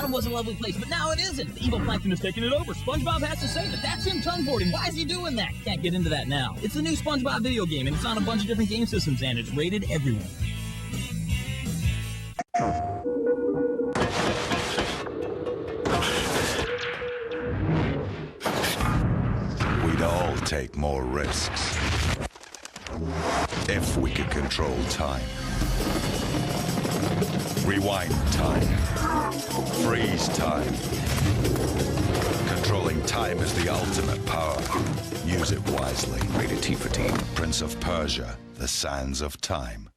pond was a lovely place, but now it isn't. The evil plankton is taking it over. SpongeBob has to say that. That's him tongue-boarding. Why is he doing that? Can't get into that now. It's the new SpongeBob video game, and it's on a bunch of different game systems, and it's rated everywhere. We'd all take more risks if we could control time. Rewind time. Freeze time. Controlling time is the ultimate power. Use it wisely. Rated T for Teen. Prince of Persia, The Sands of Time.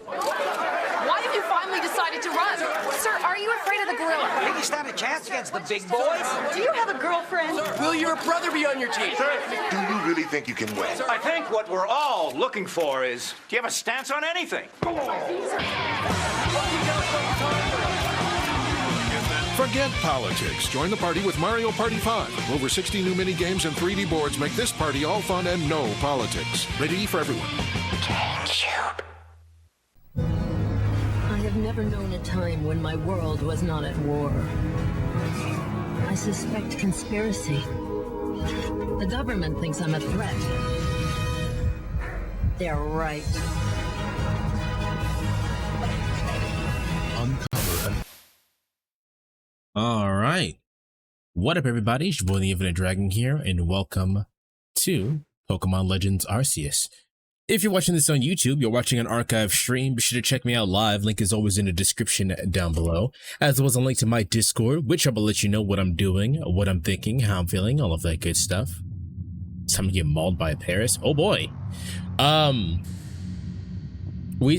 Why have you finally decided to run? Sir, are you afraid of the gorilla? Think you stand a chance against the big boys? Do you have a girlfriend? Will your brother be on your team? Do you really think you can win? I think what we're all looking for is, do you have a stance on anything? Forget politics. Join the party with Mario Party 5. Over 60 new mini-games and 3D boards make this party all fun and no politics. Rated E for everyone. I have never known a time when my world was not at war. I suspect conspiracy. The government thinks I'm a threat. They're right. All right. What up, everybody? It's your boy, the Infinite Dragon here, and welcome to Pokemon Legends Arceus. If you're watching this on YouTube, you're watching an archive stream, be sure to check me out live. Link is always in the description down below, as well as a link to my Discord, which I will let you know what I'm doing, what I'm thinking, how I'm feeling, all of that good stuff. It's time to get mauled by a Paris. Oh boy. Weez,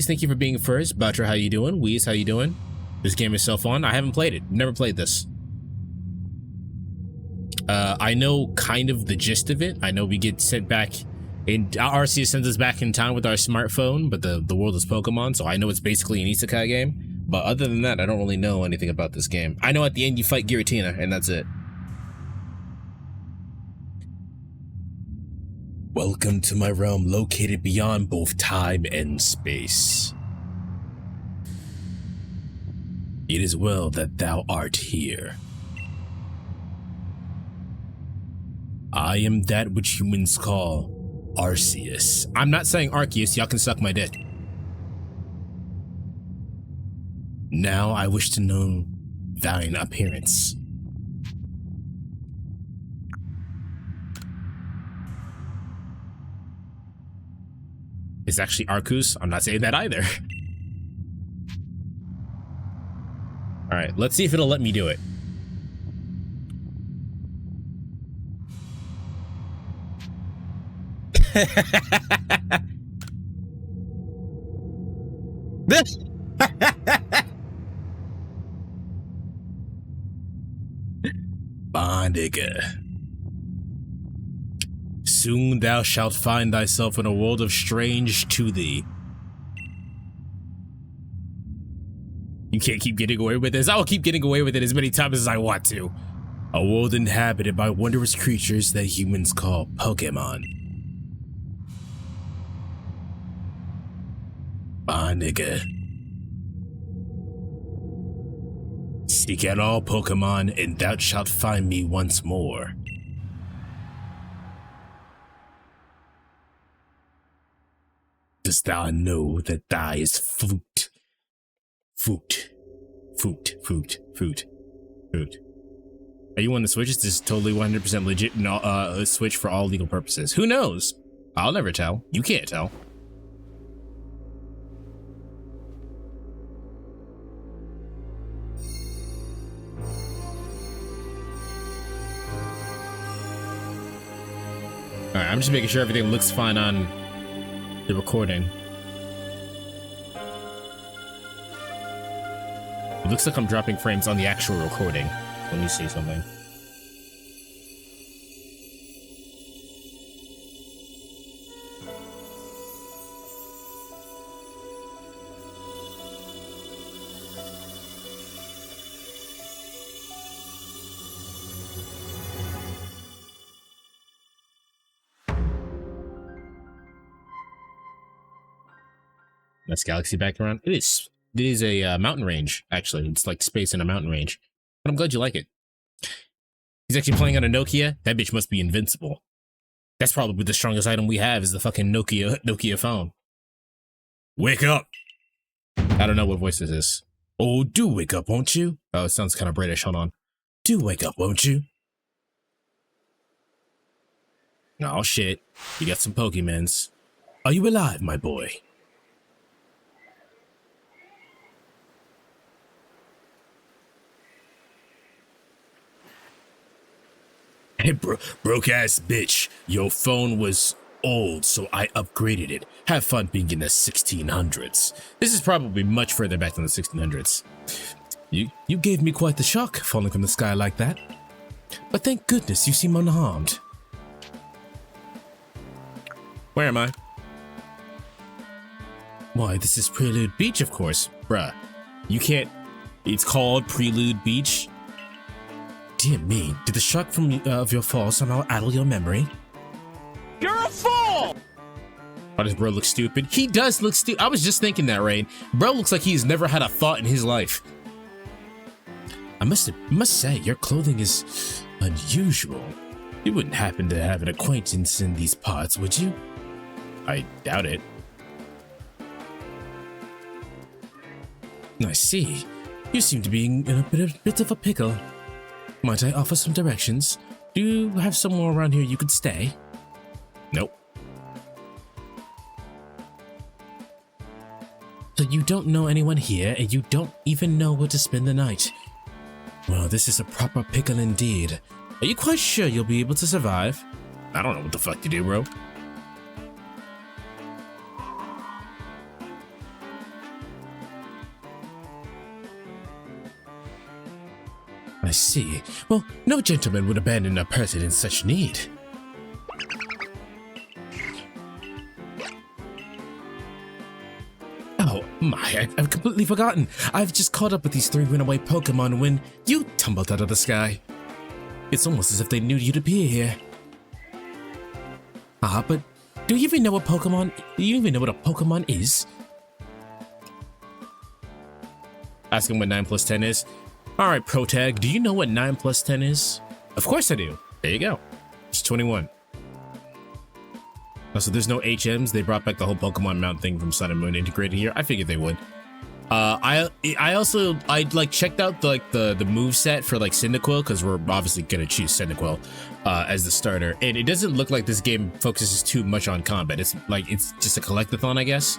thank you for being first. Boucher, how you doing? Weez, how you doing? This game is so fun. I haven't played it. Never played this. I know kind of the gist of it. I know we get sent back in Arceus sends us back in time with our smartphone, but the world is Pokemon, so I know it's basically an isekai game. But other than that, I don't really know anything about this game. I know at the end you fight Giratina, and that's it. Welcome to my realm, located beyond both time and space. It is well that thou art here. I am that which humans call Arceus. I'm not saying Arceus, y'all can suck my dick. Now I wish to know thine appearance. It's actually Arceus. I'm not saying that either. All right, let's see if it'll let me do it. This. Nigga. Soon thou shalt find thyself in a world of strange to thee. You can't keep getting away with this. I will keep getting away with it as many times as I want to. A world inhabited by wondrous creatures that humans call Pokémon. Ah, nigga. Seek out all Pokémon, and thou shalt find me once more. Dost thou know that thy is fruit? Fruit. Are you on the Switch? Is this totally 100% legit? No, a Switch for all legal purposes. Who knows? I'll never tell. You can't tell. Alright, I'm just making sure everything looks fine on the recording. It looks like I'm dropping frames on the actual recording. Let me see something. Nice galaxy background. It is is a mountain range, actually. It's like space in a mountain range. But I'm glad you like it. He's actually playing on a Nokia. That bitch must be invincible. That's probably the strongest item we have is the fucking Nokia phone. Wake up! I don't know what voice this is. Oh, do wake up, won't you? Oh, it sounds kind of British. Hold on. Do wake up, won't you? Oh, shit. You got some Pokemons. Are you alive, my boy? Hey, broke-ass bitch. Your phone was old, so I upgraded it. Have fun being in the 1600s. This is probably much further back than the 1600s. You gave me quite the shock, falling from the sky like that. But thank goodness you seem unharmed. Where am I? Why, this is Prelude Beach, of course. Bruh, you can't... It's called Prelude Beach. Dear me, did the shock of your fall somehow addle your memory? You're a fool! Why does bro look stupid? He does look stupid. I was just thinking that, Rain. Bro looks like he's never had a thought in his life. I must say, your clothing is unusual. You wouldn't happen to have an acquaintance in these parts, would you? I doubt it. I see. You seem to be in a bit of a pickle. Might I offer some directions? Do you have somewhere around here you could stay? Nope. So you don't know anyone here, and you don't even know where to spend the night. Well, this is a proper pickle indeed. Are you quite sure you'll be able to survive? I don't know what the fuck to do, bro. I see. Well, no gentleman would abandon a person in such need. Oh my, I've completely forgotten. I've just caught up with these 3 runaway Pokemon when you tumbled out of the sky. It's almost as if they knew you'd appear here. But do you even know what Pokemon? Do you even know what a Pokemon is? Ask him what 9 plus 10 is. Alright, Protag, do you know what 9 plus 10 is? Of course I do. There you go. It's 21. Oh, so there's no HMs. They brought back the whole Pokemon Mount thing from Sun and Moon integrated here. I figured they would. I also checked out the moveset for like Cyndaquil, because we're obviously gonna choose Cyndaquil as the starter, and it doesn't look like this game focuses too much on combat. It's just a collectathon, I guess.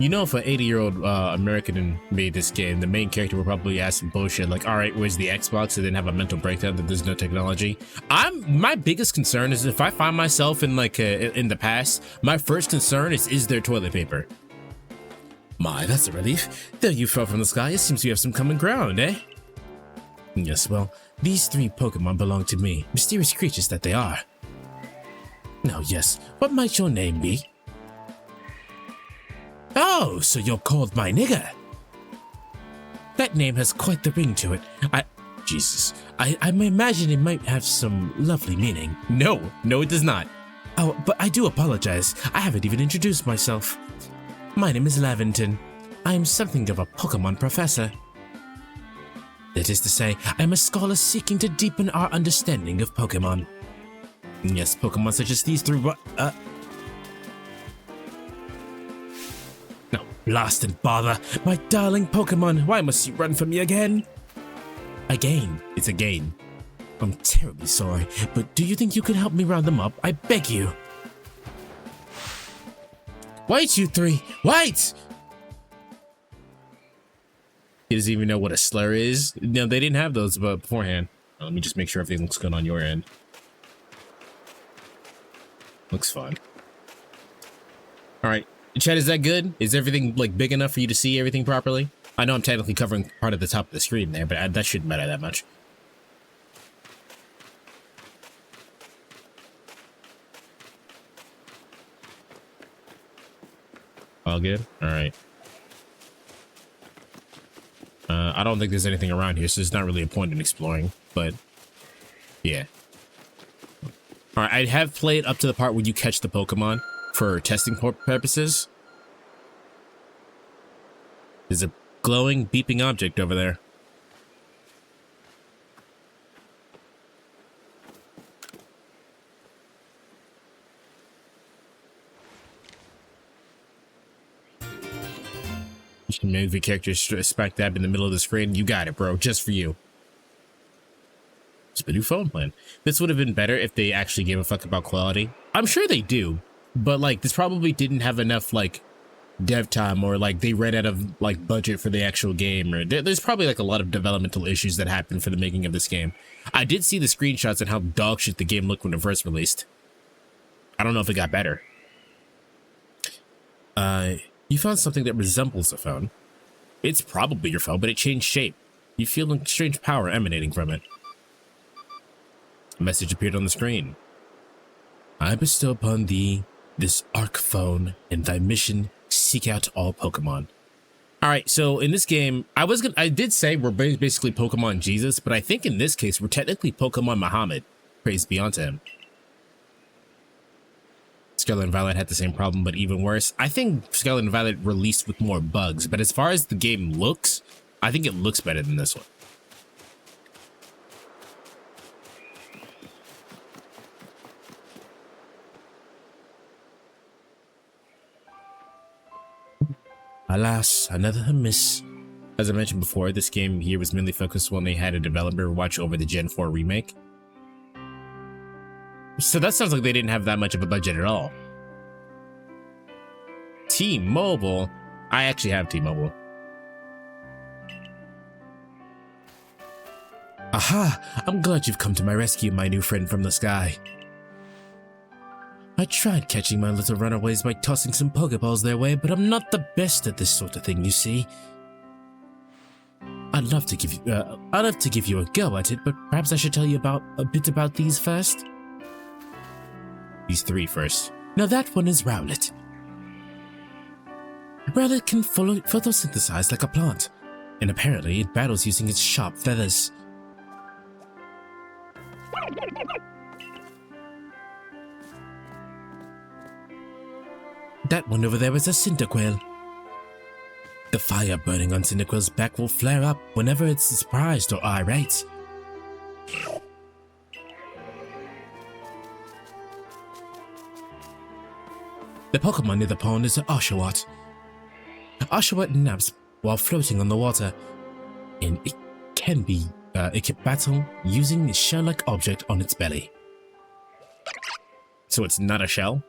You know, if an 80-year-old American made this game, the main character would probably ask some bullshit like, all right, where's the Xbox? And then have a mental breakdown that there's no technology. My biggest concern is if I find myself in in the past, my first concern is there toilet paper? My, that's a relief. Though you fell from the sky, it seems you have some common ground, eh? Yes, well, these 3 Pokemon belong to me, mysterious creatures that they are. Now, yes, what might your name be? Oh, so you're called my nigger. That name has quite the ring to it. Jesus, I imagine it might have some lovely meaning. No, it does not. Oh, but I do apologize. I haven't even introduced myself. My name is Lavington. I am something of a Pokemon professor. That is to say, I am a scholar seeking to deepen our understanding of Pokemon. Yes, Pokemon such as these 3 No, blast and bother. My darling Pokemon, why must you run from me again? Again? It's a game. I'm terribly sorry, but do you think you could help me round them up? I beg you. Wait, you 3! Wait! He doesn't even know what a slur is. No, they didn't have those beforehand. Let me just make sure everything looks good on your end. Looks fine. Alright. Chat, is that good? Is everything big enough for you to see everything properly? I know I'm technically covering part of the top of the screen there, but that shouldn't matter that much. All good? Alright. I don't think there's anything around here, so there's not really a point in exploring, but yeah. Alright, I have played up to the part where you catch the Pokemon for testing purposes. There's a glowing, beeping object over there. You can move your character smack dab in the middle of the screen. You got it, bro. Just for you. It's a new phone plan. This would have been better if they actually gave a fuck about quality. I'm sure they do, but like this probably didn't have enough like dev time, or like they ran out of like budget for the actual game, or there's probably like a lot of developmental issues that happened for the making of this game. I did see the screenshots and how dog shit the game looked when it first released. I don't know if it got better. You found something that resembles a phone. It's probably your phone, but it changed shape. You feel a strange power emanating from it. A message appeared on the screen. I bestow upon thee this Arc phone, and thy mission, seek out all Pokemon. All right, so in this game, I did say we're basically Pokemon Jesus, but I think in this case we're technically Pokemon Muhammad. Praise be unto him. Scarlet and Violet had the same problem, but even worse. I think Scarlet and Violet released with more bugs, but as far as the game looks, I think it looks better than this one. Alas, another miss. As I mentioned before, this game here was mainly focused when they had a developer watch over the Gen 4 remake. So that sounds like they didn't have that much of a budget at all. T-Mobile? I actually have T-Mobile. Aha! I'm glad you've come to my rescue, my new friend from the sky. I tried catching my little runaways by tossing some Pokeballs their way, but I'm not the best at this sort of thing, you see. I'd love to give you a go at it, but perhaps I should tell you a bit about these first. These three first. Now that one is Rowlet. Rowlet can photosynthesize like a plant, and apparently it battles using its sharp feathers. That one over there is a Cyndaquil. The fire burning on Cyndaquil's back will flare up whenever it's surprised or irate. The Pokemon near the pond is an Oshawott. Oshawott naps while floating on the water, and it can battle using a shell-like object on its belly. So it's not a shell?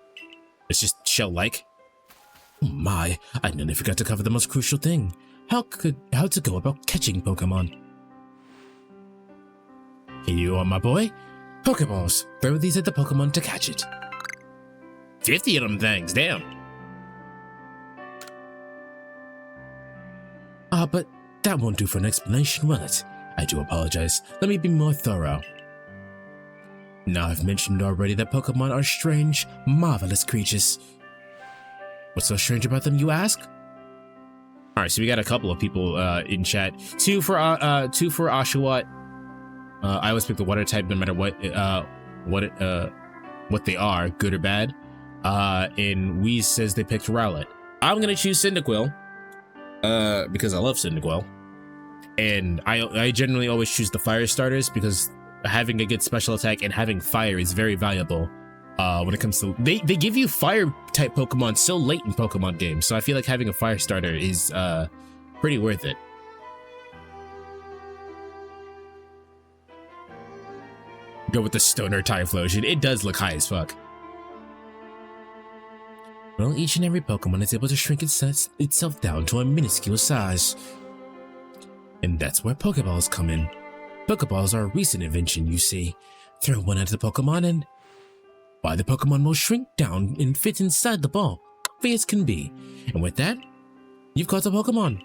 It's just shell-like? Oh my, I nearly forgot to cover the most crucial thing. How to go about catching Pokemon. Here you are, my boy. Pokeballs. Throw these at the Pokemon to catch it. 50 of them things, damn. But that won't do for an explanation, will it? I do apologize. Let me be more thorough. Now I've mentioned already that Pokemon are strange, marvelous creatures. What's so strange about them, you ask? Alright, so we got a couple of people in chat. Two for Oshawott. I always pick the water type no matter what they are, good or bad. And Wheeze says they picked Rowlet. I'm gonna choose Cyndaquil. Because I love Cyndaquil. And I generally always choose the fire starters because having a good special attack and having fire is very valuable. When it comes to they give you fire type Pokemon so late in Pokemon games, so I feel like having a fire starter is pretty worth it. Go with the Stoner Typhlosion. It does look high as fuck. Well, each and every Pokemon is able to shrink itself down to a minuscule size. And that's where Pokeballs come in. Pokeballs are a recent invention, you see. Throw one at the Pokemon and why, the Pokemon will shrink down and fit inside the ball, comfy as can be. And with that, you've caught a Pokemon.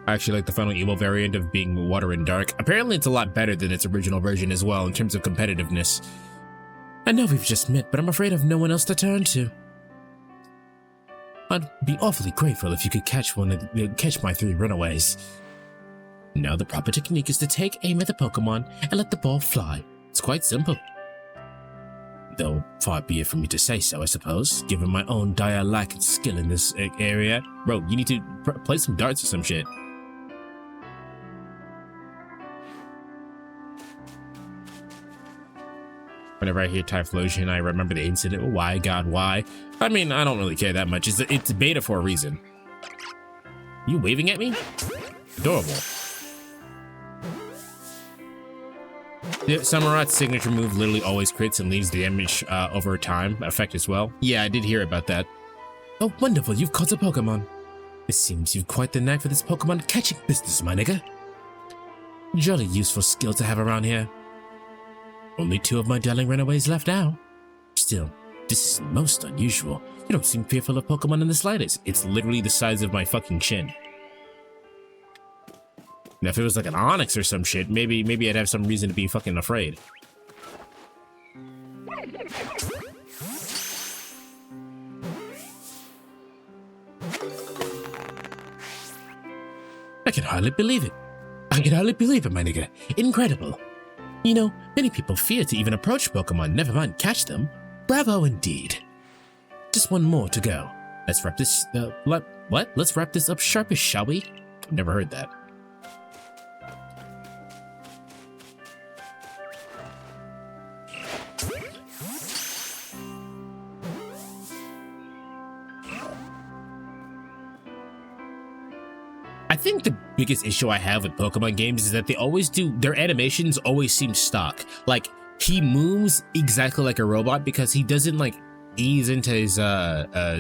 I actually like the final Evo variant of being water and dark. Apparently it's a lot better than its original version as well in terms of competitiveness. I know we've just met, but I'm afraid I've no one else to turn to. I'd be awfully grateful if you could catch my three runaways. Now the proper technique is to take aim at the Pokemon and let the ball fly. It's quite simple. Though far be it for me to say so, I suppose, given my own dire lack of skill in this area. Bro, you need to play some darts or some shit. Whenever I hear Typhlosion, I remember the incident. Why, God, why? I mean, I don't really care that much. It's beta for a reason. You waving at me? Adorable. The Samurai's signature move literally always crits and leaves the damage over time effect as well. Yeah, I did hear about that. Oh, wonderful, you've caught a Pokemon. It seems you've quite the knack for this Pokemon catching business, my nigga. Jolly useful skill to have around here. Only 2 of my darling runaways left now. Still, this is most unusual. You don't seem fearful of Pokemon in the slightest. It's literally the size of my fucking chin. Now, if it was like an Onyx or some shit, maybe I'd have some reason to be fucking afraid. I can hardly believe it. I can hardly believe it, my nigga. Incredible. You know, many people fear to even approach Pokemon, never mind catch them. Bravo indeed. Just one more to go. Let's wrap this, what? Let's wrap this up sharpish, shall we? I've never heard that. I think the biggest issue I have with Pokemon games is that they always do, their animations always seem stock. Like, he moves exactly like a robot because he doesn't like ease into his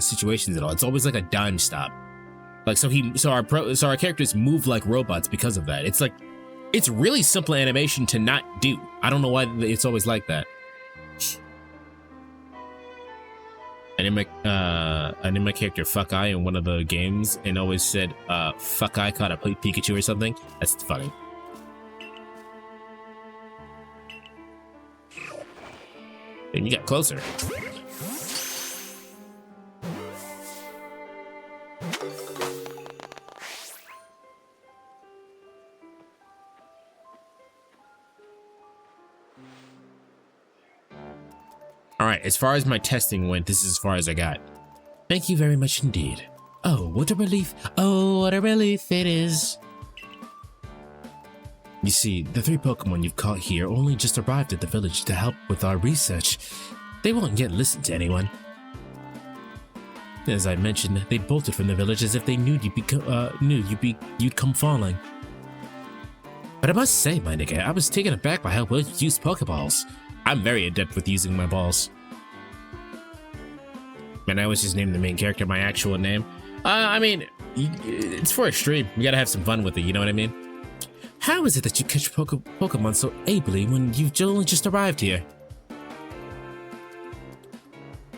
situations at all. It's always like a dime stop. Like, so our characters move like robots because of that. It's like, it's really simple animation to not do. I don't know why it's always like that. I named my character Fuck Eye in one of the games and always said, Fuck Eye caught a Pikachu or something. That's funny. And you got closer. Alright, as far as my testing went, this is as far as I got. Thank you very much indeed. Oh, what a relief. Oh, what a relief it is. You see, the 3 Pokemon you've caught here only just arrived at the village to help with our research. They won't yet listen to anyone. As I mentioned, they bolted from the village as if they knew you'd come falling. But I must say, my nigga, I was taken aback by how well you used Pokeballs. I'm very adept with using my balls. Man, I always just name the main character my actual name. I mean, it's for a stream. We gotta have some fun with it, you know what I mean? How is it that you catch Pokemon so ably when you've only just arrived here?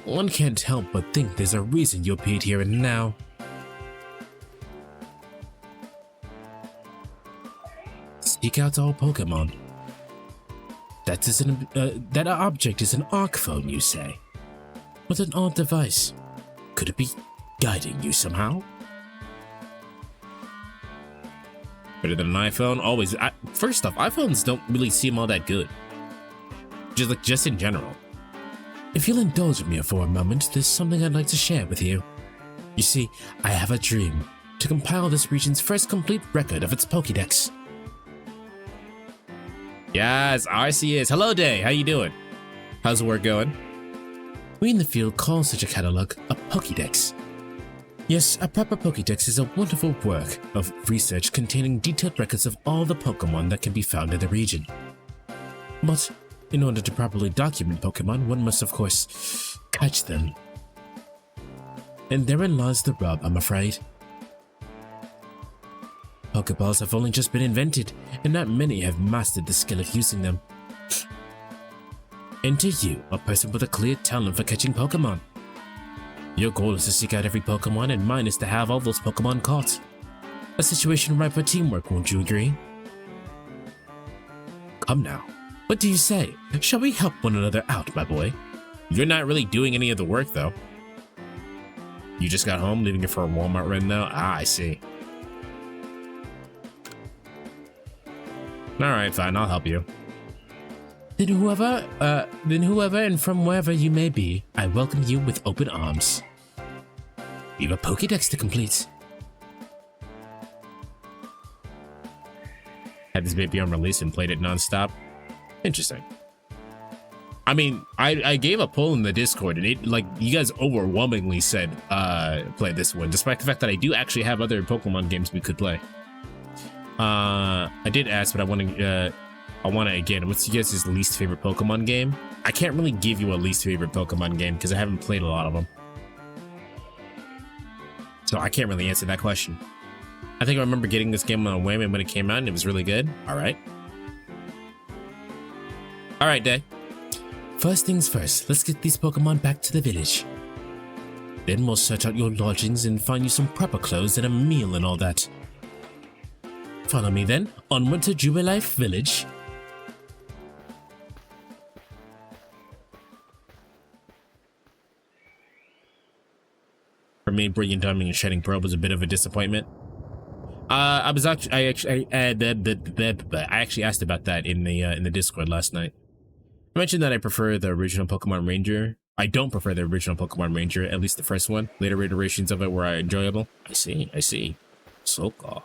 One can't help but think there's a reason you appeared here and now. Seek out all Pokemon. That object is an arc phone, you say? What an odd device. Could it be guiding you somehow? Better than an iPhone? Always. First off, iPhones don't really seem all that good. Just in general. If you'll indulge me for a moment, there's something I'd like to share with you. You see, I have a dream to compile this region's first complete record of its Pokédex. Yes, Arceus. Hello, Day. How you doing? How's the work going? We in the field call such a catalog a Pokédex. Yes, a proper Pokédex is a wonderful work of research containing detailed records of all the Pokémon that can be found in the region. But in order to properly document Pokémon, one must of course catch them. And therein lies the rub, I'm afraid. Pokeballs have only just been invented, and not many have mastered the skill of using them. Enter you, a person with a clear talent for catching Pokemon. Your goal is to seek out every Pokemon, and mine is to have all those Pokemon caught. A situation ripe for teamwork, won't you agree? Come now, what do you say? Shall we help one another out, my boy? You're not really doing any of the work, though. You just got home, leaving it for a Walmart right now? Ah, I see. Alright, fine, I'll help you. Then whoever and from wherever you may be, I welcome you with open arms. You have a Pokédex to complete. Had this baby on release and played it nonstop. Interesting. I mean, I gave a poll in the Discord and it, like, you guys overwhelmingly said play this one, despite the fact that I do actually have other Pokemon games we could play. I did ask, but I want to again, what's you guys' least favorite Pokemon game? I can't really give you a least favorite Pokemon game because I haven't played a lot of them. So I can't really answer that question. I think I remember getting this game on a whim and when it came out and it was really good. All right. All right, Day. First things first, let's get these Pokemon back to the village. Then we'll search out your lodgings and find you some proper clothes and a meal and all that. Follow me then, onward to Jubilife Village. For me, Brilliant Diamond and Shining Pearl was a bit of a disappointment. I actually asked about that in the Discord last night. I mentioned that I prefer the original Pokemon Ranger. I don't prefer the original Pokemon Ranger, at least the first one. Later iterations of it were enjoyable. I see. So cool.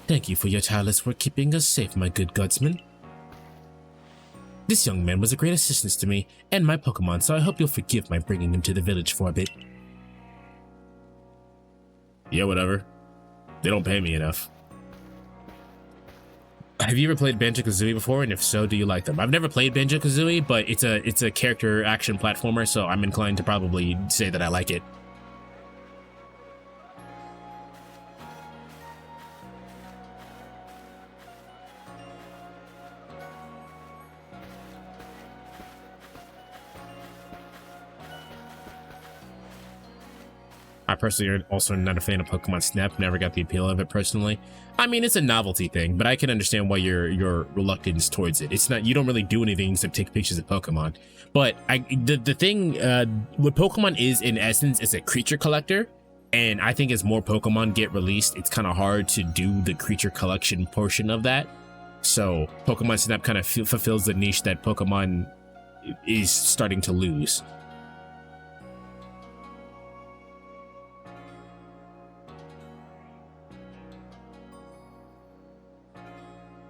Thank you for your tireless work keeping us safe, my good guardsman. This young man was a great assistance to me and my Pokemon, so I hope you'll forgive my bringing him to the village for a bit. Yeah, whatever. They don't pay me enough. Have you ever played Banjo-Kazooie before? And if so, do you like them? I've never played Banjo-Kazooie, but it's a character action platformer, so I'm inclined to probably say that I like it. I personally also am not a fan of Pokemon Snap, never got the appeal of it personally. I mean, it's a novelty thing, but I can understand why your reluctance towards it. It's not, you don't really do anything except take pictures of Pokemon. But the thing, what Pokemon is in essence is a creature collector. And I think as more Pokemon get released, it's kind of hard to do the creature collection portion of that. So Pokemon Snap kind of fulfills the niche that Pokemon is starting to lose.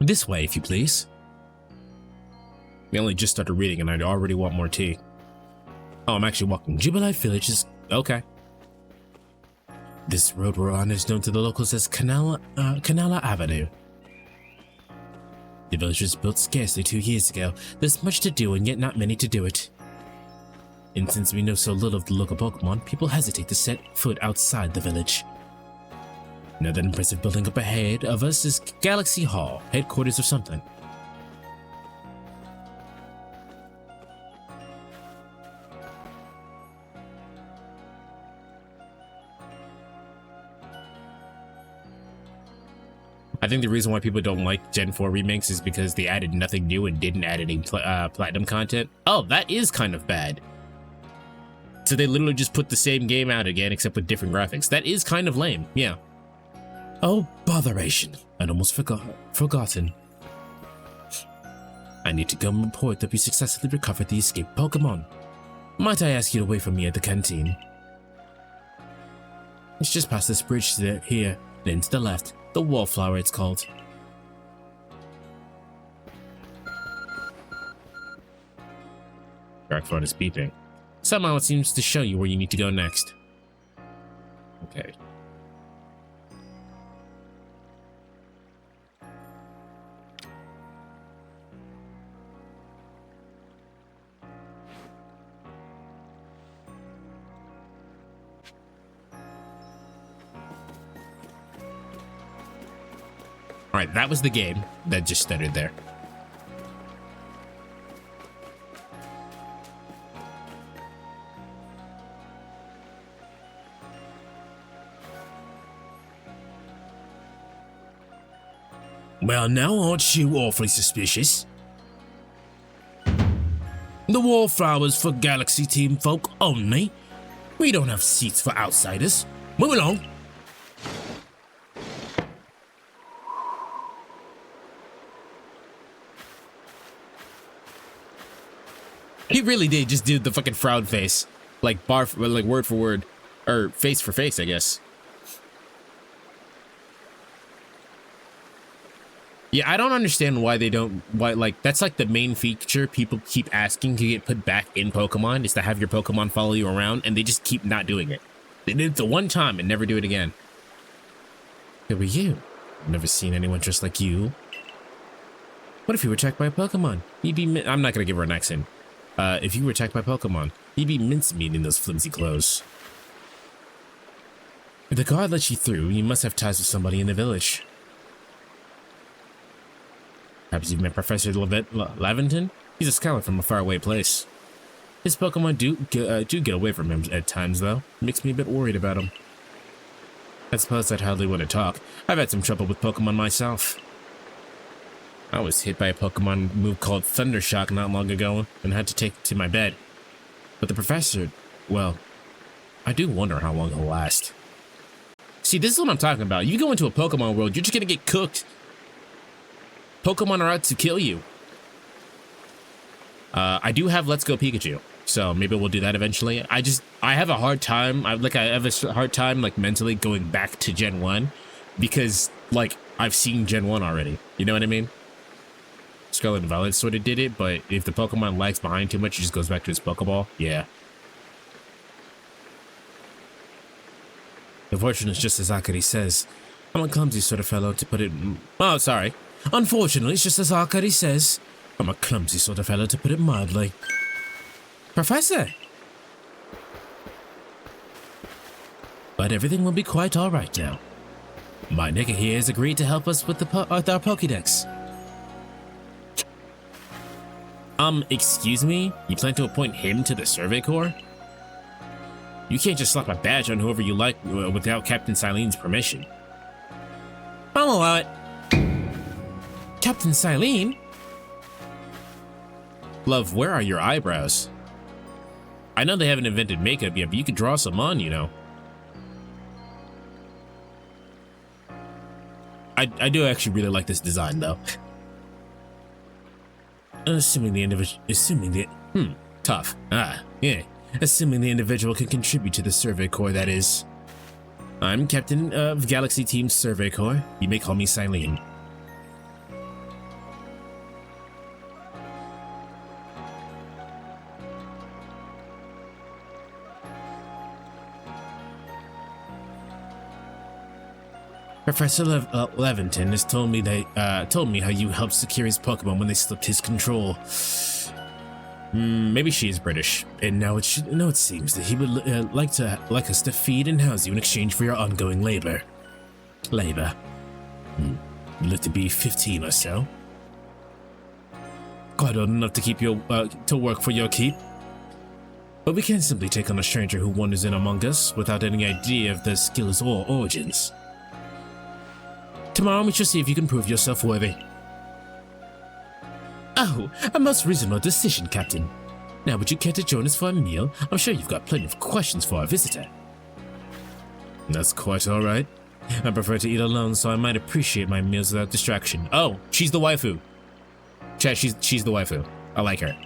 This way, if you please. We only just started reading and I already want more tea. Oh, I'm actually walking. Jubilife Village is... okay. This road we're on is known to the locals as Canala Avenue. The village was built scarcely 2 years ago. There's much to do and yet not many to do it. And since we know so little of the local Pokemon, people hesitate to set foot outside the village. Another impressive building up ahead of us is Galaxy Hall, headquarters of something. I think the reason why people don't like Gen 4 remakes is because they added nothing new and didn't add any platinum content. Oh, that is kind of bad. So they literally just put the same game out again except with different graphics. That is kind of lame, yeah. Oh, botheration. I'd almost forgotten. I need to go and report that we successfully recovered the escaped Pokemon. Might I ask you to wait for me at the canteen? It's just past this bridge here, then to the left. The Wallflower, it's called. Dark phone is beeping. Somehow it seems to show you where you need to go next. Okay. Alright, that was the game that just stuttered there. Well, now aren't you awfully suspicious? The Wallflowers for Galaxy Team folk only. We don't have seats for outsiders. Move along. He really did just do the fucking frown face. Like like word for word. Or face for face, I guess. Yeah, I don't understand why they don't, like, that's like the main feature people keep asking to get put back in Pokemon, is to have your Pokemon follow you around, and they just keep not doing it. They did it the one time and never do it again. Who are you? I've never seen anyone just like you. What if you were attacked by a Pokemon? You'd be, I'm not gonna give her an accent. If you were attacked by Pokemon, you'd be mincemeat in those flimsy clothes. If the guard lets you through, you must have ties with somebody in the village. Perhaps you've met Professor Laventon? He's a scholar from a faraway place. His Pokemon do get away from him at times, though. It makes me a bit worried about him. I suppose I'd hardly want to talk. I've had some trouble with Pokemon myself. I was hit by a Pokemon move called Thundershock not long ago and had to take it to my bed. But the Professor, well, I do wonder how long he'll last. See, this is what I'm talking about. You go into a Pokemon world, you're just gonna get cooked. Pokemon are out to kill you. I do have Let's Go Pikachu, so maybe we'll do that eventually. I have a hard time. I have a hard time, like, mentally going back to Gen 1 because, like, I've seen Gen 1 already. You know what I mean? Scarlet and Violet sort of did it, but if the Pokemon lags behind too much, it just goes back to his Pokeball. Yeah. Unfortunately, it's just as Akari says. I'm a clumsy sort of fellow, to put it... Oh, sorry. Unfortunately, it's just as Akari says. I'm a clumsy sort of fellow, to put it mildly. Professor! But everything will be quite alright now. My nigger here has agreed to help us with our Pokédex. Excuse me? You plan to appoint him to the Survey Corps? You can't just slap a badge on whoever you like without Captain Silene's permission. I'll allow it. Captain Silene? Love, where are your eyebrows? I know they haven't invented makeup yet, but you could draw some on, you know. I do actually really like this design, though. Assuming the individual can contribute to the Survey Corps, that is. I'm Captain of Galaxy Team Survey Corps. You may call me Silene. Professor Laventon has told me how you helped secure his Pokemon when they slipped his control. Maybe she is British, and now it seems that he would like us to feed and house you in exchange for your ongoing labor. You look to be 15 or so. Quite old enough to keep to work for your keep. But we can't simply take on a stranger who wanders in among us without any idea of their skills or origins. Tomorrow we shall see if you can prove yourself worthy. Oh, a most reasonable decision, Captain. Now, would you care to join us for a meal? I'm sure you've got plenty of questions for our visitor. That's quite all right. I prefer to eat alone, so I might appreciate my meals without distraction. Oh, she's the waifu. Chat, she's the waifu. I like her.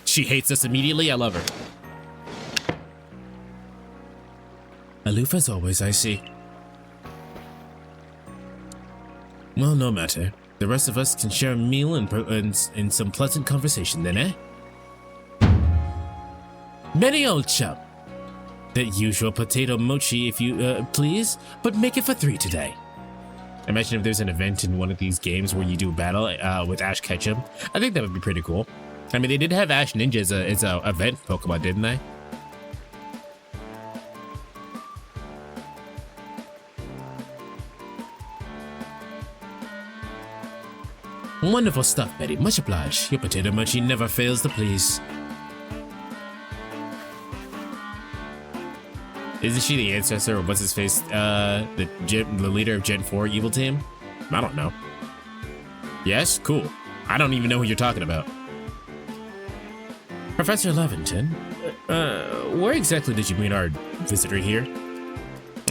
She hates us immediately. I love her. Aloof as always, I see. Well, no matter. The rest of us can share a meal and some pleasant conversation then, eh? Many old chum. That usual potato mochi, if you please, but make it for 3 today. Imagine if there's an event in one of these games where you do battle with Ash Ketchum. I think that would be pretty cool. I mean, they did have Ash Ninja as a event Pokemon, didn't they? Wonderful stuff, Betty. Much obliged. Your potato mochi never fails to please. Isn't she the ancestor of what's his face? The leader of Gen 4 Evil Team? I don't know. Yes? Cool. I don't even know who you're talking about. Professor Laventon, where exactly did you meet our visitor here?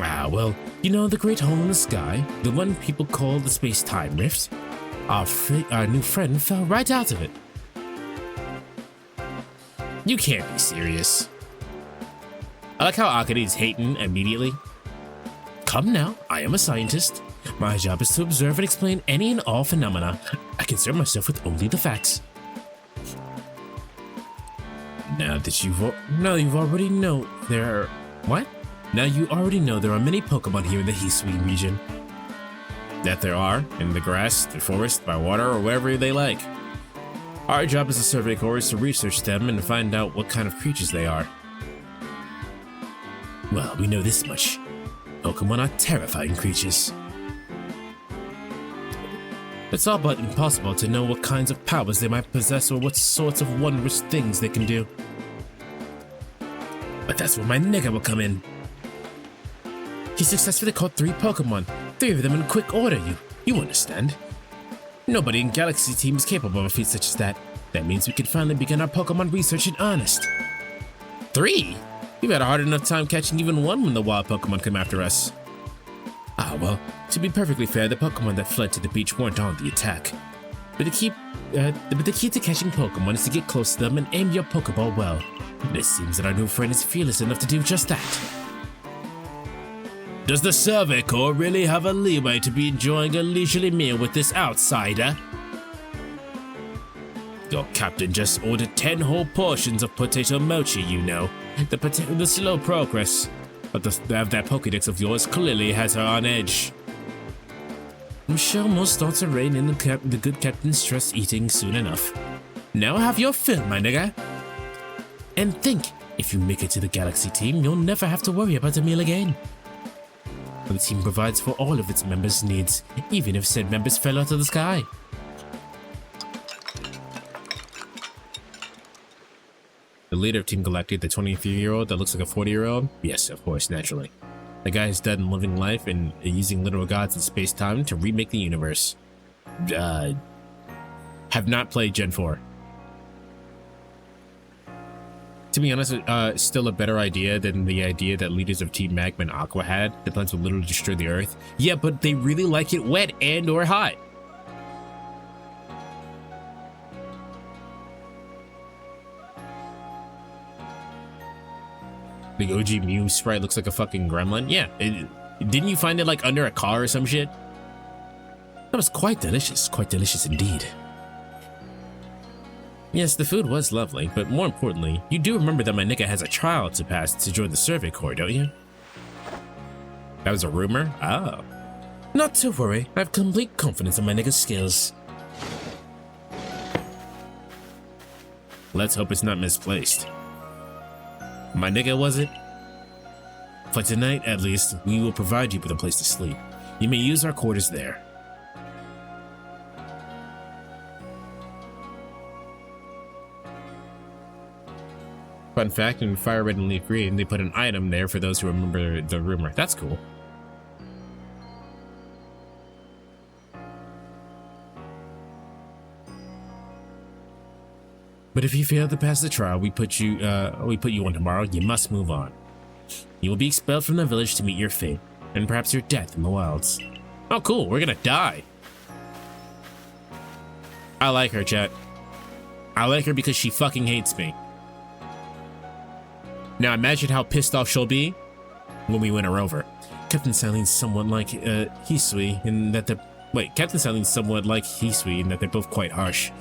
Ah, well, you know the great hole in the sky, the one people call the space-time rift? Our new friend fell right out of it. You can't be serious. I like how Akane's hating immediately. Come now, I am a scientist. My job is to observe and explain any and all phenomena. I concern myself with only the facts. Now you already know there are... What? Now you already know there are many Pokemon here in the Hisui region. That there are, in the grass, the forest, by water, or wherever they like. Our job as a Survey Corps is to research them and find out what kind of creatures they are. Well, we know this much. Pokemon are terrifying creatures. It's all but impossible to know what kinds of powers they might possess or what sorts of wondrous things they can do. But that's where my nigga will come in. He successfully caught 3 Pokemon, 3 of them in quick order, you understand. Nobody in Galaxy Team is capable of a feat such as that. That means we can finally begin our Pokemon research in earnest. 3? We've had a hard enough time catching even 1 when the wild Pokemon come after us. Ah, well, to be perfectly fair, the Pokemon that fled to the beach weren't on the attack. But the key to catching Pokemon is to get close to them and aim your Pokeball well. It seems that our new friend is fearless enough to do just that. Does the Survey Corps really have a leeway to be enjoying a leisurely meal with this outsider? Your captain just ordered 10 whole portions of potato mochi, you know. The slow progress. But that Pokédex of yours clearly has her on edge. I'm sure most thoughts are rein in the good captain's stress eating soon enough. Now have your fill, my nigga. And think, if you make it to the Galaxy Team, you'll never have to worry about a meal again. The team provides for all of its members' needs, even if said members fell out of the sky. The leader of Team Galactic, the 23-year-old that looks like a 40-year-old? Yes, of course, naturally. The guy is dead and living life and using literal gods in space-time to remake the universe. Have not played Gen 4. To be honest, still a better idea than the idea that leaders of Team Magma and Aqua had. The plans will literally destroy the Earth. Yeah, but they really like it wet and or hot. The OG Mew sprite looks like a fucking gremlin. Yeah, didn't you find it like under a car or some shit? That was quite delicious indeed. Yes, the food was lovely, but more importantly, you do remember that my nigga has a trial to pass to join the Survey Corps, don't you? That was a rumor? Oh. Not to worry, I have complete confidence in my nigga's skills. Let's hope it's not misplaced. My nigga, was it? For tonight, at least, we will provide you with a place to sleep. You may use our quarters there. Fun fact, in Fire Red and Leaf Green, they put an item there for those who remember the rumor. That's cool. But if you fail to pass the trial, we put you on tomorrow. You must move on. You will be expelled from the village to meet your fate, and perhaps your death in the wilds. Oh, cool. We're gonna die. I like her, chat. I like her because she fucking hates me. Now imagine how pissed off she'll be when we win her over. Captain Salin's somewhat like Hisui in that Captain Salin's somewhat like Hisui in that they're both quite harsh.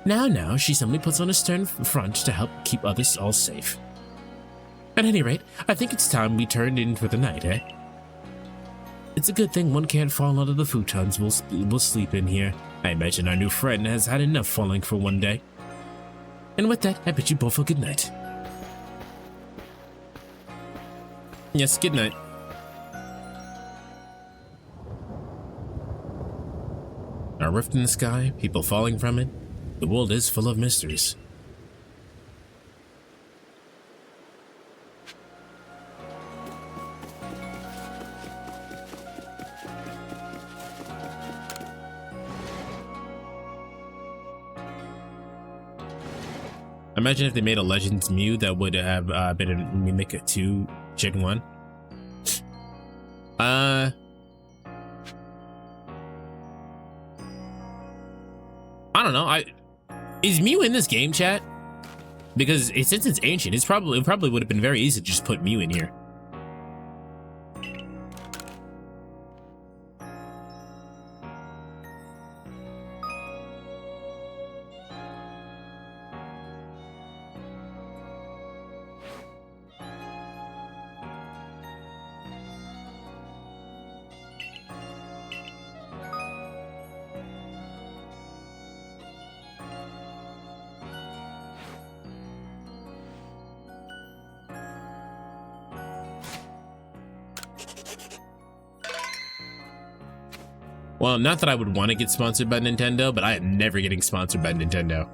Now, she suddenly puts on a stern front to help keep others all safe. At any rate, I think it's time we turned in for the night, eh? It's a good thing one can't fall out of the futons we'll sleep in here. I imagine our new friend has had enough falling for one day. And with that, I bid you both a good night. Yes, good night. A rift in the sky, people falling from it. The world is full of mysteries. Imagine if they made a Legends Mew that would have been a mimic to Gen 1. I don't know. Is Mew in this game, chat? Because since it's ancient, it probably would have been very easy to just put Mew in here. Well, not that I would want to get sponsored by Nintendo, but I am never getting sponsored by Nintendo.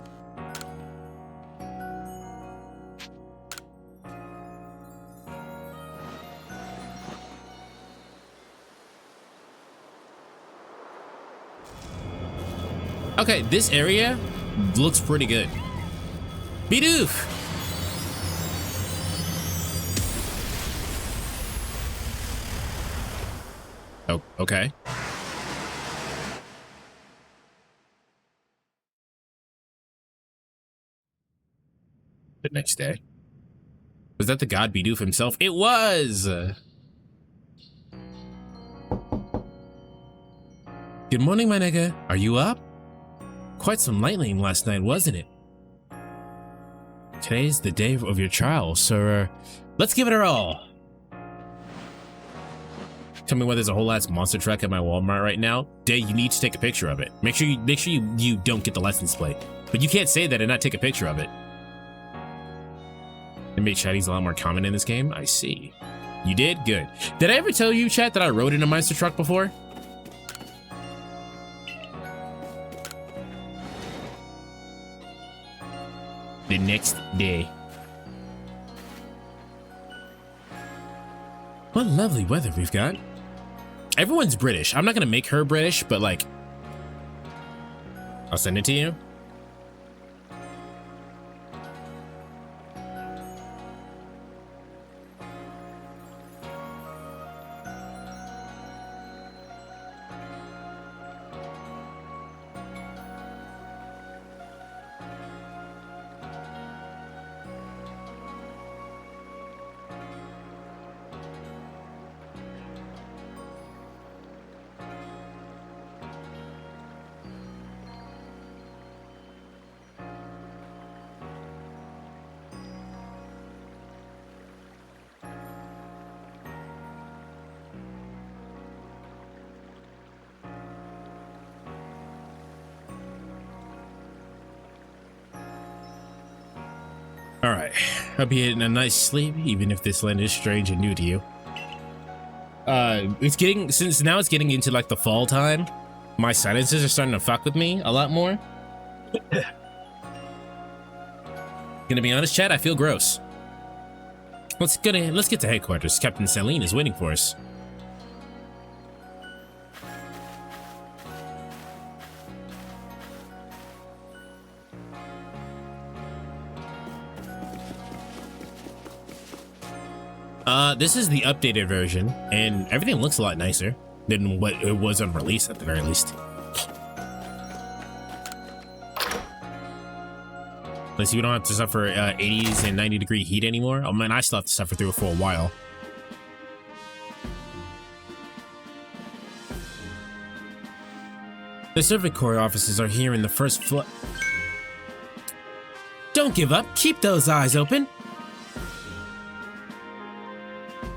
Okay, this area looks pretty good. Bidoof! Oh, okay. The next day. Was that the god Bidoof himself? It was! Good morning, my nigga. Are you up? Quite some lightning last night, wasn't it? Today's the day of your trial, so let's give it a roll. Tell me why there's a whole ass monster truck at my Walmart right now. Day, you need to take a picture of it. Make sure you don't get the license plate. But you can't say that and not take a picture of it. It made chatties a lot more common in this game. I see. You did? Good. Did I ever tell you, chat, that I rode in a monster truck before? The next day. What lovely weather we've got. Everyone's British. I'm not gonna make her British, but like, I'll send it to you. Alright, I'll be getting a nice sleep, even if this land is strange and new to you. Since now it's getting into like the fall time, my silences are starting to fuck with me a lot more. Gonna be honest, chat, I feel gross. Let's get to headquarters. Captain Celine is waiting for us. This is the updated version, and everything looks a lot nicer than what it was on release, at the very least. Let's see, we don't have to suffer 80s and 90-degree heat anymore. Oh man, I still have to suffer through it for a while. The Circuit Corps offices are here in the first floor. Don't give up. Keep those eyes open.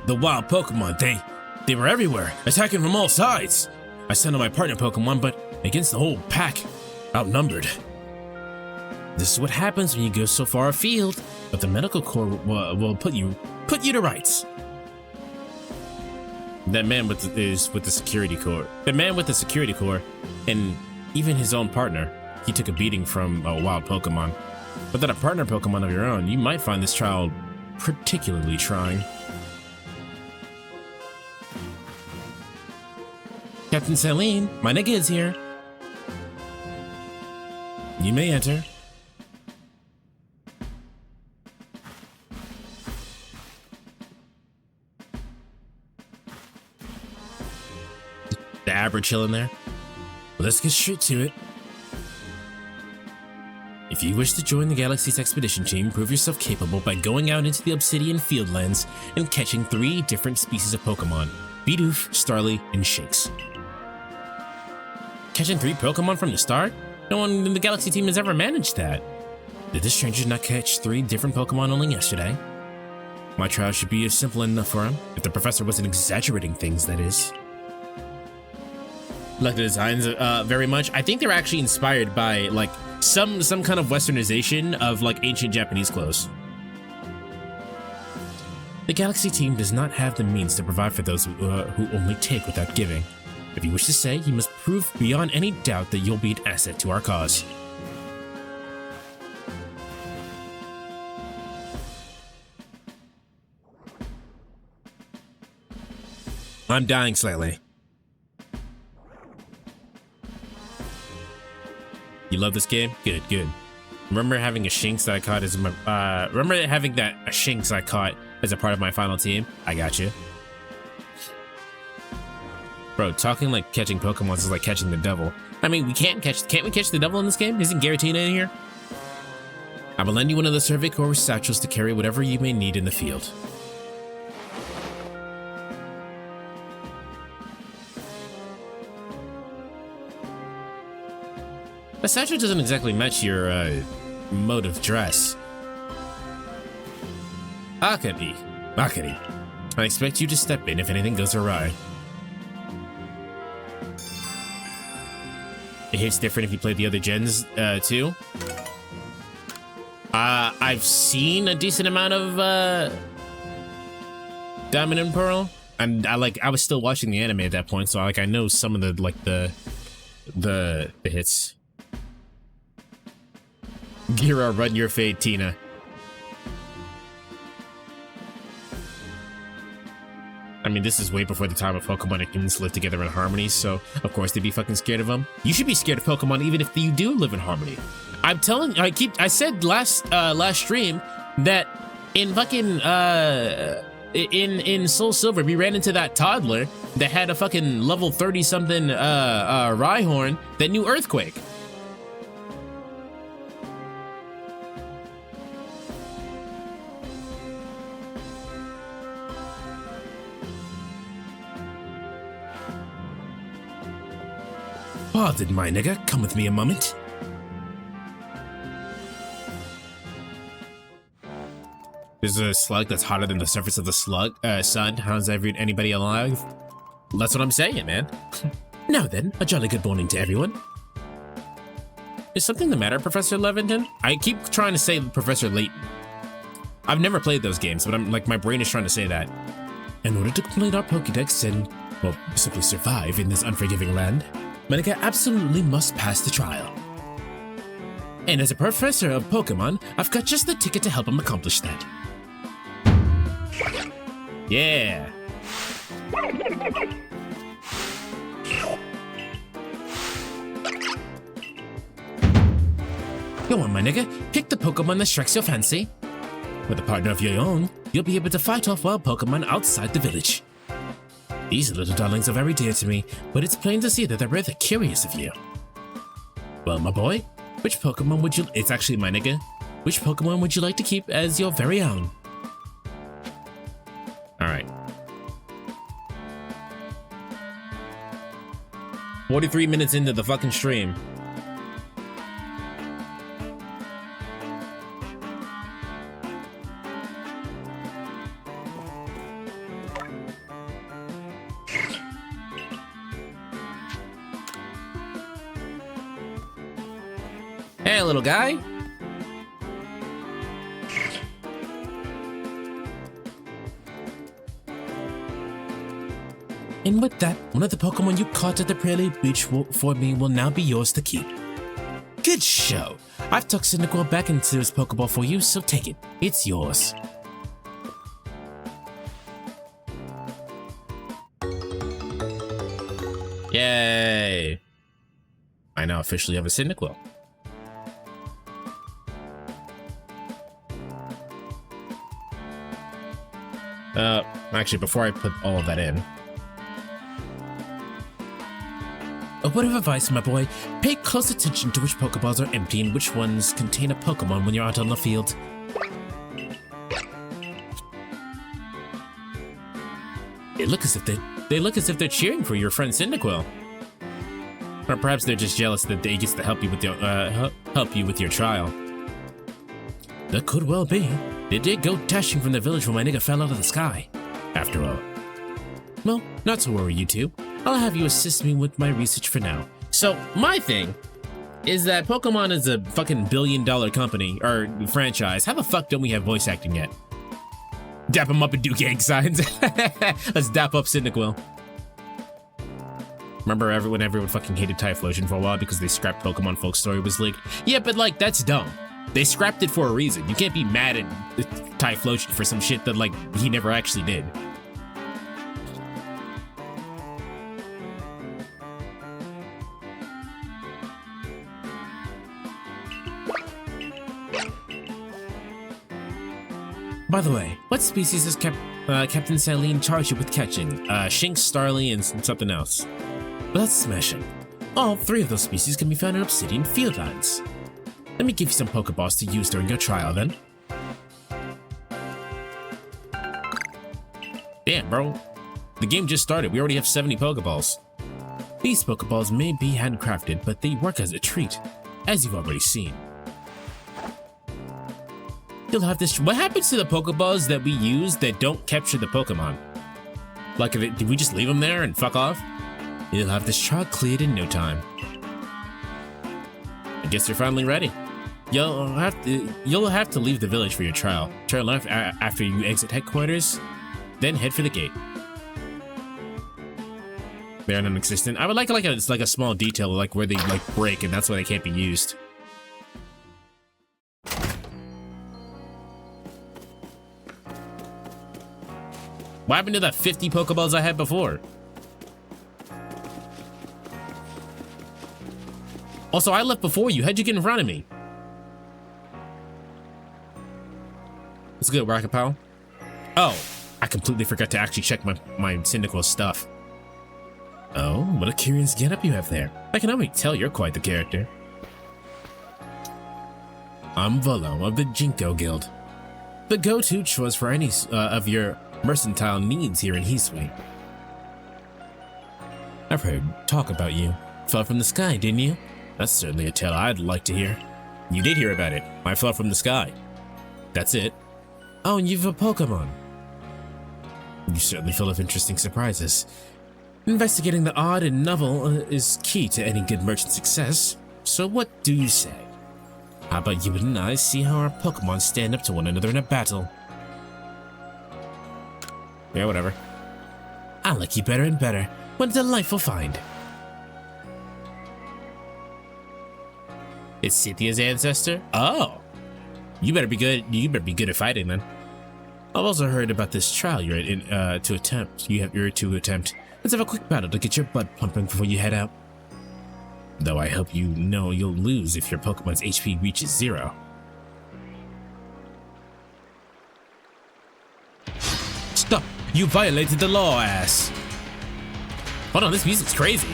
The wild Pokemon, they were everywhere, attacking from all sides. I sent on my partner Pokemon, but against the whole pack, outnumbered. This is what happens when you go so far afield, but the medical corps will put you to rights. That man with the security corps. The man with the security corps, and even his own partner, he took a beating from a wild Pokemon. Without a partner Pokemon of your own, you might find this trial particularly trying. Captain Celine, my nigga is here. You may enter. The Abra chilling there. Let's get straight to it. If you wish to join the Galaxy's expedition team, prove yourself capable by going out into the Obsidian Fieldlands and catching 3 different species of Pokemon: Bidoof, Starly, and Shinx. Catching 3 Pokemon from the start? No one in the Galaxy team has ever managed that. Did the stranger not catch 3 different Pokemon only yesterday? My trial should be simple enough for him, if the professor wasn't exaggerating things, that is. Like the designs very much. I think they're actually inspired by like some kind of westernization of like ancient Japanese clothes. The Galaxy team does not have the means to provide for those who only take without giving. If you wish to stay, you must prove beyond any doubt that you'll be an asset to our cause. I'm dying slightly. You love this game? Good, good. Remember having a Shinx that I caught as my, remember having a Shinx I caught as a part of my final team? I got you. Bro, talking like catching Pokemon is like catching the devil. I mean, can't we catch the devil in this game? Isn't Giratina in here? I will lend you one of the Survey Corps satchels to carry whatever you may need in the field. The satchel doesn't exactly match your mode of dress. Akari. I expect you to step in if anything goes awry. It hits different if you play the other gens too. I've seen a decent amount of Diamond and Pearl, and I was still watching the anime at that point, so I know some of the hits. Gira, run your fate, Tina. I mean, this is way before the time of Pokemon and humans live together in harmony, so of course they'd be fucking scared of them. You should be scared of Pokemon even if you do live in harmony. I'm telling you, I said last stream that in fucking in Soul Silver we ran into that toddler that had a fucking level 30 something Rhyhorn that knew Earthquake. Pardon, my nigga. Come with me a moment. There's a slug that's hotter than the surface of the sun. How's anybody alive? That's what I'm saying, man. Now then, a jolly good morning to everyone. Is something the matter, Professor Levington? I keep trying to say Professor Layton. I've never played those games, but I'm like, my brain is trying to say that. In order to complete our Pokédex and, well, simply survive in this unforgiving land, Manika absolutely must pass the trial. And as a professor of Pokemon, I've got just the ticket to help him accomplish that. Yeah. Go on, my nigga. Pick the Pokemon that strikes your fancy. With a partner of your own, you'll be able to fight off wild Pokemon outside the village. These little darlings are very dear to me, but it's plain to see that they're rather curious of you. Well, my boy, which Pokemon would you... It's actually my nigga. Which Pokemon would you like to keep as your very own? Alright. 43 minutes into the fucking stream. Hey, little guy. And with that, one of the Pokemon you caught at the Prairie Beach for me will now be yours to keep. Good show. I've tucked Cyndaquil back into his Pokeball for you, so take it. It's yours. Yay. I now officially have a Cyndaquil. Actually, before I put all of that in. A word of advice, my boy. Pay close attention to which Pokeballs are empty and which ones contain a Pokemon when you're out on the field. They look as if they're cheering for your friend Cyndaquil. Or perhaps they're just jealous that they get to help you with your trial. That could well be. They did go dashing from the village when my nigga fell out of the sky. After all. Well, not to worry, you two. I'll have you assist me with my research for now. So, my thing is that Pokemon is a fucking billion-dollar company, or franchise. How the fuck don't we have voice acting yet? Dap him up and do gang signs. Let's dap up Cyndaquil. Remember when everyone fucking hated Typhlosion for a while because they scrapped Pokemon Folk Story was leaked? Yeah, but like, that's dumb. They scrapped it for a reason. You can't be mad at Typhlosion for some shit that, like, he never actually did. By the way, what species has Captain Saline charged you with catching? Shinx, Starly, and something else. But that's smashing. All 3 of those species can be found in Obsidian Fieldlands. Let me give you some Pokeballs to use during your trial, then. Damn, bro. The game just started. We already have 70 Pokeballs. These Pokeballs may be handcrafted, but they work as a treat, as you've already seen. You'll have this. What happens to the Pokeballs that we use that don't capture the Pokemon? Like, did we just leave them there and fuck off? You'll have this trial cleared in no time. I guess you're finally ready. You'll have to leave the village for your trial. Turn left after you exit headquarters, then head for the gate. They're non-existent. I would like a small detail, like where they like break, and that's why they can't be used. What happened to the 50 Pokeballs I had before? Also, I left before you. How'd you get in front of me? It's good, Rocket Pal. Oh, I completely forgot to actually check my Cyndaquil stuff. Oh, what a curious getup you have there. I can already tell you're quite the character. I'm Volo of the Jinko Guild, the go-to choice for any of your mercantile needs here in Heatwave. I've heard talk about you. Fell from the sky, didn't you? That's certainly a tale I'd like to hear. You did hear about it. I fell from the sky. That's it. Oh, and you've a Pokemon. You're certainly full of interesting surprises. Investigating the odd and novel is key to any good merchant success. So what do you say? How about you and I see how our Pokemon stand up to one another in a battle? Yeah, whatever. I like you better and better. What a delightful find. It's Cynthia's ancestor? Oh. You better be good. You better be good at fighting then. I've also heard about this trial you're to attempt. Let's have a quick battle to get your blood pumping before you head out. Though I hope you know you'll lose if your Pokemon's HP reaches 0. Stop! You violated the law, ass! Hold on, this music's crazy.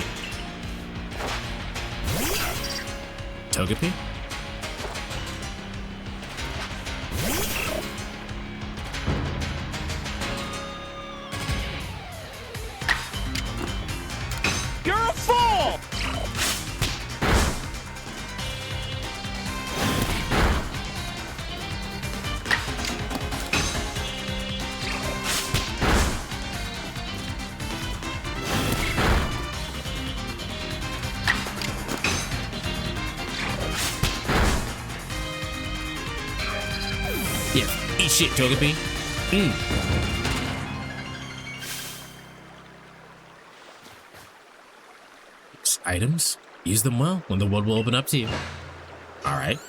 Togepi? You're a fool! Yeah, eat shit, Togepi. Items? Use them well, when the world will open up to you. Alright.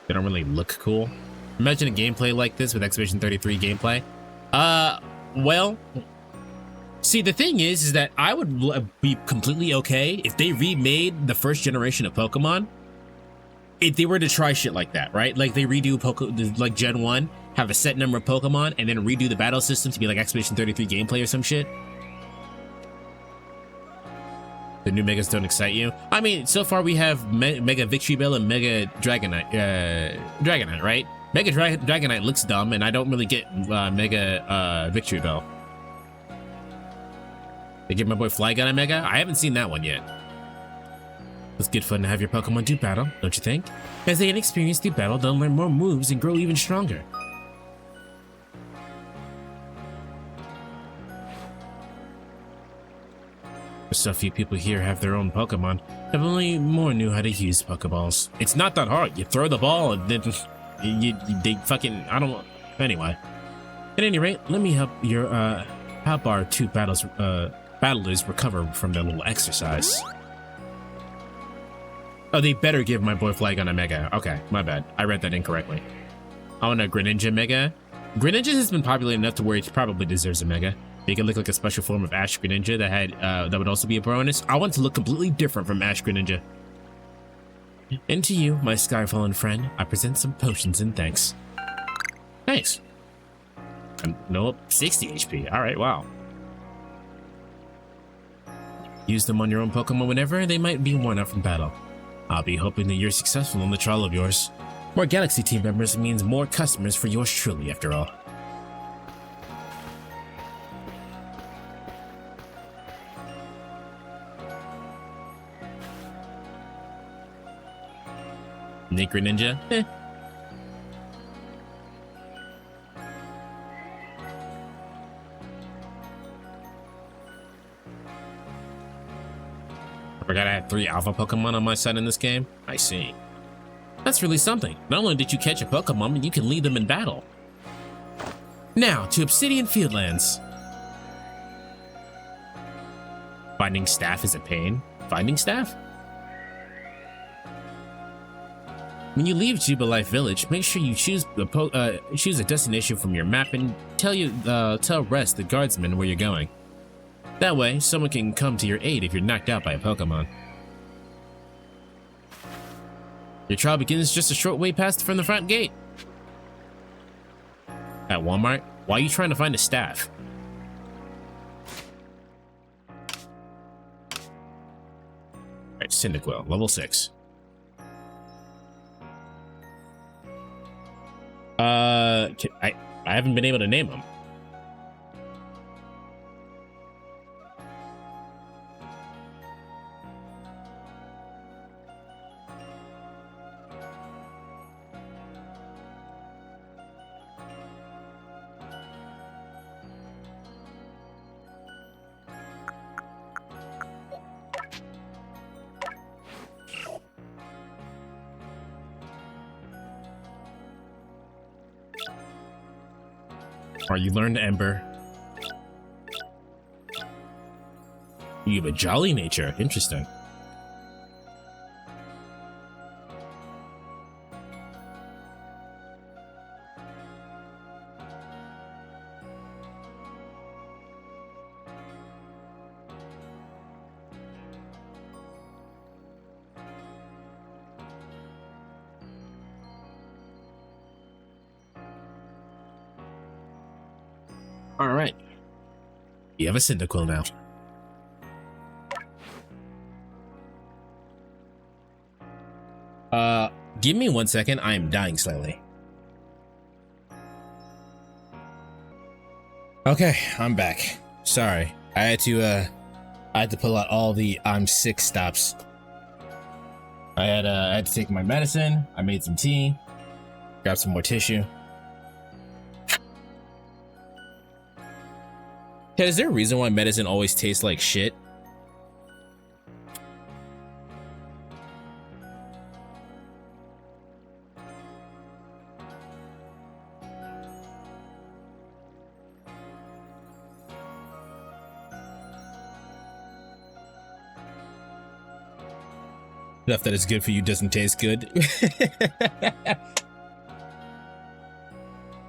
They don't really look cool. Imagine a gameplay like this with Expedition 33 gameplay. Well, see, the thing is that I would be completely okay if they remade the first generation of Pokemon. If they were to try shit like that, right? Like they redo like Gen 1, have a set number of Pokemon, and then redo the battle system to be like Expedition 33 gameplay or some shit. The new megas don't excite you? I mean, so far we have Mega Victory Bell and Mega Dragonite, Dragonite, right? Mega Dragonite looks dumb, and I don't really get Mega Victory Bell. They give my boy Flygon a Mega? I haven't seen that one yet. It's good fun to have your Pokemon do battle, don't you think? As they get experience through battle, they'll learn more moves and grow even stronger. So few people here have their own Pokemon. If only more knew how to use Pokeballs. It's not that hard. You throw the ball and then they fucking, I don't, anyway. At any rate, let me help our two battlers recover from their little exercise. Oh, they better give my boy Flygon a Mega. Okay, my bad. I read that incorrectly. I want a Greninja Mega. Greninja has been popular enough to where it probably deserves a Mega. Make it look like a special form of Ash Greninja that would also be a bonus. I want to look completely different from Ash Greninja. And to you, my Skyfallen friend, I present some potions in thanks. Thanks. Nope, 60 HP. All right, wow. Use them on your own Pokemon whenever they might be worn out from battle. I'll be hoping that you're successful on the trial of yours. More Galaxy team members means more customers for yours truly, after all. Nick Greninja? Eh. I forgot I had 3 alpha Pokemon on my side in this game? I see. That's really something. Not only did you catch a Pokemon, but you can lead them in battle. Now, to Obsidian Fieldlands. Finding staff is a pain. Finding staff? When you leave Jubilife Village, make sure you choose a destination from your map and tell Rest, the guardsman, where you're going. That way, someone can come to your aid if you're knocked out by a Pokemon. Your trial begins just a short way past from the front gate. At Walmart, why are you trying to find a staff? Alright, Cyndaquil, level 6. I haven't been able to name them. Are you learned Ember? You have a jolly nature. Interesting. All right. You have a Cyndaquil now. Give me 1 second. I am dying slightly. Okay, I'm back. Sorry. I had to pull out all the I'm sick stops. I had to take my medicine. I made some tea. Grab some more tissue. Yeah, is there a reason why medicine always tastes like shit? Stuff that is good for you doesn't taste good.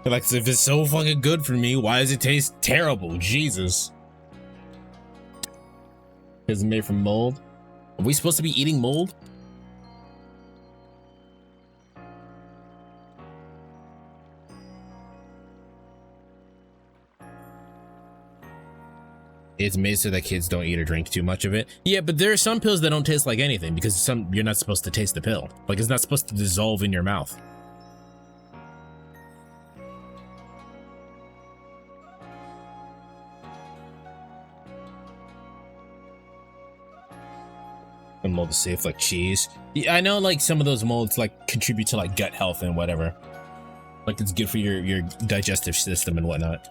Like, if it's so fucking good for me, why does it taste terrible? Jesus. Is it made from mold? Are we supposed to be eating mold? It's made so that kids don't eat or drink too much of it. Yeah, but there are some pills that don't taste like anything because you're not supposed to taste the pill. Like, it's not supposed to dissolve in your mouth. And mold is safe like cheese. Yeah, I know like some of those molds like contribute to like gut health and whatever. Like it's good for your digestive system and whatnot.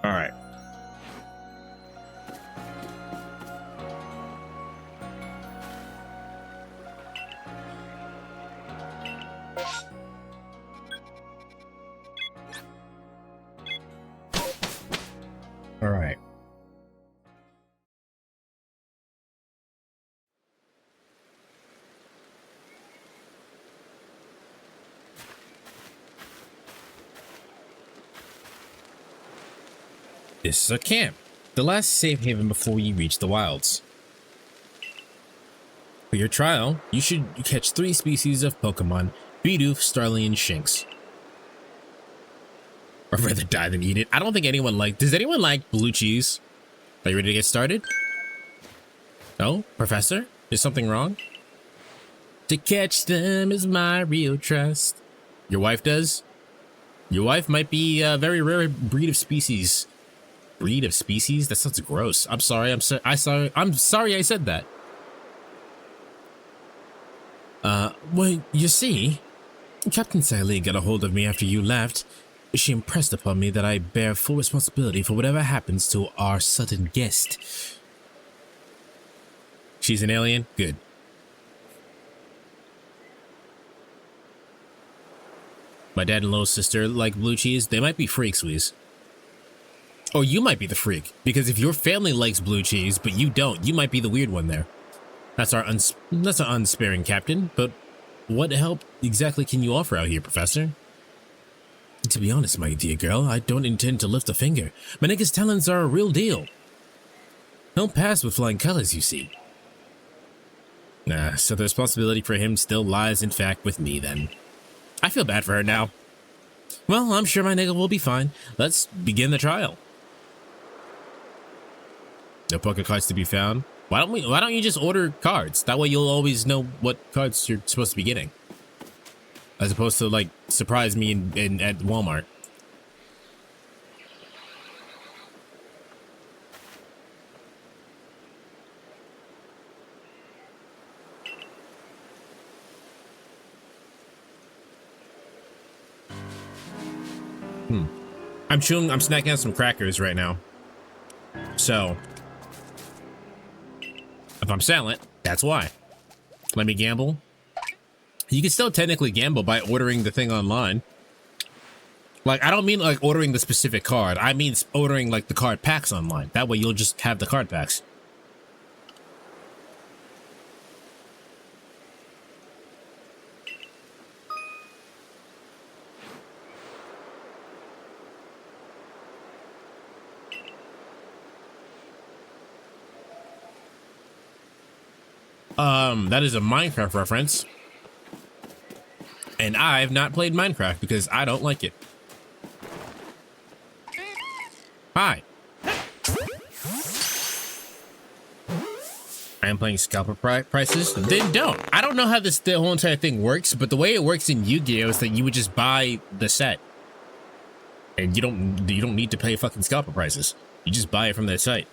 All right. All right. This is a camp, the last safe haven before you reach the wilds. For your trial, you should catch 3 species of Pokemon: Bidoof, Starly, and Shinx. I'd rather die than eat it. I don't think anyone does anyone like blue cheese? Are you ready to get started? Oh, Professor? Is something wrong? To catch them is my real trust. Your wife does? Your wife might be a very rare breed of species. Breed of species? That sounds gross. I'm sorry. I'm sorry I said that. Well, you see, Captain Sally got a hold of me after you left. She impressed upon me that I bear full responsibility for whatever happens to our sudden guest. She's an alien? Good. My dad and little sister like blue cheese. They might be freaks, Weez. Or you might be the freak, because if your family likes blue cheese, but you don't, you might be the weird one there. That's our unsparing captain, but what help exactly can you offer out here, Professor? To be honest, my dear girl, I don't intend to lift a finger. My nigga's talents are a real deal. He'll pass with flying colors, you see. So the responsibility for him still lies, in fact, with me, then. I feel bad for her now. Well, I'm sure my nigga will be fine. Let's begin the trial. No poker cards to be found. Why don't you just order cards? That way you'll always know what cards you're supposed to be getting. As opposed to like surprise me at Walmart. I'm snacking on some crackers right now. So if I'm silent, that's why. Let me gamble. You can still technically gamble by ordering the thing online. Like, I don't mean like ordering the specific card. I mean ordering like the card packs online. That way you'll just have the card packs. That is a Minecraft reference. And I've not played Minecraft because I don't like it. Hi. I am playing scalper prices. Then don't. I don't know how the whole entire thing works, but the way it works in Yu-Gi-Oh is that you would just buy the set. And you don't need to pay fucking scalper prices. You just buy it from their site.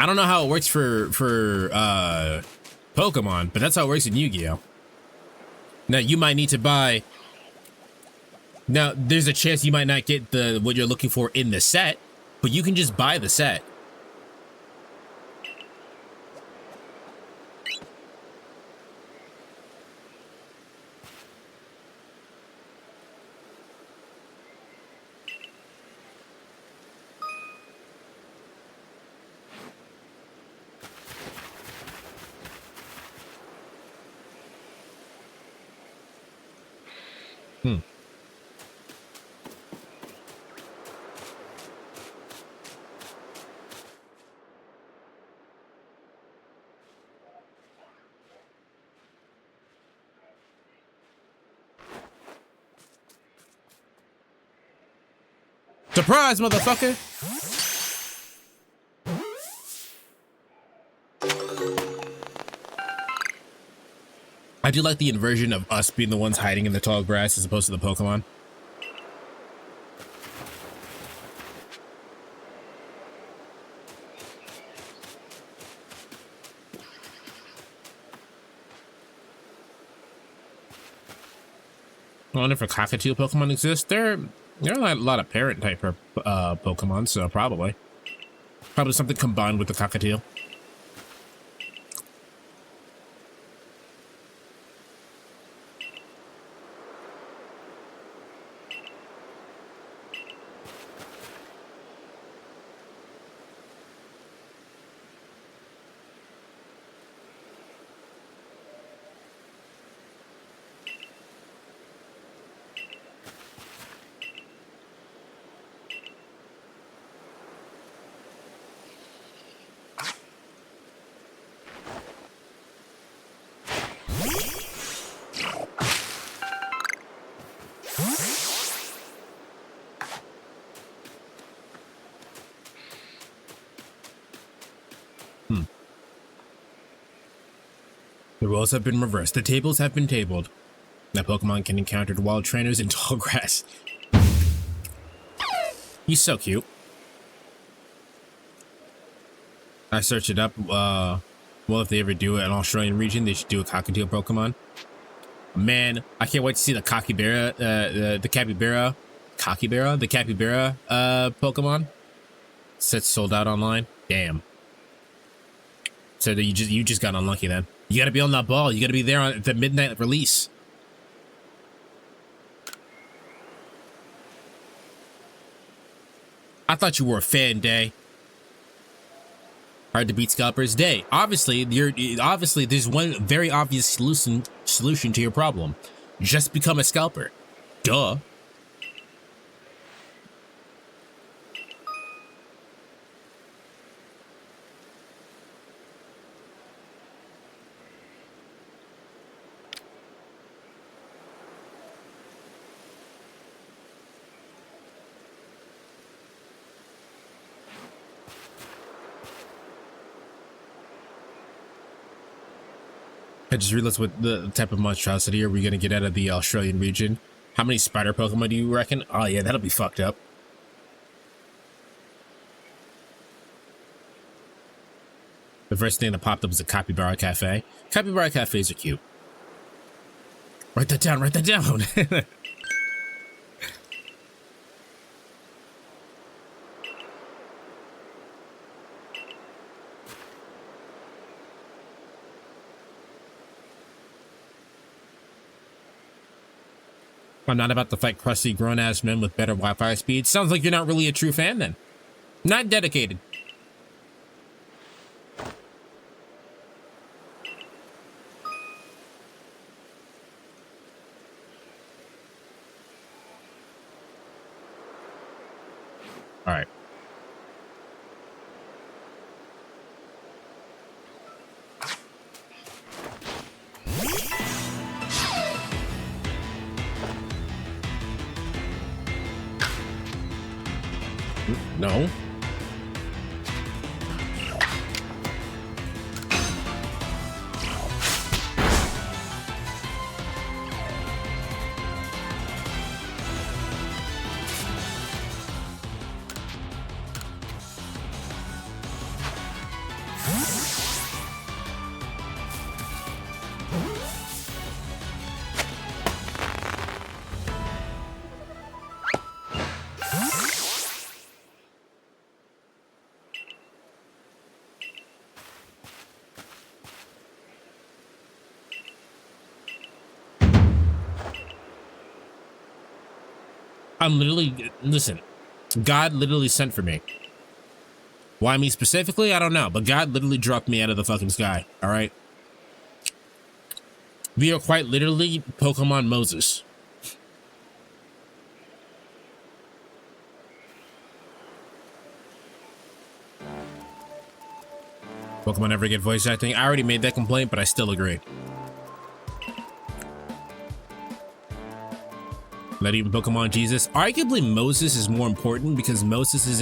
I don't know how it works for Pokemon, but that's how it works in Yu-Gi-Oh. Now you might need to buy. Now there's a chance you might not get what you're looking for in the set, but you can just buy the set. Surprise, motherfucker! I do like the inversion of us being the ones hiding in the tall grass as opposed to the Pokemon. I wonder if a cockatiel Pokemon exists. There are a lot of parent type Pokemon, so probably something combined with the cockatiel. The roles have been reversed. The tables have been tabled. Now Pokemon can encounter wild trainers in tall grass. He's so cute. I searched it up. Well, if they ever do it in Australian region, they should do a cockatiel Pokemon. Man, I can't wait to see the capybara, the capybara Pokemon. It's sold out online. Damn. So that you just got unlucky then. You gotta be on that ball. You gotta be there at the midnight release. I thought you were a fan, Day. Hard to beat scalpers, Day. Obviously, there's one very obvious solution to your problem. Just become a scalper. Duh. I just realized what the type of monstrosity are we going to get out of the Australian region. How many spider Pokemon do you reckon? Oh yeah, that'll be fucked up. The first thing that popped up was a Capybara Cafe. Capybara Cafes are cute. Write that down, write that down. I'm not about to fight crusty grown-ass men with better Wi-Fi speed. Sounds like you're not really a true fan then. Not dedicated. All right. No. I'm literally, listen, God literally sent for me. Why me specifically? I don't know, but God literally dropped me out of the fucking sky, all right? We are quite literally Pokemon Moses. Pokemon ever get voice acting? I already made that complaint, but I still agree. Not even Pokemon Jesus. Arguably, Moses is more important because Moses is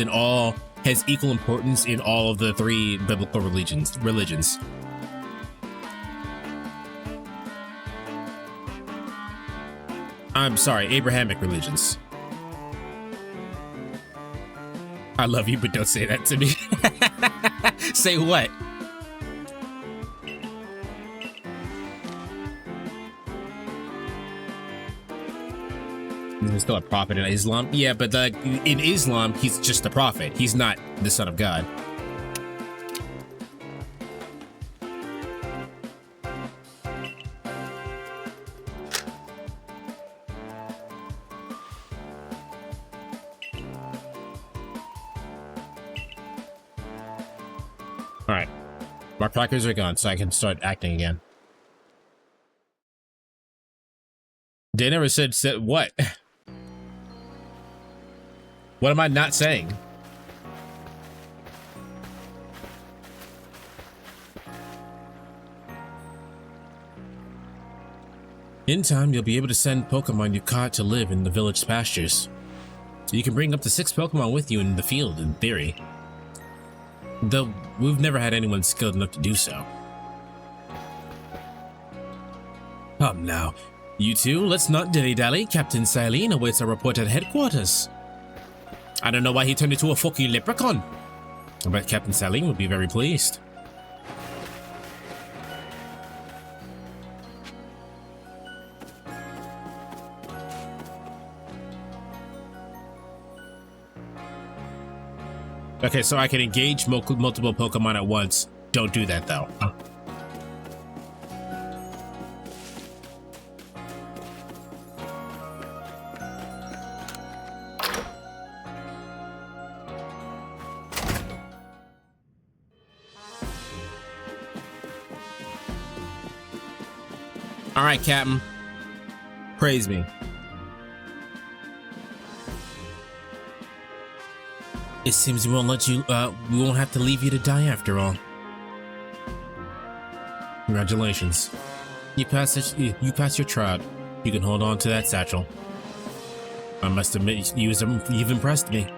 has equal importance in all of the 3 biblical religions. I'm sorry, Abrahamic religions. I love you, but don't say that to me. Say what? He's still a prophet in Islam. Yeah, but in Islam, he's just a prophet. He's not the son of God. All right, my trackers are gone, so I can start acting again. They never said what? What am I not saying? In time, you'll be able to send Pokemon you caught to live in the village pastures. You can bring up to 6 Pokemon with you in the field, in theory. Though, we've never had anyone skilled enough to do so. Come now, you two, let's not dilly-dally. Captain Silene awaits a report at headquarters. I don't know why he turned into a fucking leprechaun. I bet Captain Silene would be very pleased. Okay, so I can engage multiple Pokemon at once. Don't do that, though. All right, Captain. Praise me. It seems we won't we won't have to leave you to die after all. Congratulations. You passed your trot. You can hold on to that satchel. I must admit, you've impressed me.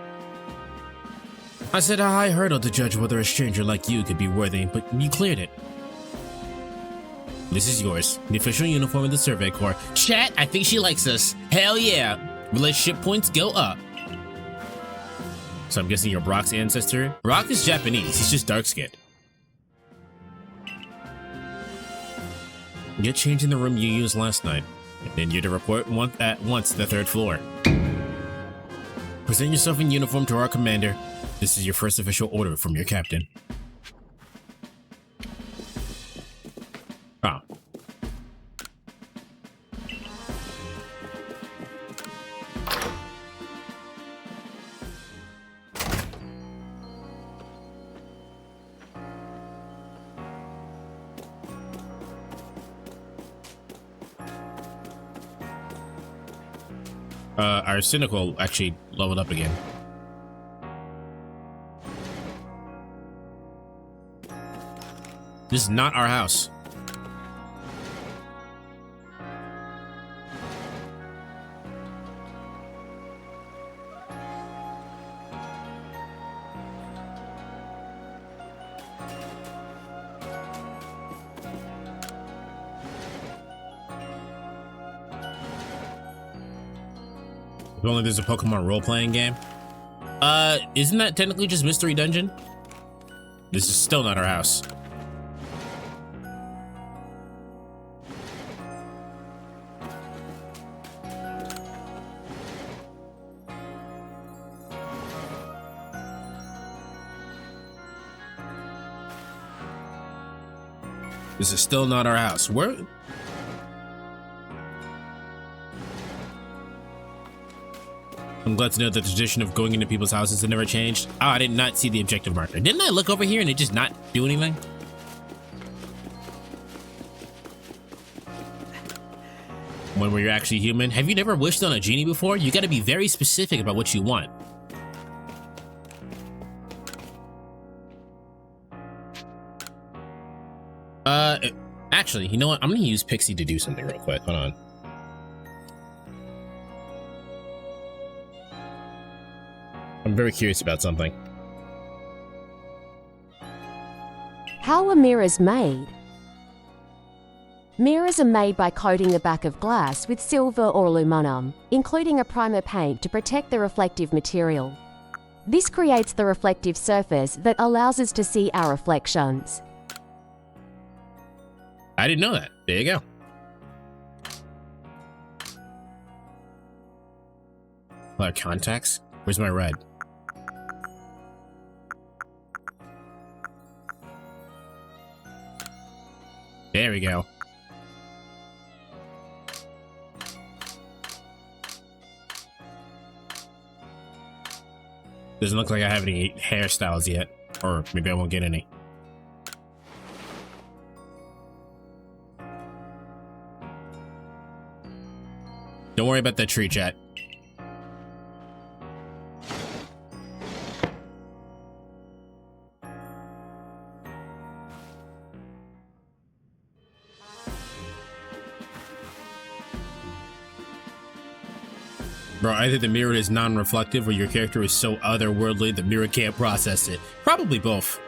I set a high hurdle to judge whether a stranger like you could be worthy, but you cleared it. This is yours, the official uniform of the Survey Corps. Chat, I think she likes us. Hell yeah. Relationship points go up. So I'm guessing you're Brock's ancestor? Brock is Japanese, he's just dark-skinned. Get changed in the room you used last night, and then you're to report at once to the 3rd floor. Present yourself in uniform to our commander. This is your first official order from your captain. Ah. Our Cynical actually leveled up again. This is not our house. If only there's a Pokemon role-playing game. Isn't that technically just Mystery Dungeon? This is still not our house. This is still not our house. Where? I'm glad to know that the tradition of going into people's houses has never changed. Oh, I did not see the objective marker. Didn't I look over here and it just not do anything? When were you actually human? Have you never wished on a genie before? You gotta be very specific about what you want. Actually, you know what? I'm gonna use Pixie to do something real quick. Hold on. very curious about something. How are mirrors made? Mirrors are made by coating the back of glass with silver or aluminum, including a primer paint to protect the reflective material. This creates the reflective surface that allows us to see our reflections. I didn't know that. There you go. Contacts? Where's my red? There we go. Doesn't look like I have any hairstyles yet. Or maybe I won't get any. Don't worry about that tree, chat. Bro, either the mirror is non-reflective or your character is so otherworldly the mirror can't process it. Probably both.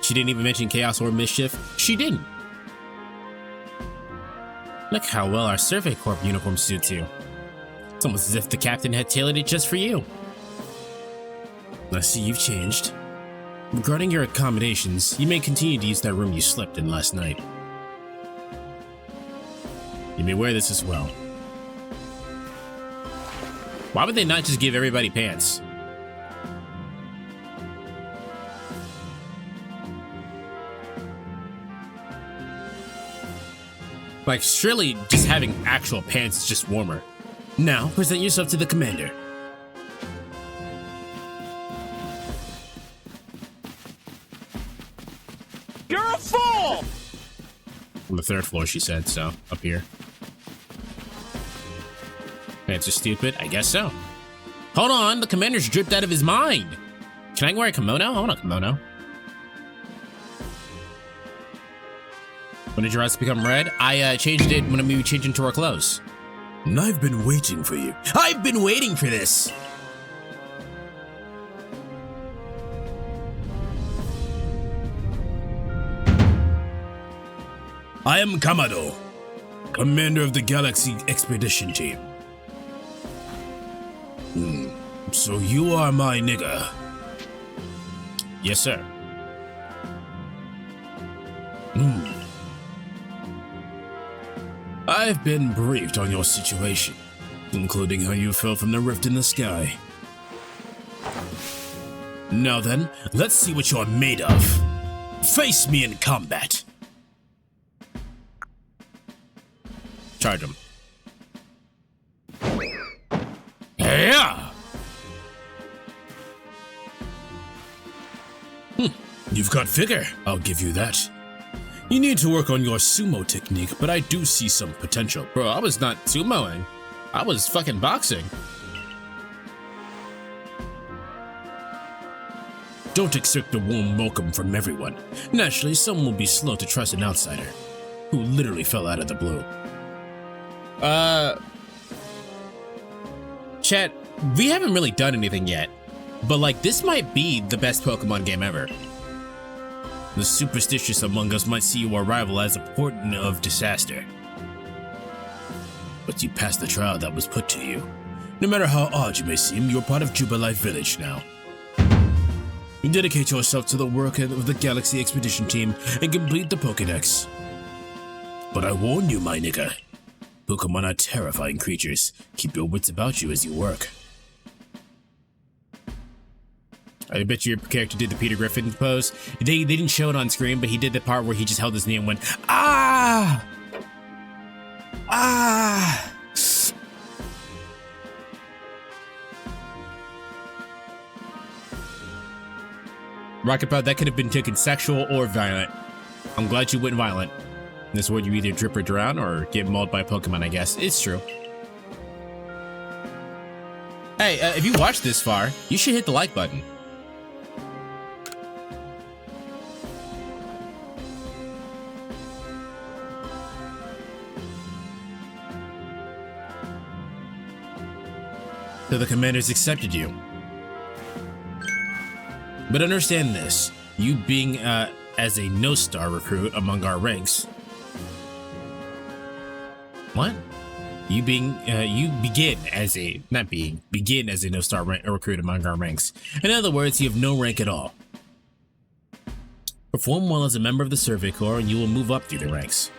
She didn't even mention chaos or mischief. She didn't. Look how well our Survey Corp uniform suits you. It's almost as if the captain had tailored it just for you. I see you've changed. Regarding your accommodations, you may continue to use that room you slept in last night. You may wear this as well. Why would they not just give everybody pants? Like, surely just having actual pants is just warmer. Now, present yourself to the commander. You're a fool! On the 3rd floor, she said, so up here. Pants are stupid? I guess so. Hold on, the commander's dripped out of his mind. Can I wear a kimono? I want a kimono. When did your eyes become red? I changed it when we changed into our clothes. And I've been waiting for you. I've been waiting for this! I am Kamado, commander of the Galaxy Expedition Team. So you are my nigga? Yes, sir. I've been briefed on your situation, including how you fell from the rift in the sky. Now then, let's see what you're made of. Face me in combat. Charge him. Yeah. You've got vigor, I'll give you that. You need to work on your sumo technique, but I do see some potential. Bro, I was not sumoing. I was fucking boxing. Don't expect a warm welcome from everyone. Naturally, some will be slow to trust an outsider, who literally fell out of the blue. Chat, we haven't really done anything yet, but like, this might be the best Pokemon game ever. The superstitious among us might see your arrival as a portent of disaster. But you passed the trial that was put to you. No matter how odd you may seem, you're part of Jubilife Village now. You dedicate yourself to the work of the Galaxy Expedition Team and complete the Pokédex. But I warn you, my nigga. Pokemon are terrifying creatures. Keep your wits about you as you work. I bet your character did the Peter Griffin pose. They didn't show it on screen, but he did the part where he just held his knee and went, ah! Ah! Rocket Pod, that could have been taken sexual or violent. I'm glad you went violent. This is where you either drip or drown or get mauled by Pokemon, I guess. It's true. Hey, if you watched this far, you should hit the like button. So the commanders accepted you. But understand this, you being as a no-star recruit among our ranks. What? You begin as a no-star recruit among our ranks. In other words, you have no rank at all. Perform well as a member of the Survey Corps and you will move up through the ranks.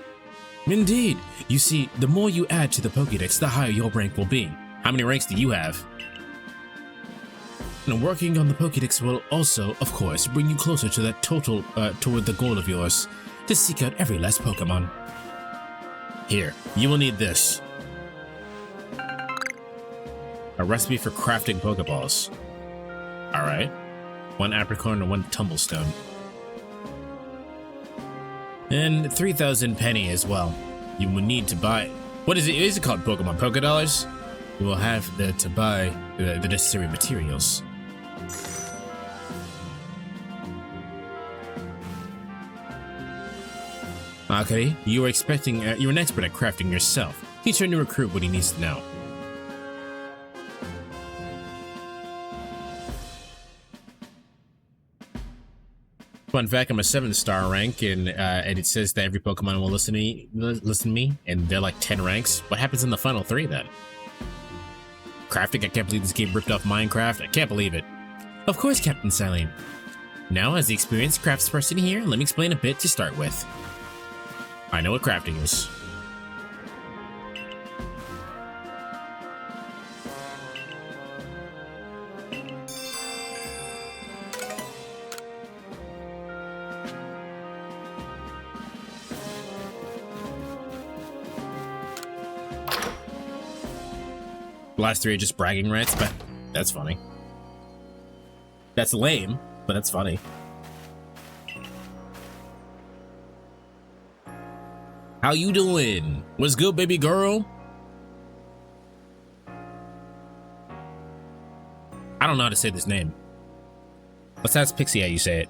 Indeed. You see, the more you add to the Pokédex, the higher your rank will be. How many ranks do you have? And working on the Pokédex will also, of course, bring you closer to that toward the goal of yours, to seek out every last Pokémon. Here, you will need this. A recipe for crafting Pokeballs. Alright. 1 apricorn and 1 tumblestone. And 3,000 penny as well. You will need to buy... What is it? Is it called Pokemon Poké Dollars? You will have to buy the necessary materials. Okay, you were expecting... you're an expert at crafting yourself. Teach your new recruit what he needs to know. Fun fact, I'm a 7-star rank, and it says that every Pokemon will listen to me, and they're like 10 ranks. What happens in the final 3 then? Crafting? I can't believe this game ripped off Minecraft. I can't believe it. Of course, Captain Silene. Now, as the experienced craftsperson here, let me explain a bit to start with. I know what crafting is. The last 3 are just bragging rights, but that's funny. That's lame, but that's funny. How you doing? What's good, baby girl? I don't know how to say this name. Let's ask Pixie how you say it.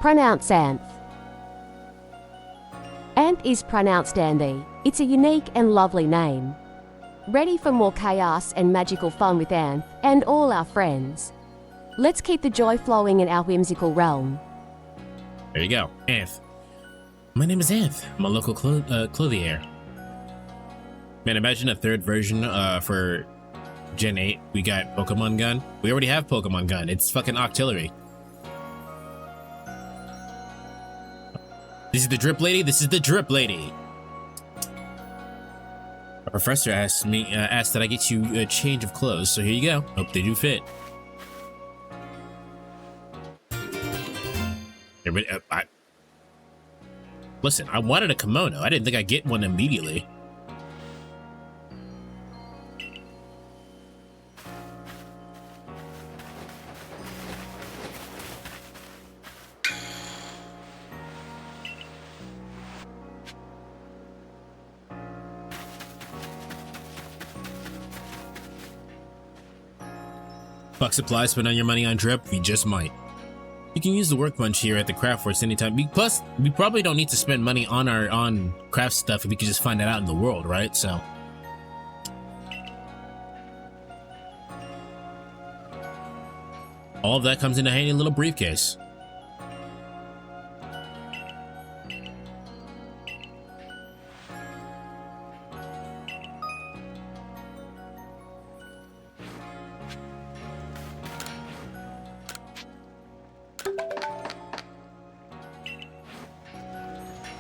Pronounce Anth. Anth is pronounced Anthe. It's a unique and lovely name. Ready for more chaos and magical fun with Anth and all our friends. Let's keep the joy flowing in our whimsical realm. There you go, Anth. My name is Anth. I'm a local clothier. Man, imagine a 3rd version for Gen 8. We got Pokemon Gun. We already have Pokemon Gun. It's fucking Octillery. This is the drip lady. This is the drip lady. A professor asked that I get you a change of clothes, so here you go. Hope they do fit. Listen, I wanted a kimono. I didn't think I'd get one immediately. Fuck supplies, spend all your money on drip, we just might. You can use the workbench here at the craft force anytime. Plus, we probably don't need to spend money on craft stuff if we can just find that out in the world, right? So. All of that comes in a handy little briefcase.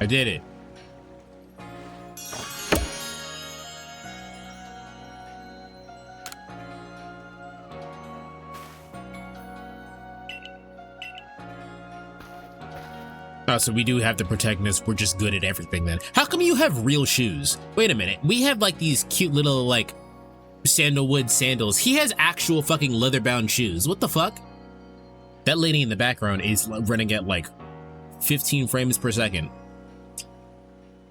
I did it. Oh, so we do have the protagonist. We're just good at everything then. How come you have real shoes? Wait a minute. We have like these cute little like sandalwood sandals. He has actual fucking leather-bound shoes. What the fuck? That lady in the background is running at like 15 frames per second.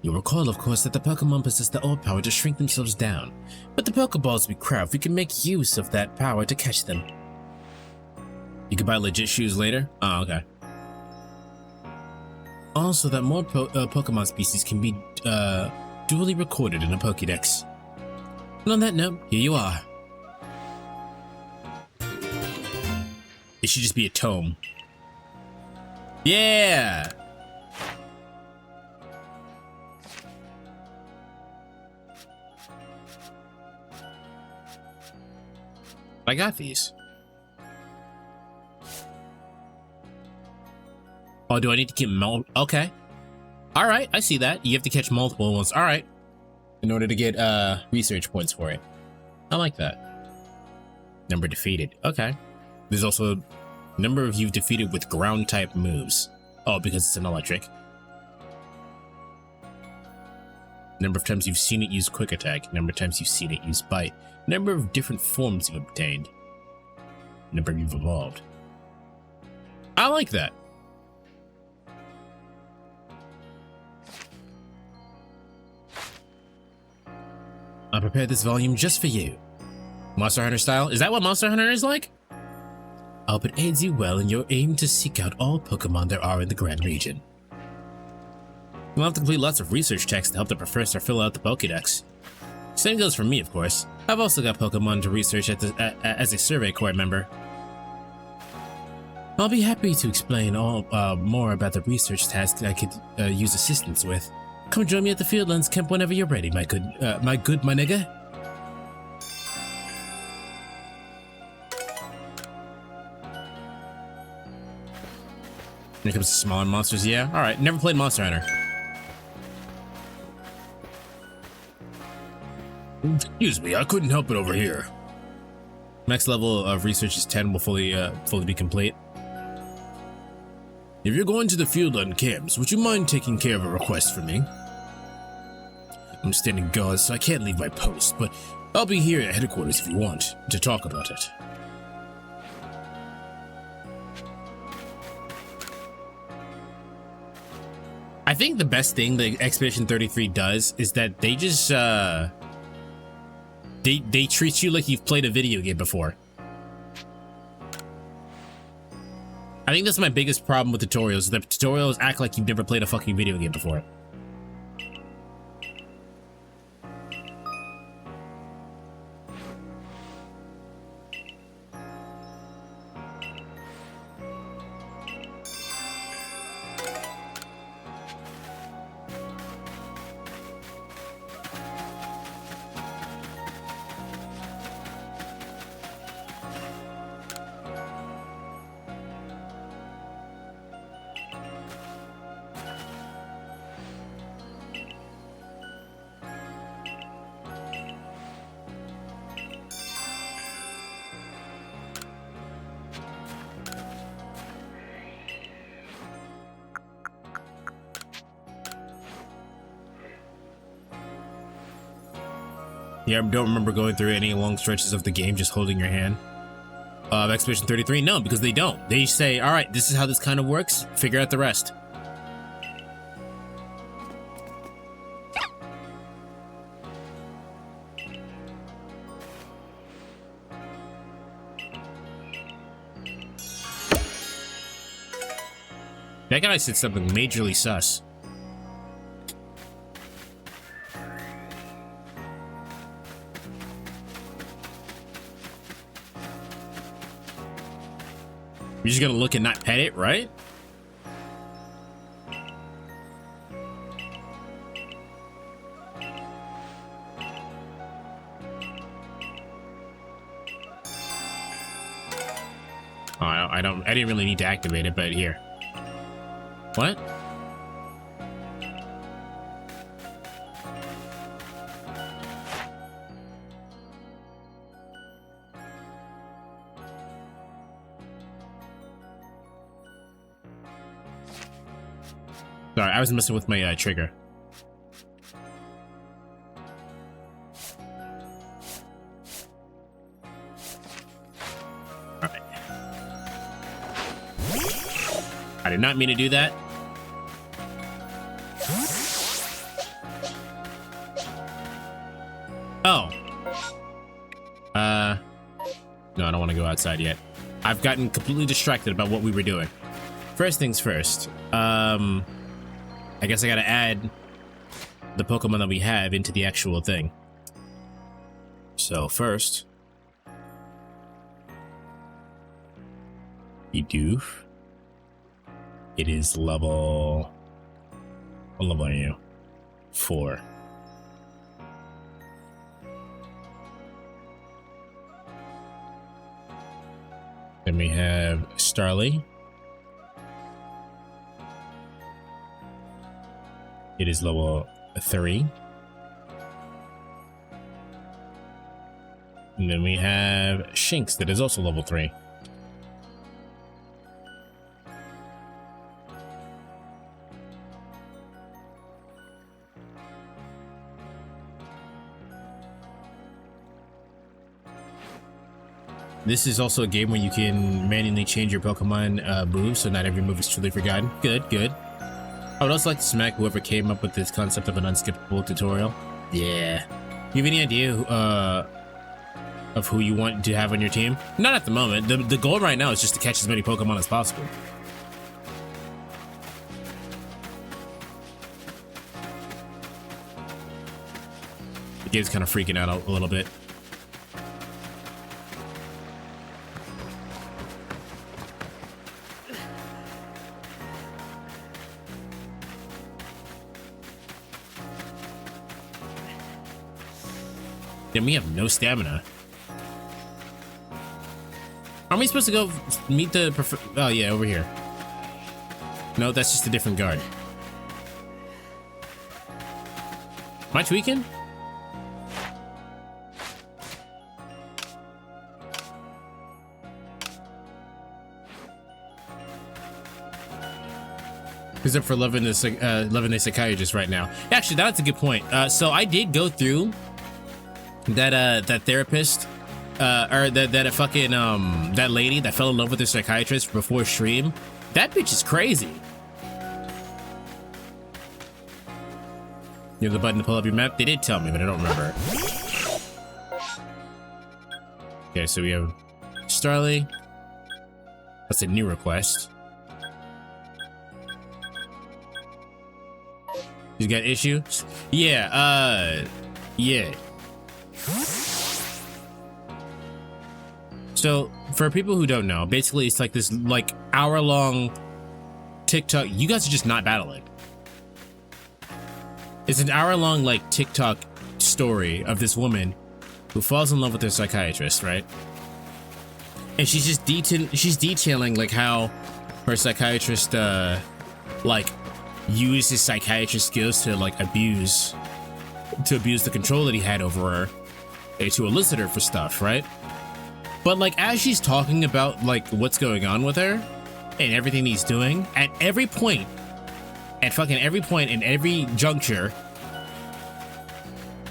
You'll recall, of course, that the Pokemon possess the old power to shrink themselves down. But the Pokeballs we craft, we can make use of that power to catch them. You can buy legit shoes later? Oh, okay. Also, that more Pokemon species can be duly recorded in a Pokédex. And on that note, here you are. It should just be a tome. Yeah! I got these. Oh, do I need to keep okay. All right, I see that. You have to catch multiple ones. All right. In order to get research points for it. I like that. Number defeated. Okay. There's also number of you've defeated with ground type moves. Oh, because it's an electric. Number of times you've seen it use quick attack. Number of times you've seen it use bite. Number of different forms you've obtained. Number you've evolved. I like that. I prepared this volume just for you. Monster Hunter style? Is that what Monster Hunter is like? I hope it aids you well in your aim to seek out all Pokemon there are in the Grand Region. You'll have to complete lots of research checks to help the professor fill out the Pokédex. Same goes for me, of course. I've also got Pokemon to research as a Survey Corps member. I'll be happy to explain all more about the research tasks I could use assistance with. Come join me at the Fieldlands camp whenever you're ready, my nigga. When it comes to smaller monsters, yeah. All right, never played Monster Hunter. Excuse me, I couldn't help it over here. Next level of research is 10. Will fully be complete. If you're going to the Fieldland camps, would you mind taking care of a request for me? I'm standing guard, so I can't leave my post, but I'll be here at headquarters if you want to talk about it. I think the best thing that Expedition 33 does is that they just they treat you like you've played a video game before. I think that's my biggest problem with tutorials. The tutorials act like you've never played a fucking video game before. Yeah, I don't remember going through any long stretches of the game just holding your hand. Expedition 33, no, because they don't. They say, all right, this is how this kind of works. Figure out the rest. That guy said something majorly sus. You're just gonna look and not pet it, right? Oh, I didn't really need to activate it, but here. What? Sorry, I was messing with my trigger. Alright. I did not mean to do that. Oh. No, I don't want to go outside yet. I've gotten completely distracted about what we were doing. First things first. I guess I gotta add the Pokemon that we have into the actual thing. So first, Bidoof. It is level. What level are you? 4. Then we have Starly. It is level 3. And then we have Shinx that is also level 3. This is also a game where you can manually change your Pokemon moves, so not every move is truly forgotten. Good, good. I would also like to smack whoever came up with this concept of an unskippable tutorial. Yeah. You have any idea of who you want to have on your team? Not at the moment. The goal right now is just to catch as many Pokemon as possible. The game's kind of freaking out a little bit. Then we have no stamina. Are we supposed to go meet the oh yeah, over here. No, that's just a different guard. Am I tweaking? Who's up for loving the psychiatrist right now? Actually, that's a good point. So I did go through that therapist, or that lady that fell in love with her psychiatrist before stream. That bitch is crazy. You have the button to pull up your map? They did tell me, but I don't remember. Okay, so we have Starly. That's a new request. You got issues? Yeah, yeah. So, for people who don't know, basically it's like this hour-long TikTok. You guys are just not battling. It's an hour-long TikTok story of this woman who falls in love with her psychiatrist, right? And she's just detailing how her psychiatrist used his psychiatrist skills to abuse the control that he had over her, to elicit her for stuff, right? But as she's talking about what's going on with her and everything he's doing, at every point in every juncture,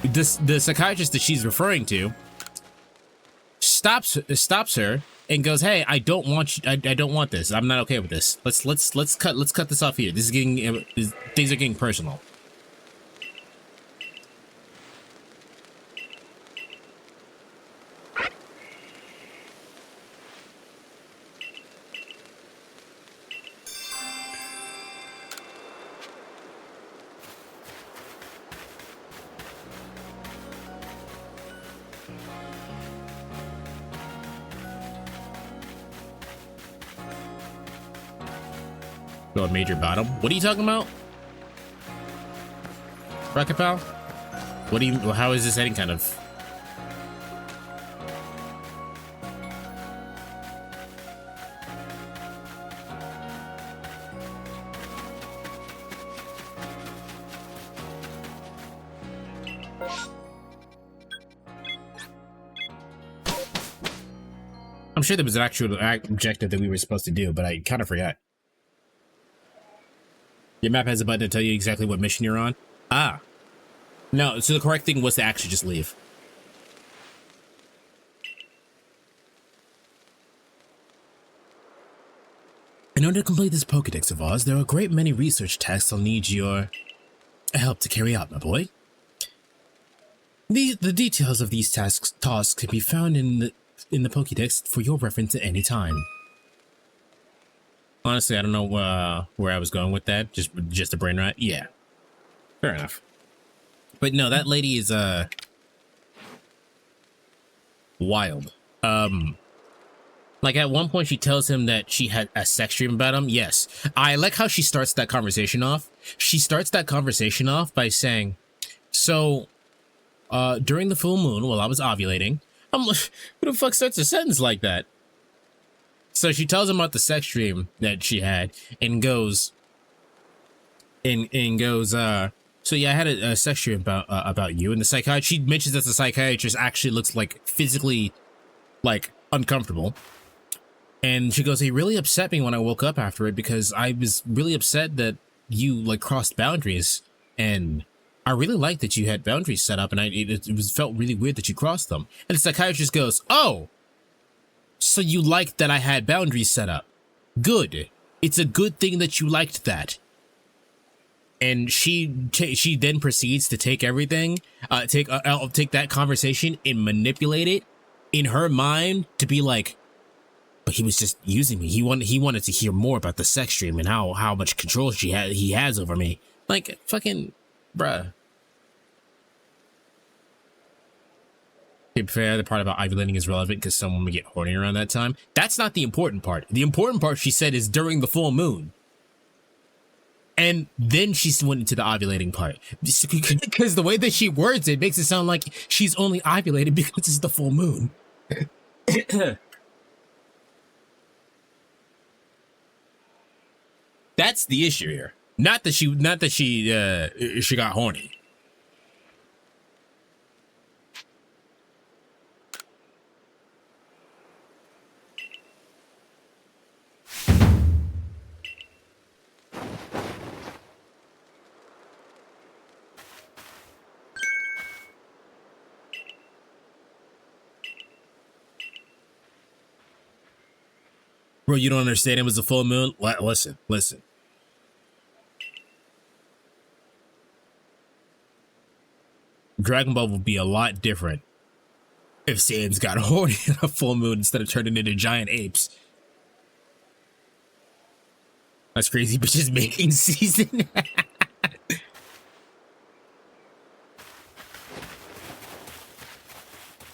the psychiatrist that she's referring to stops her and goes, "Hey, I don't want this. I'm not okay with this. Let's cut this off here. This is things are getting personal." Go major bottom. What are you talking about? Rocket Pal? How is this any kind of? I'm sure there was an actual objective that we were supposed to do, but I kind of forgot. Your map has a button to tell you exactly what mission you're on. Ah. No, so the correct thing was to actually just leave. In order to complete this Pokédex of ours, there are a great many research tasks I'll need your help to carry out, my boy. The details of these tasks can be found in the Pokédex for your reference at any time. Honestly, I don't know where I was going with that. Just a brain rot. Yeah, fair enough. But no, that lady is wild. Like at one point she tells him that she had a sex dream about him. Yes, I like how she starts that conversation off. She starts that conversation off by saying, "So, during the full moon, while I was ovulating," I'm like, who the fuck starts a sentence like that? So she tells him about the sex dream that she had and goes, so yeah, I had a sex dream about you. And the psychiatrist, she mentions that the psychiatrist actually looks like physically like uncomfortable. And she goes, he really upset me when I woke up after it because I was really upset that you like crossed boundaries. And I really liked that you had boundaries set up, and it felt really weird that you crossed them. And the psychiatrist goes, oh, so you liked that I had boundaries set up. Good. It's a good thing that you liked that. And she then proceeds to take everything, take that conversation and manipulate it in her mind to be like, but he was just using me. He wanted to hear more about the sex dream and how much control he has over me. Like, fucking, bruh. To be fair, the part about ovulating is relevant because someone would get horny around that time. That's not the important part. The important part, she said, is during the full moon. And then she went into the ovulating part. Because the way that she words it makes it sound like she's only ovulated because it's the full moon. That's the issue here. Not that she got horny. Bro, you don't understand it was a full moon? Listen. Dragon Ball would be a lot different if Saiyans got horny in a full moon instead of turning into giant apes. That's crazy, bitches mating season. I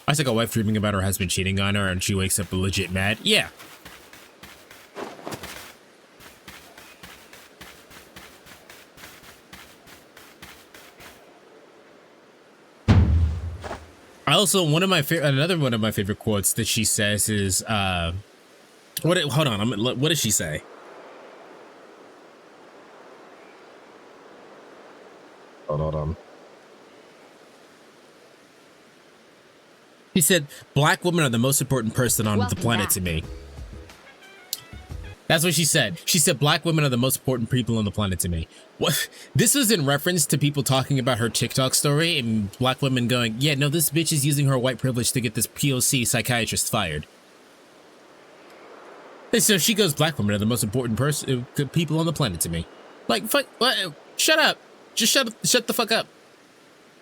was like a wife dreaming about her husband cheating on her and she wakes up legit mad. Yeah. Also, another one of my favorite quotes that she says is, what does she say? Hold on. He said, "Black women are the most important person on the planet to me." That's what she said. She said, "Black women are the most important people on the planet to me." What? This was in reference to people talking about her TikTok story and black women going, yeah, no, this bitch is using her white privilege to get this POC psychiatrist fired. And so she goes, "Black women are the most important people on the planet to me." Like, fuck, what? Shut up. Just shut the fuck up.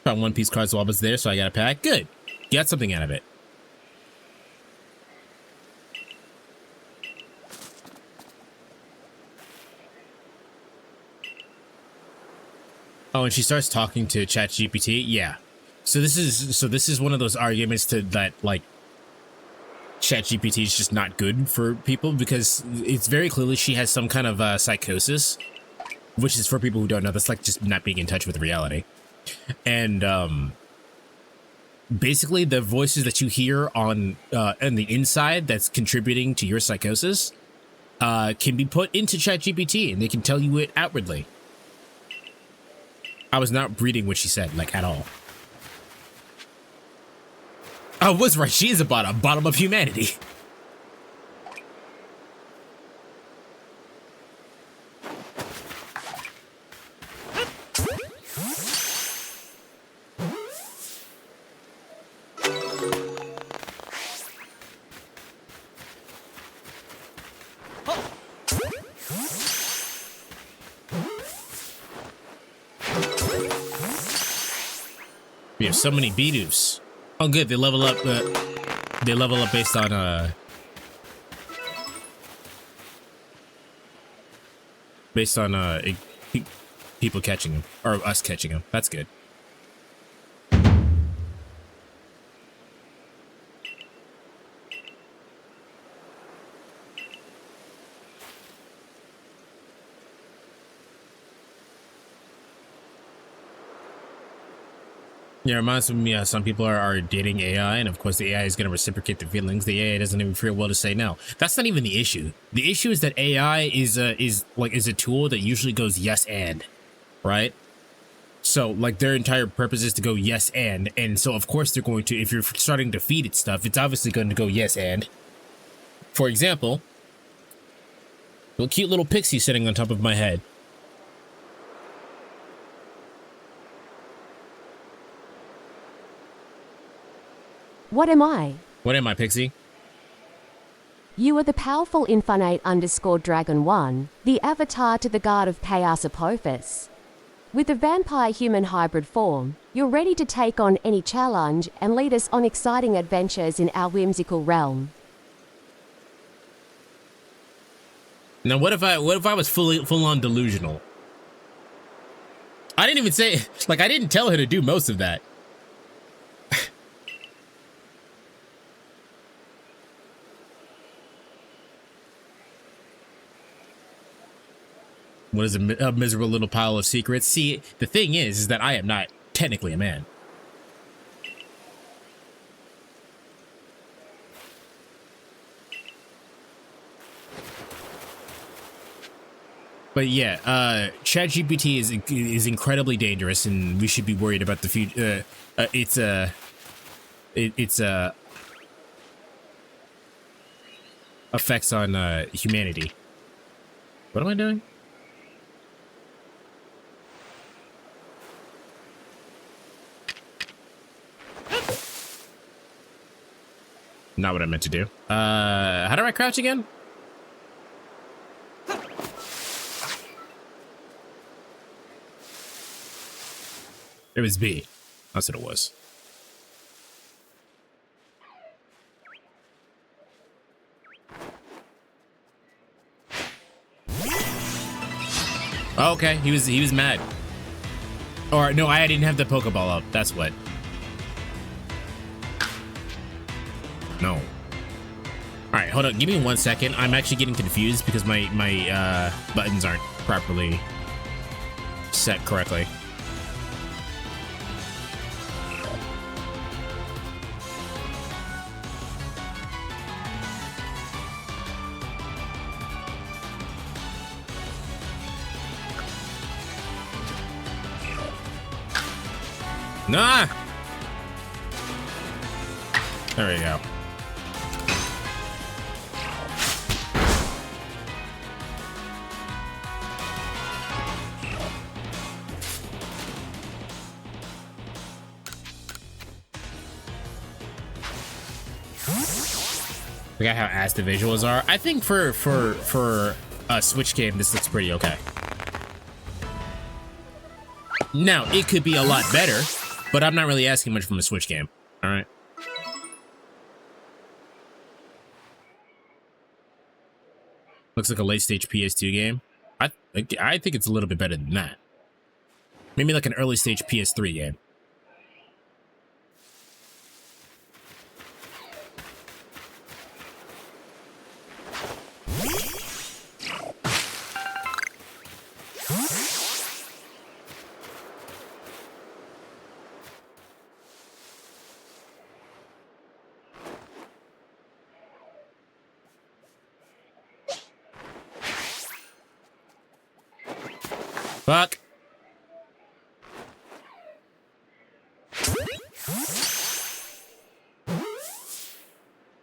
Found One Piece cards while I was there, so I got a pack. Good. Got something out of it. Oh, and she starts talking to ChatGPT. Yeah. So this is one of those arguments that like ChatGPT is just not good for people because it's very clearly she has some kind of psychosis, which is, for people who don't know, that's like just not being in touch with reality. And basically the voices that you hear on the inside that's contributing to your psychosis can be put into ChatGPT and they can tell you it outwardly. I was not reading what she said, like, at all. I was right. She is about a bottom of humanity. We have so many Bidoof. Oh, good. They level up. They level up based on based on people catching him or us catching him. That's good. Yeah, it reminds me, some people are dating AI, and of course the AI is going to reciprocate their feelings. The AI doesn't even feel well to say no. That's not even the issue. The issue is that AI is a tool that usually goes yes and, right? So like their entire purpose is to go yes and so of course they're going to, if you're starting to feed it stuff, it's obviously going to go yes and. For example, a cute little pixie sitting on top of my head. What am I? What am I, Pixie? You are the powerful Infinite _Dragon 1, the avatar to the god of chaos Apophis. With a vampire-human hybrid form, you're ready to take on any challenge and lead us on exciting adventures in our whimsical realm. Now, what if I was full on delusional? I didn't even say, like, I didn't tell her to do most of that. What is a miserable little pile of secrets? See, the thing is that I am not technically a man. But yeah, ChatGPT is incredibly dangerous, and we should be worried about the future. It's effects on humanity. What am I doing? Not what I meant to do. How do I crouch again? It was B. That's what it was. Oh, okay, he was mad. Or no, I didn't have the Pokeball up. That's what. No. All right, hold on. Give me 1 second. I'm actually getting confused because my buttons aren't properly set correctly. Nah. There we go. Look at how ass the visuals are. I think for a Switch game, this looks pretty okay. Now, it could be a lot better, but I'm not really asking much from a Switch game. All right. Looks like a late stage PS2 game. I think it's a little bit better than that. Maybe like an early stage PS3 game. Fuck.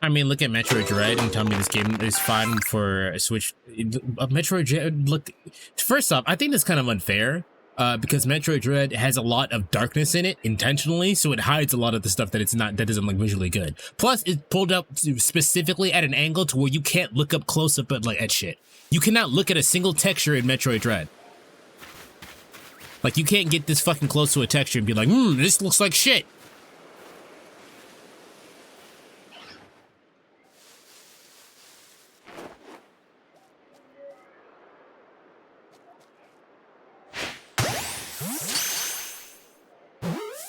I mean, look at Metroid Dread and tell me this game is fine for a Switch. Metroid Dread, look, first off, I think that's kind of unfair because Metroid Dread has a lot of darkness in it intentionally, so it hides a lot of the stuff that that doesn't look visually good. Plus, it's pulled up specifically at an angle to where you can't look up close up at shit. You cannot look at a single texture in Metroid Dread. Like, you can't get this fucking close to a texture and be like, this looks like shit.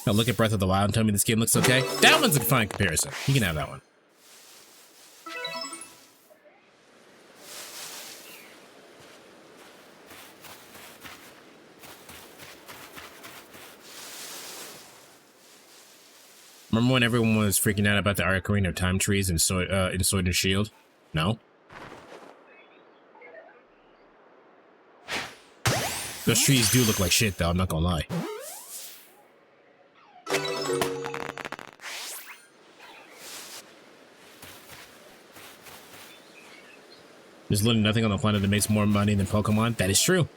Now look at Breath of the Wild and tell me this game looks okay. That one's a fine comparison. You can have that one. Remember when everyone was freaking out about the Ocarina of Time trees in Sword and Shield? No? Those trees do look like shit, though, I'm not gonna lie. There's literally nothing on the planet that makes more money than Pokemon. That is true.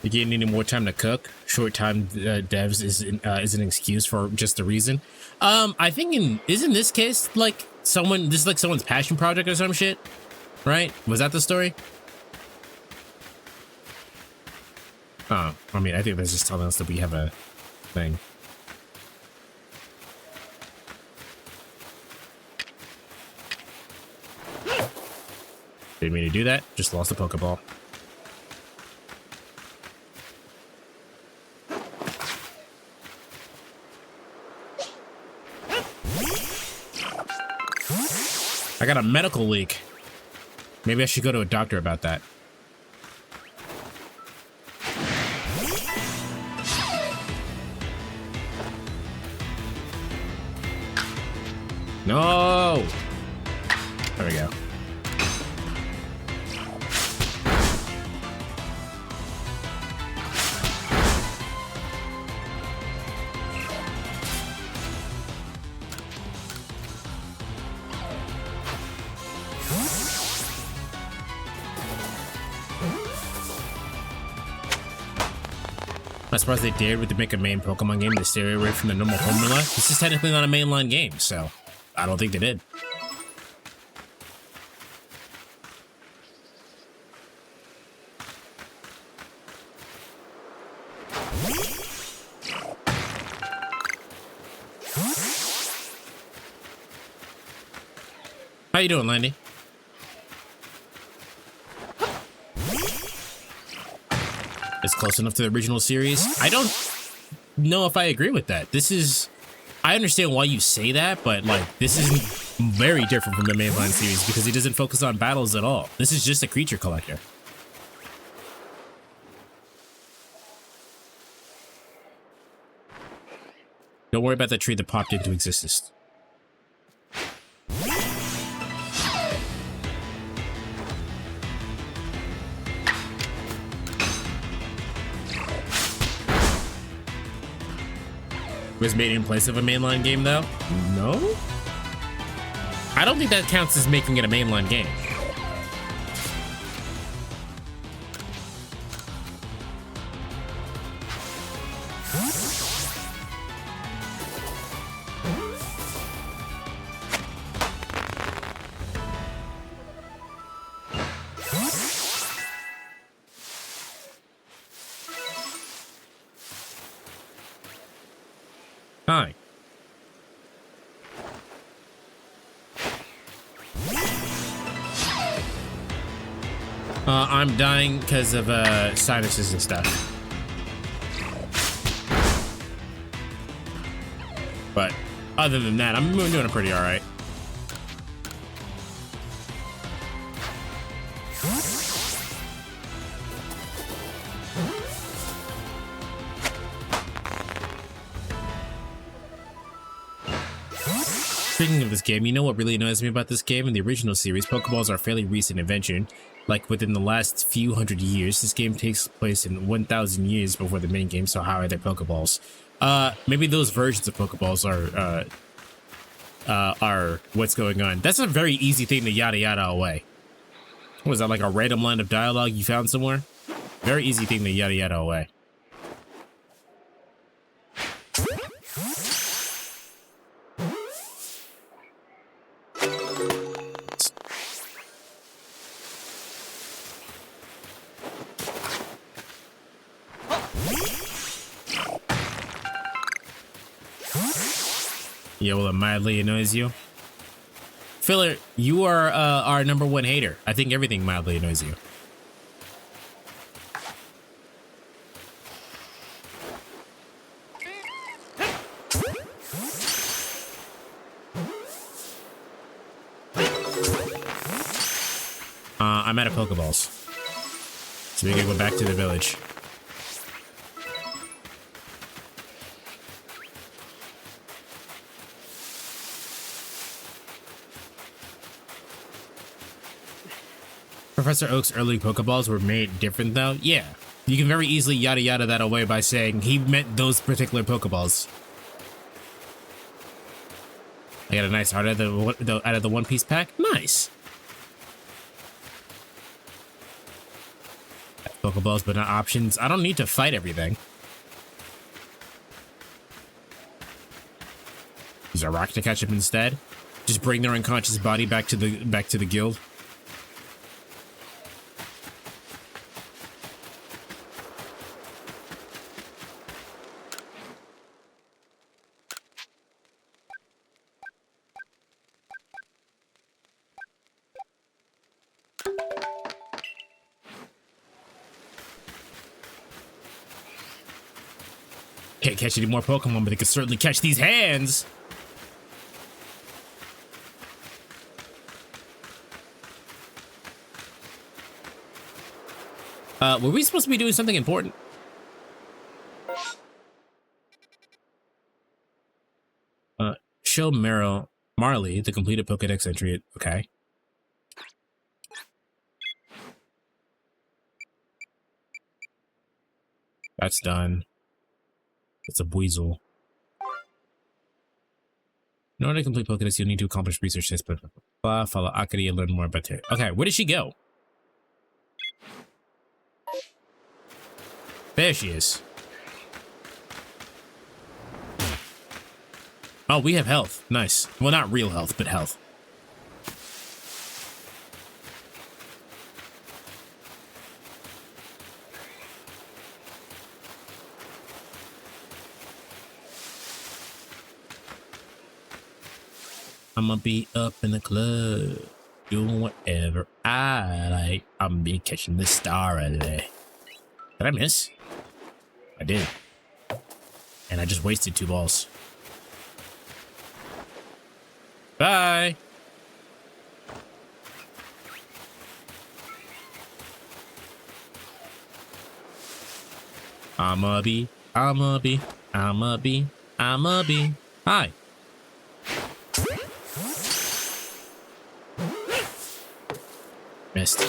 The game needing more time to cook. Short time devs is an excuse for just a reason. I think isn't this case like this is like someone's passion project or some shit, right? Was that the story? Oh, I mean, I think that's just telling us that we have a thing. Didn't mean to do that. Just lost a Pokeball. I got a medical leak. Maybe I should go to a doctor about that. No! There we go. I'm surprised they dared to make a main Pokemon game to stay away from the normal formula. This is technically not a mainline game, so I don't think they did. How you doing, Landy? It's close enough to the original series. I don't know if I agree with that. I understand why you say that, but like, this is very different from the mainline series because it doesn't focus on battles at all. This is just a creature collector. Don't worry about that tree that popped into existence. Was made in place of a mainline game, though? No? I don't think that counts as making it a mainline game. Hi. I'm dying because of sinuses and stuff. But other than that, I'm doing pretty all right. Speaking of this game, you know what really annoys me about this game? In the original series, Pokeballs are a fairly recent invention. Like within the last few hundred years, this game takes place in 1,000 years before the main game, so how are there Pokeballs? Maybe those versions of Pokeballs are what's going on. That's a very easy thing to yada yada away. Was that like a random line of dialogue you found somewhere? Very easy thing to yada yada away. Yeah, will it mildly annoys you? Filler, you are our #1 hater. I think everything mildly annoys you. I'm out of Pokeballs. So we gotta go back to the village. Professor Oak's early Pokeballs were made different though? Yeah. You can very easily yada yada that away by saying he meant those particular Pokeballs. I got a nice heart out of the One Piece pack. Nice. Pokeballs, but not options. I don't need to fight everything. Use a rock to catch up instead. Just bring their unconscious body back to the guild. Can't catch any more Pokemon, but they can certainly catch these hands. Were we supposed to be doing something important? Show Marley the completed Pokedex entry. Okay. That's done. It's a Buizel. In order to complete Pokedex, you'll need to accomplish research tests, but follow Akari and learn more about it. Okay, where did she go? There she is. Oh, we have health. Nice. Well, not real health, but health. I'ma be up in the club, doing whatever I like. I'm be catching the star of the day. Did I miss? I did. And I just wasted 2 balls. Bye! I'ma be. Hi. Missed.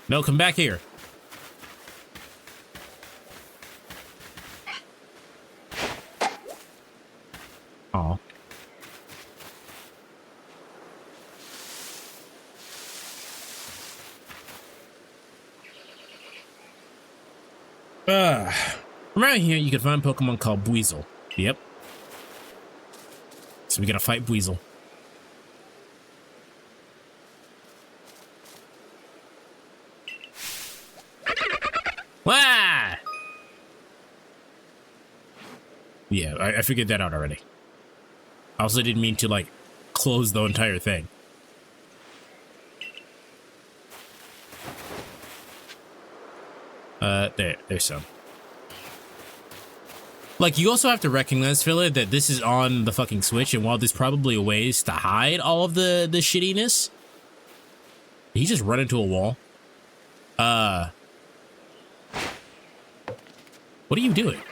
No, come back here. Aw. Around here, you can find a Pokemon called Buizel. Yep. So we gotta fight Buizel. Wah! Yeah, I figured that out already. I also didn't mean to, like, close the entire thing. There's some. Like, you also have to recognize, Filler, that this is on the fucking Switch, and while there's probably ways to hide all of the shittiness, did he just run into a wall? What are you doing?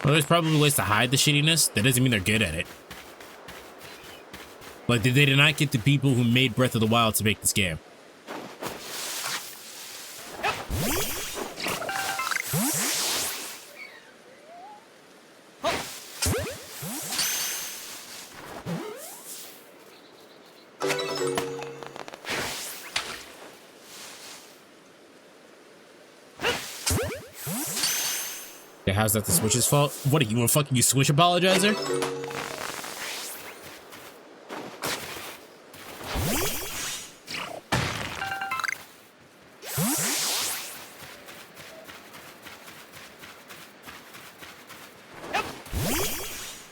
Well, there's probably ways to hide the shittiness. That doesn't mean they're good at it. Like, they did not get the people who made Breath of the Wild to make this game. Yeah, how's that the Switch's fault? What are you, a fucking Switch apologizer?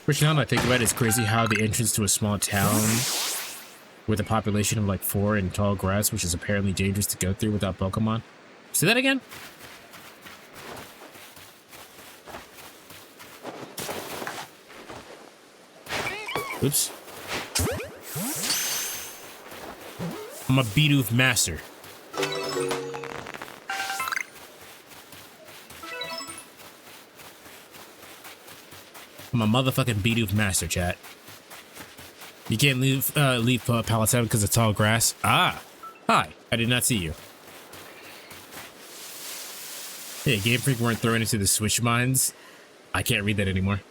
Which now that I think about it, it's crazy how the entrance to a small town with a population of like 4 in tall grass, which is apparently dangerous to go through without Pokemon. Say that again? Oops. I'm a Bidoof master. I'm a motherfucking Bidoof master, chat. You can't leave Palatown because of tall grass. Ah, hi. I did not see you. Yeah, Game Freak weren't thrown into the Switch mines. I can't read that anymore.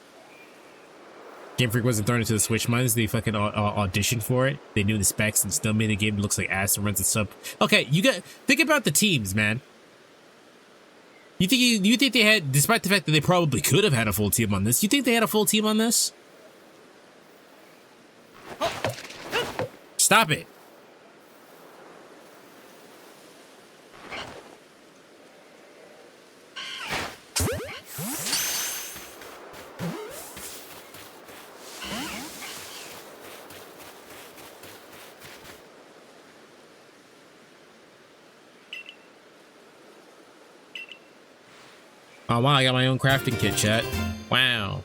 Game Freak wasn't thrown into the Switch mines. They fucking auditioned for it. They knew the specs and still made the game that looks like ass and runs a sub. Okay, you got think about the teams, man. You think they had, despite the fact that they probably could have had a full team on this, you think they had a full team on this? Stop it. Oh wow, I got my own crafting kit, chat. Wow.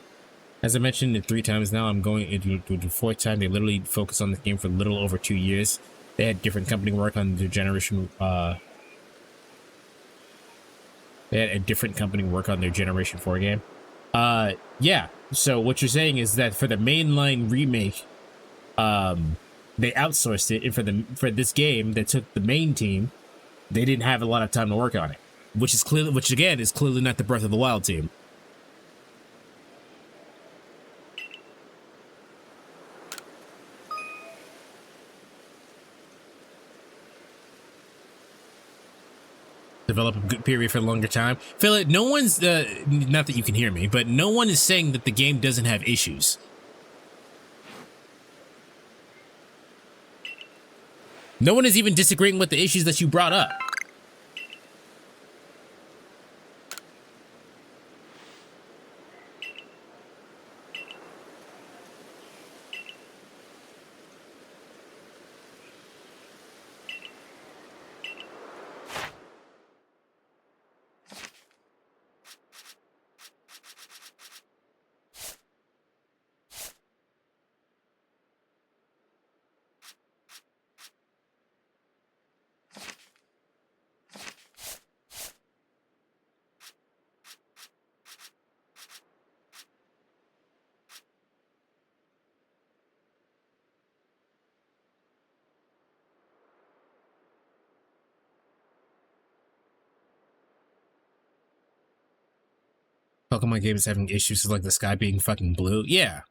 As I mentioned it 3 times now, I'm going into the 4th time. They literally focused on the game for a little over 2 years. They had different company work on their Generation, They had a different company work on their Generation 4 game. Yeah. So what you're saying is that for the mainline remake, they outsourced it, and for this game that took the main team, they didn't have a lot of time to work on it. Which again is clearly not the Breath of the Wild team. Develop a good period for a longer time. Philip, no one's not that you can hear me, but no one is saying that the game doesn't have issues. No one is even disagreeing with the issues that you brought up. Pokemon game is having issues like the sky being fucking blue. Yeah.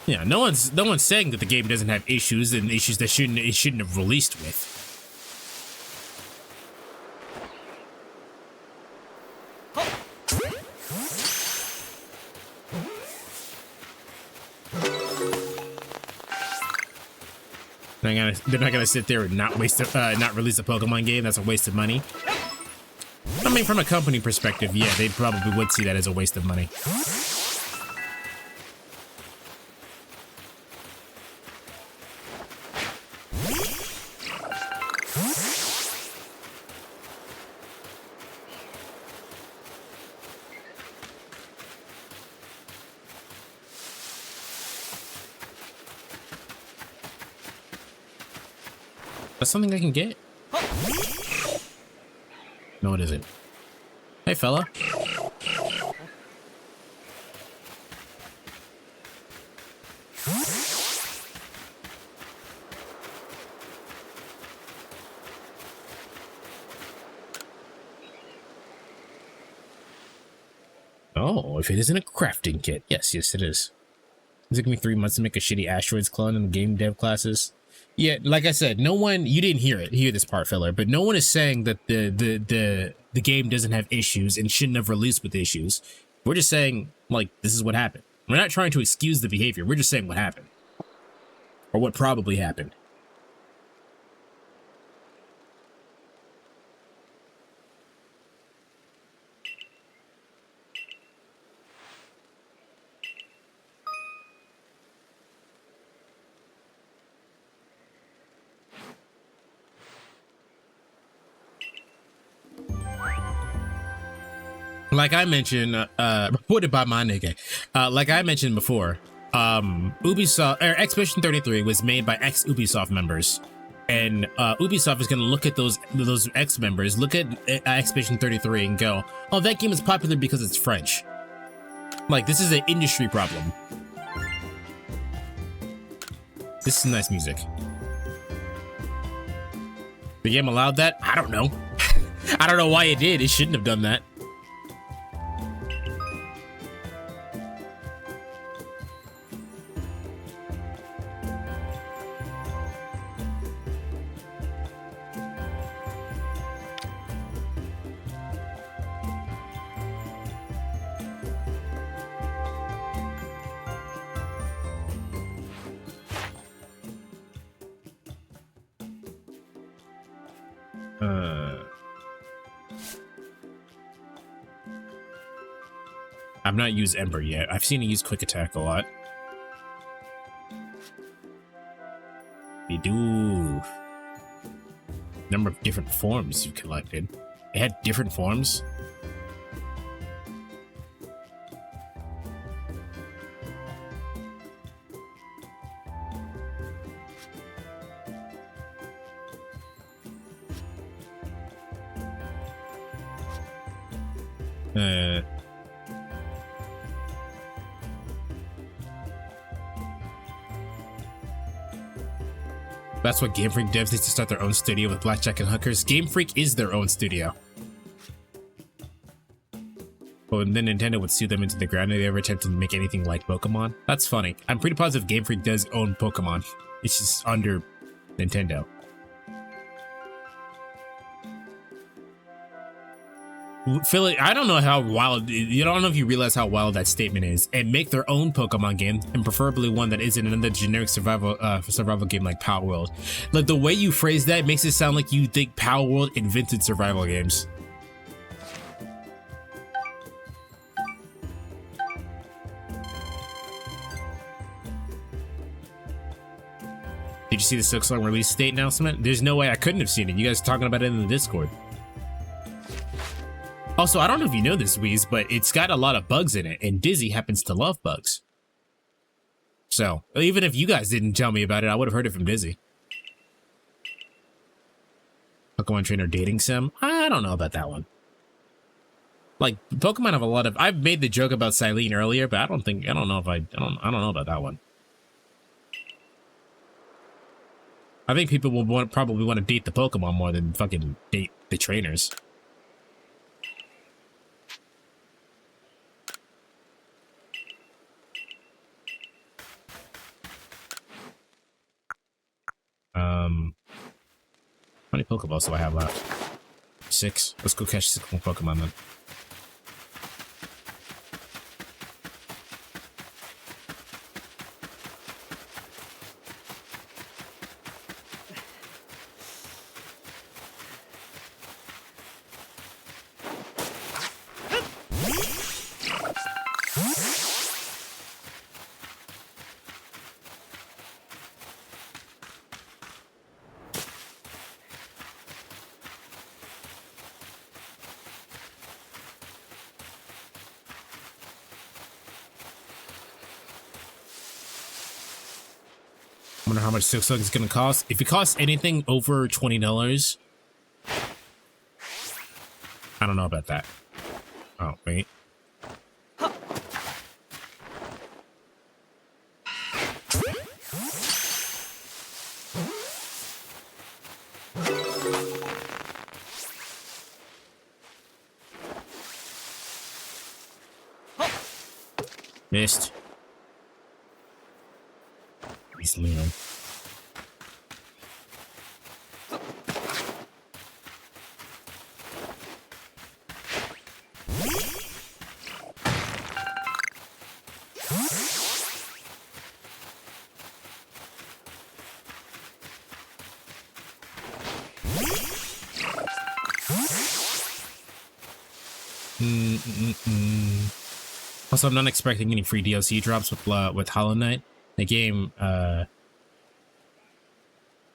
Yeah, no one's saying that the game doesn't have issues and issues that it shouldn't have released with. They're not gonna sit there and not release a Pokemon game. That's a waste of money. I mean, from a company perspective, yeah, they probably would see that as a waste of money. That's something I can get? No, it isn't. Hey, fella. Oh, if it isn't a crafting kit. Yes, it is. It took me 3 months to make a shitty asteroids clone in the game dev classes. Yeah, like I said, no one, you didn't hear this part, filler, but no one is saying that the game doesn't have issues and shouldn't have released with issues. We're just saying, like, this is what happened. We're not trying to excuse the behavior. We're just saying what happened. Or what probably happened. Like I mentioned, reported by my nigga. Like I mentioned before, Ubisoft or Expedition 33 was made by ex-Ubisoft members, and Ubisoft is going to look at those ex-members, look at Expedition 33, and go, "Oh, that game is popular because it's French." Like, this is an industry problem. This is nice music. The game allowed that? I don't know. I don't know why it did. It shouldn't have done that. I've not used Ember yet. I've seen it use Quick Attack a lot. We do. Number of different forms you collected. It had different forms. That's what Game Freak devs need to start their own studio with Blackjack and Hookers. Game Freak is their own studio. But then Nintendo would sue them into the ground if they ever attempted to make anything like Pokemon. That's funny. I'm pretty positive Game Freak does own Pokemon. It's just under Nintendo. Philly, I don't know how wild, you don't know if you realize how wild that statement is. And make their own Pokemon game, and preferably one that isn't another generic survival game like Power World. Like, the way you phrase that makes it sound like you think Power World invented survival games. Did you see the Silksong release date announcement? There's no way I couldn't have seen it. You guys are talking about it in the Discord. Also, I don't know if you know this, Weez, but it's got a lot of bugs in it, and Dizzy happens to love bugs. So, even if you guys didn't tell me about it, I would have heard it from Dizzy. Pokemon Trainer Dating Sim? I don't know about that one. Like, Pokemon have a lot of... I've made the joke about Silene earlier, but I don't know about that one. I think people will probably want to date the Pokemon more than fucking date the trainers. How many Pokeballs do I have left? 6. Let's go catch 6 more Pokemon then. I wonder how much Silksong is going to cost. If it costs anything over $20, I don't know about that. Oh, wait. Missed. He's Leon. Also, I'm not expecting any free DLC drops with Hollow Knight. The game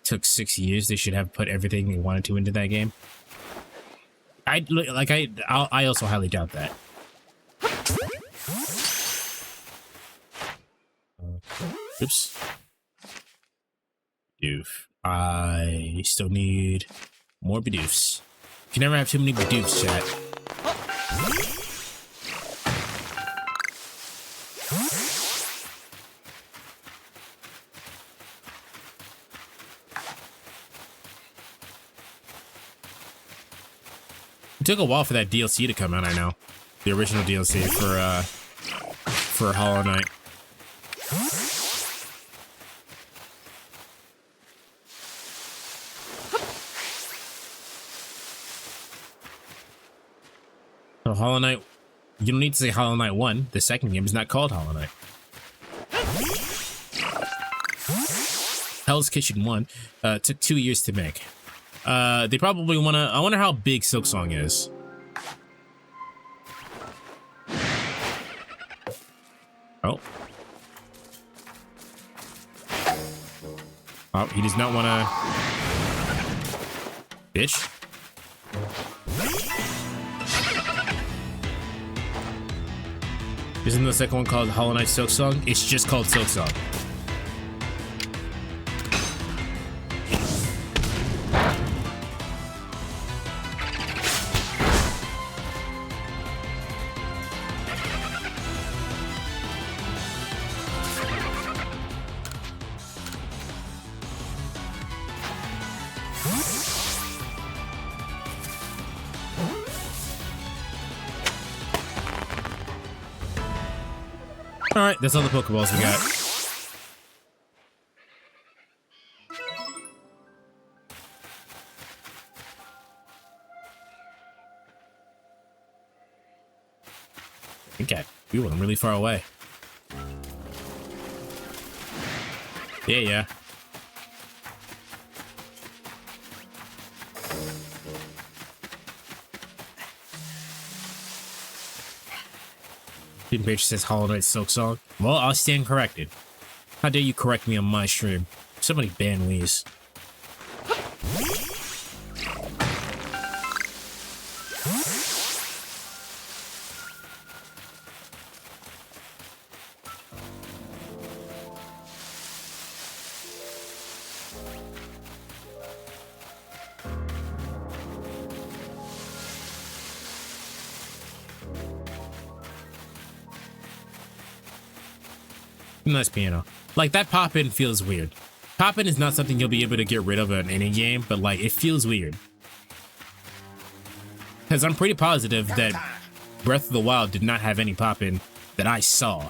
took 6 years. They should have put everything they wanted to into that game. I also highly doubt that. Oops. Bidoof. I still need more Bidoofs. You can never have too many Bidoofs, chat. It took a while for that DLC to come out, I know. The original DLC for Hollow Knight. So Hollow Knight, you don't need to say Hollow Knight 1. The second game is not called Hollow Knight. Hell's Kitchen 1 took 2 years to make. They probably wanna, I wonder how big Silksong is. Oh. Oh, he does not wanna... Bitch. Isn't the second one called Hollow Knight Silksong? It's just called Silksong. Alright, that's all the Pokeballs we got. Okay, we went really far away. Yeah. Steam page says Hollow Knight Silksong. Well, I'll stand corrected. How dare you correct me on my stream? Somebody ban Wheeze. Nice piano. Like, that pop-in feels weird. Pop-in is not something you'll be able to get rid of in any game, but like, it feels weird. Because I'm pretty positive that Breath of the Wild did not have any pop-in that I saw.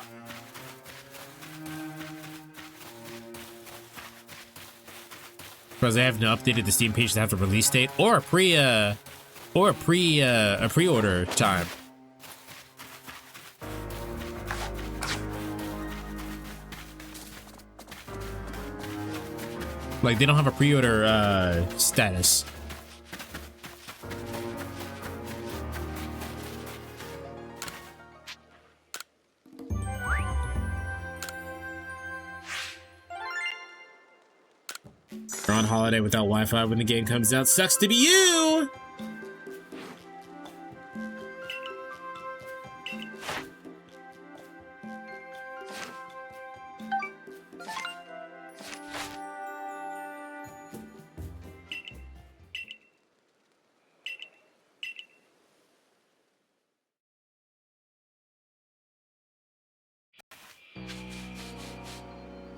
Because they haven't updated the Steam page to have the release date or a pre-order time. Like, they don't have a pre-order status. You're on holiday without Wi-Fi when the game comes out. Sucks to be you!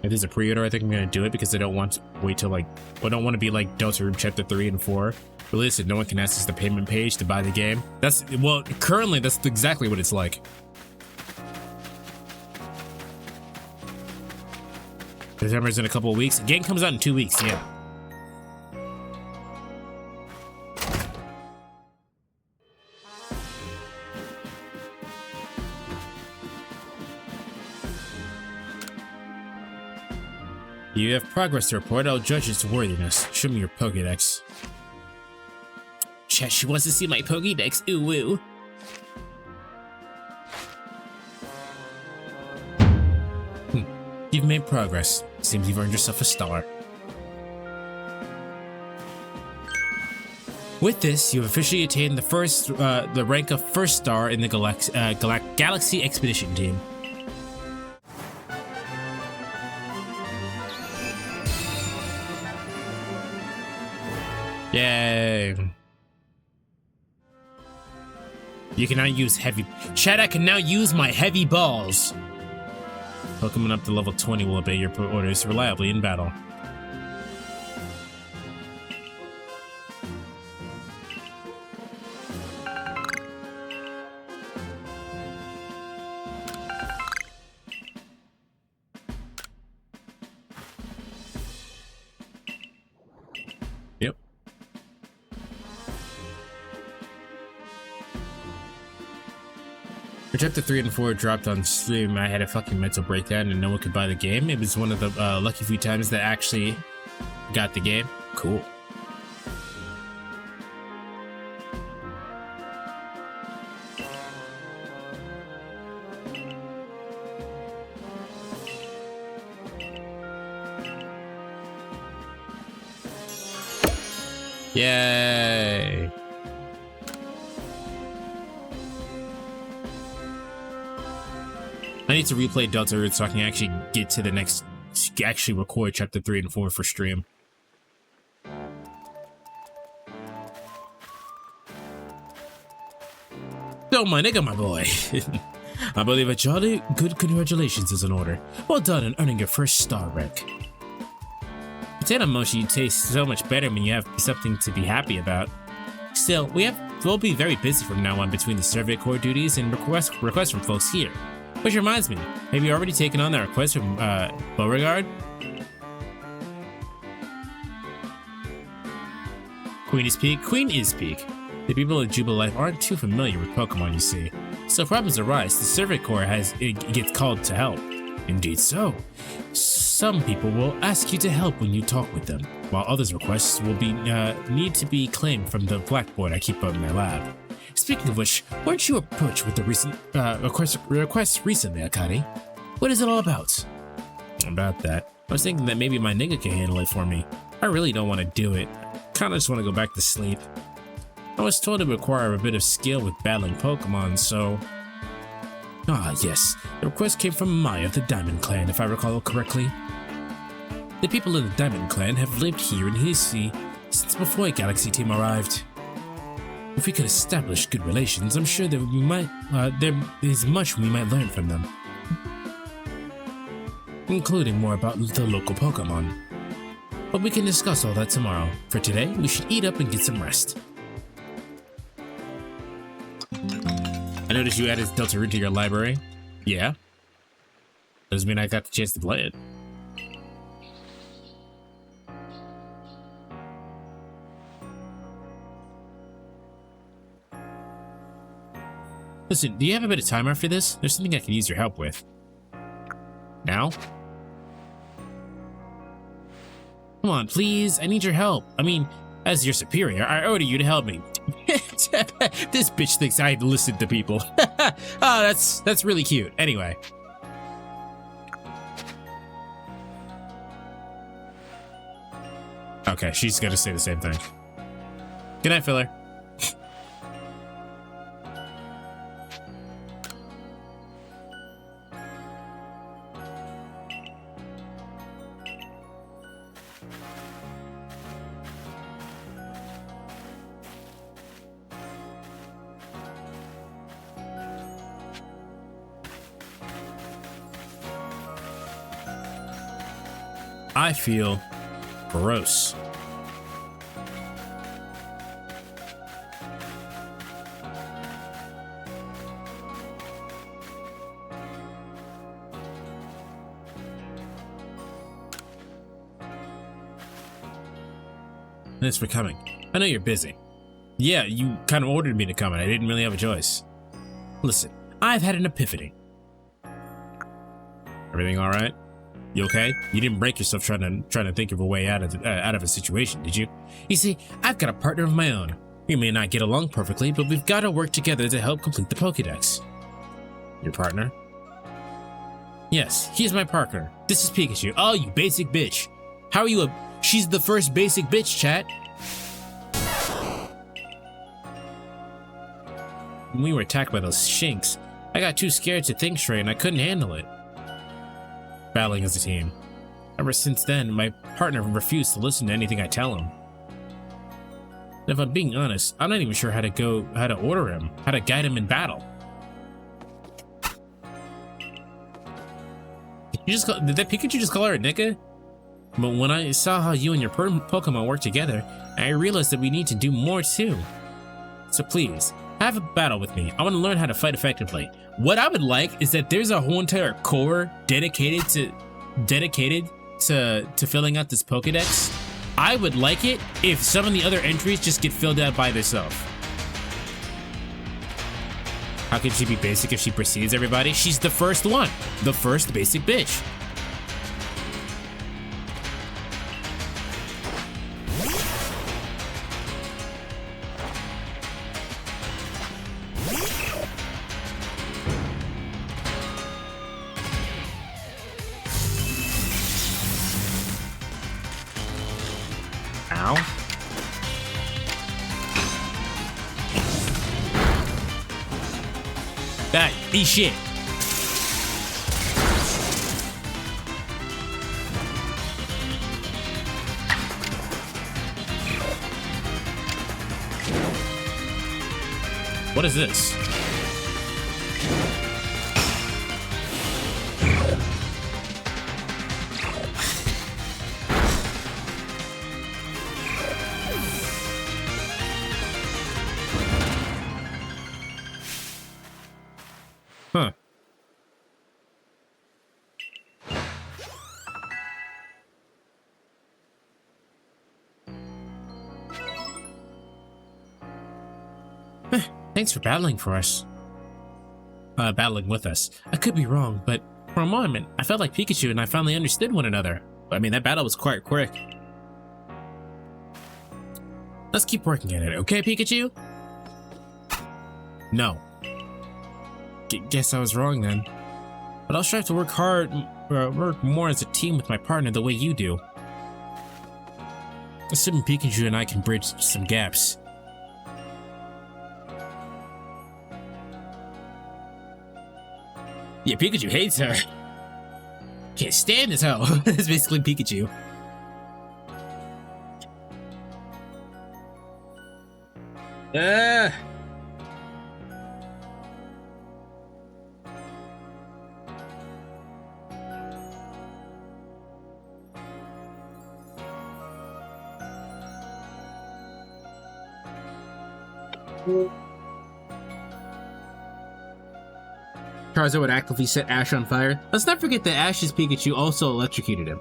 If there's a pre-order, I think I'm gonna do it because I don't want to wait till like, I don't want to be like Delta Room Chapter 3 and 4. But listen, no one can access the payment page to buy the game. That's, well, currently that's exactly what it's like. December's in a couple of weeks. The game comes out in 2 weeks, yeah. You have progress to report. I'll judge its worthiness. Show me your Pokédex. Chat, she wants to see my Pokédex. Ooh woo. You've made progress. Seems you've earned yourself a star. With this, you have officially attained the rank of first star in the Galaxy Expedition Team. Yay. You can now use heavy... Chat, I can now use my heavy balls. Pokemon up to level 20 will obey your orders reliably in battle. Yep. For chapter 3 and 4 dropped on stream, I had a fucking mental breakdown and no one could buy the game. It was one of the lucky few times that I actually got the game. Cool. Yay! I need to replay Delta Route so I can actually get to the next, actually record chapter 3 and 4 for stream. So my nigga, my boy. I believe a jolly good congratulations is in order. Well done in earning your first star rank. Potato mochi tastes so much better when you have something to be happy about. Still, we'll be very busy from now on between the survey corps duties and requests from folks here. Which reminds me, have you already taken on that request from Beauregard? Queen is Peak? Queen is Peak. The people of Jubilife aren't too familiar with Pokemon, you see. So problems arise, the survey corps gets called to help. Indeed so. Some people will ask you to help when you talk with them, while others' requests will need to be claimed from the blackboard I keep up in my lab. Speaking of which, weren't you approached with the recent request recently, Akari? What is it all about? About that, I was thinking that maybe my nigga can handle it for me. I really don't want to do it. Kinda just want to go back to sleep. I was told it would require a bit of skill with battling Pokemon, so... Ah, yes. The request came from Maya of the Diamond Clan, if I recall correctly. The people of the Diamond Clan have lived here in his sea since before a Galaxy team arrived. If we could establish good relations, I'm sure that there is much we might learn from them. Including more about the local Pokemon. But we can discuss all that tomorrow. For today, we should eat up and get some rest. I noticed you added Delta Route to your library. Yeah. Doesn't mean I got the chance to play it. Listen, do you have a bit of time after this? There's something I could use your help with. Now? Come on, please. I need your help. I mean, as your superior, I order you to help me. This bitch thinks I listen to people. Oh, that's really cute. Anyway. Okay, she's gonna say the same thing. Good night, filler. I feel gross. Thanks for coming. I know you're busy. Yeah, you kind of ordered me to come and I didn't really have a choice. Listen, I've had an epiphany. Everything all right? You okay? You didn't break yourself trying to think of a way out of a situation, did you? You see, I've got a partner of my own. We may not get along perfectly, but we've got to work together to help complete the Pokédex. Your partner? Yes, he's my partner. This is Pikachu. Oh, you basic bitch. How are you She's the first basic bitch, chat. when we were attacked by those shinks, I got too scared to think straight and I couldn't handle it. Battling as a team. Ever since then, my partner refused to listen to anything I tell him. And if I'm being honest, I'm not even sure how to order him, how to guide him in battle. Did that Pikachu just call her a nigga? But when I saw how you and your Pokemon work together, I realized that we need to do more too. So please, have a battle with me. I want to learn how to fight effectively. What I would like is that there's a whole entire core dedicated to filling out this Pokedex. I would like it if some of the other entries just get filled out by themselves. How can she be basic if she precedes everybody? She's the first one. The first basic bitch. Ow. That eat shit. What is this? Huh. Thanks for battling for us. Battling with us. I could be wrong, but for a moment, I felt like Pikachu and I finally understood one another. I mean, that battle was quite quick. Let's keep working at it, okay, Pikachu? No. Guess I was wrong then. But I'll strive to work more as a team with my partner the way you do. Assuming Pikachu and I can bridge some gaps. Yeah, Pikachu hates her. Can't stand this hoe. That's basically Pikachu. Charizard would actively set Ash on fire. Let's not forget that Ash's Pikachu also electrocuted him.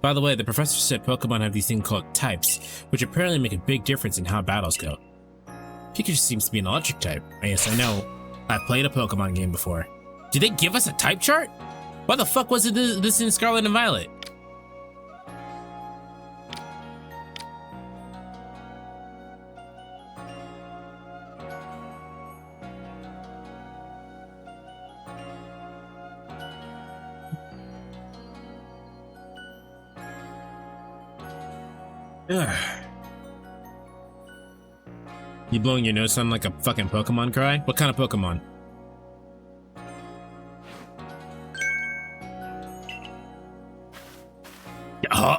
By the way, the professor said Pokemon have these things called types, which apparently make a big difference in how battles go. Pikachu seems to be an electric type. Yes, I know. I've played a Pokemon game before. Did they give us a type chart? Why the fuck wasn't this in Scarlet and Violet? You blowing your nose sound like a fucking Pokemon cry? What kind of Pokemon?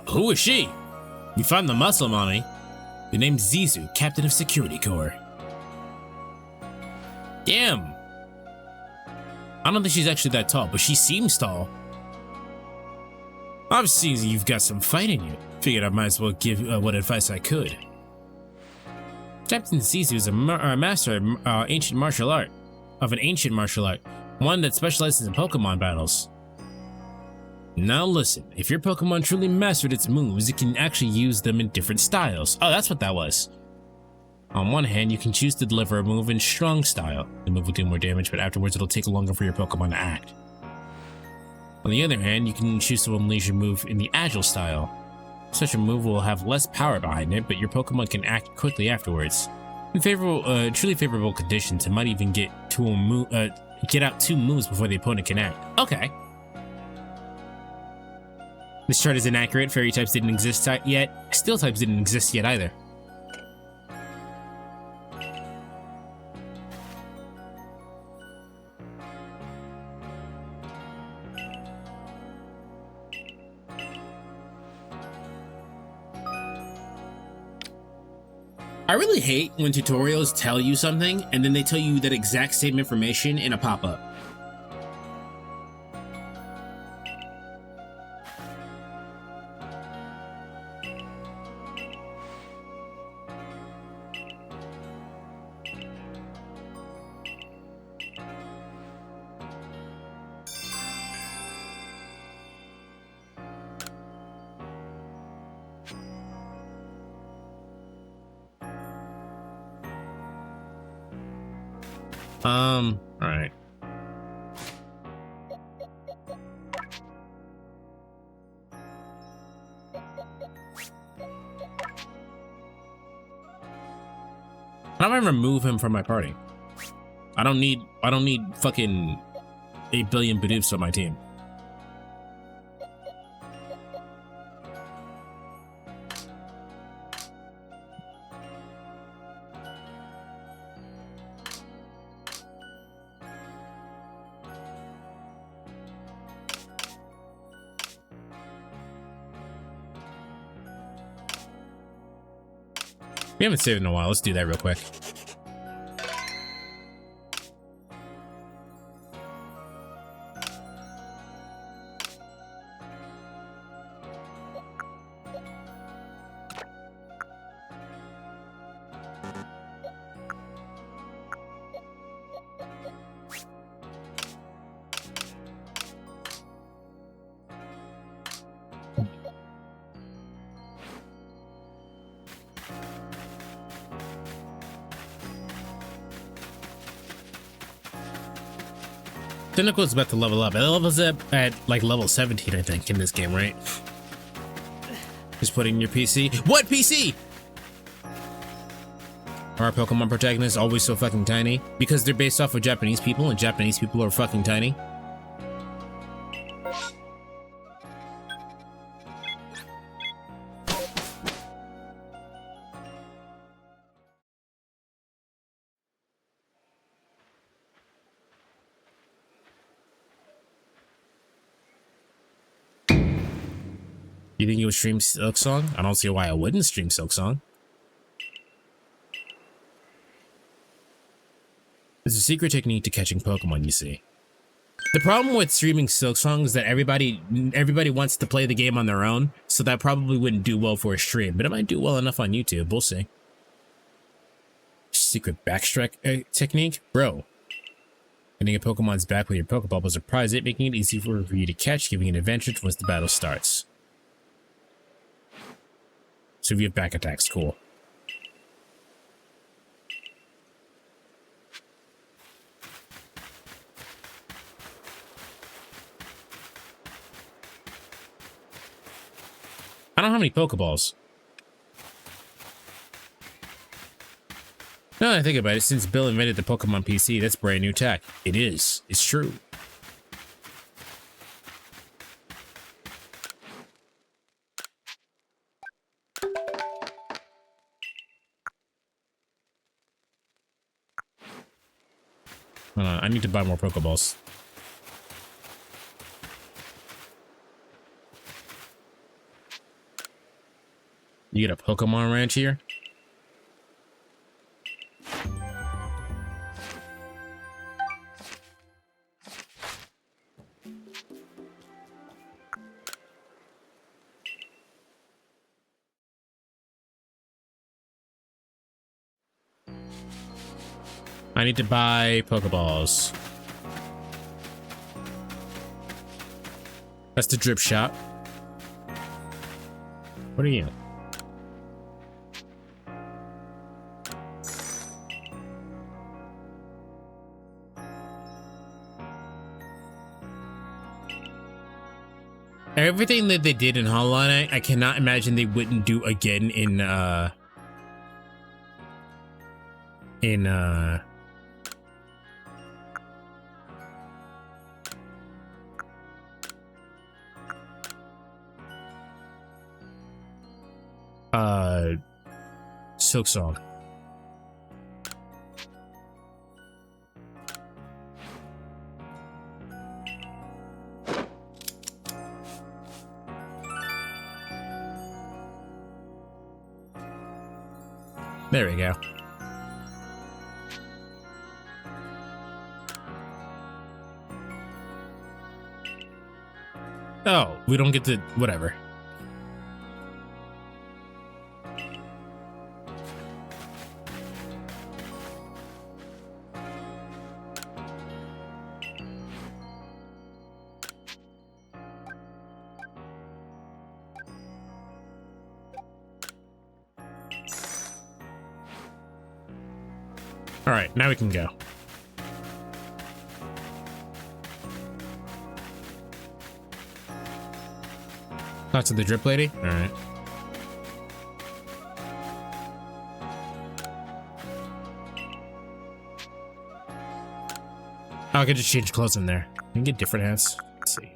Who is she? You found the muscle, mommy. The name's Zizu, Captain of Security Corps. Damn. I don't think she's actually that tall, but she seems tall. Obviously, you've got some fight in you. Figured I might as well give what advice I could. Captain Zizu is a master of an ancient martial art, one that specializes in Pokemon battles. Now listen, if your Pokemon truly mastered its moves, it can actually use them in different styles. Oh, that's what that was. On one hand, you can choose to deliver a move in strong style. The move will do more damage, but afterwards it'll take longer for your Pokemon to act. On the other hand, you can choose to unleash your move in the agile style. Such a move will have less power behind it, but your Pokemon can act quickly afterwards. In truly favorable conditions, it might even get out 2 moves before the opponent can act. Okay. This chart is inaccurate. Fairy types didn't exist yet. Steel types didn't exist yet either. I really hate when tutorials tell you something and then they tell you that exact same information in a pop-up. All right. How do I remove him from my party? I don't need fucking 8 billion Bidoofs on my team. We haven't saved in a while. Let's do that real quick. Cynical's about to level up. It levels up at like level 17, I think, in this game, right? Just putting in your PC. What PC? Are our Pokemon protagonists always so fucking tiny? Because they're based off of Japanese people, and Japanese people are fucking tiny? You think you would stream Silk Song? I don't see why I wouldn't stream Silk Song. There's a secret technique to catching Pokemon, you see. The problem with streaming Silk Song is that everybody wants to play the game on their own, so that probably wouldn't do well for a stream, but it might do well enough on YouTube. We'll see. Secret backstrike technique? Bro. Hitting a Pokemon's back with your Pokeball will surprise it, making it easy for you to catch, giving it an advantage once the battle starts. So if you have back attacks, cool. I don't have any Pokeballs. Now that I think about it, since Bill invented the Pokemon PC, that's brand new tech. It is. It's true. Hold on, I need to buy more Pokeballs. You get a Pokemon ranch here? I need to buy Pokeballs. That's the drip shot. What are you? Everything that they did in Hollow Knight, I cannot imagine they wouldn't do again in Silk Song. There we go. Oh, we don't get to whatever. All right, now we can go. Thoughts of the drip lady? All right. Oh, I could just change clothes in there. You can get different hats. Let's see.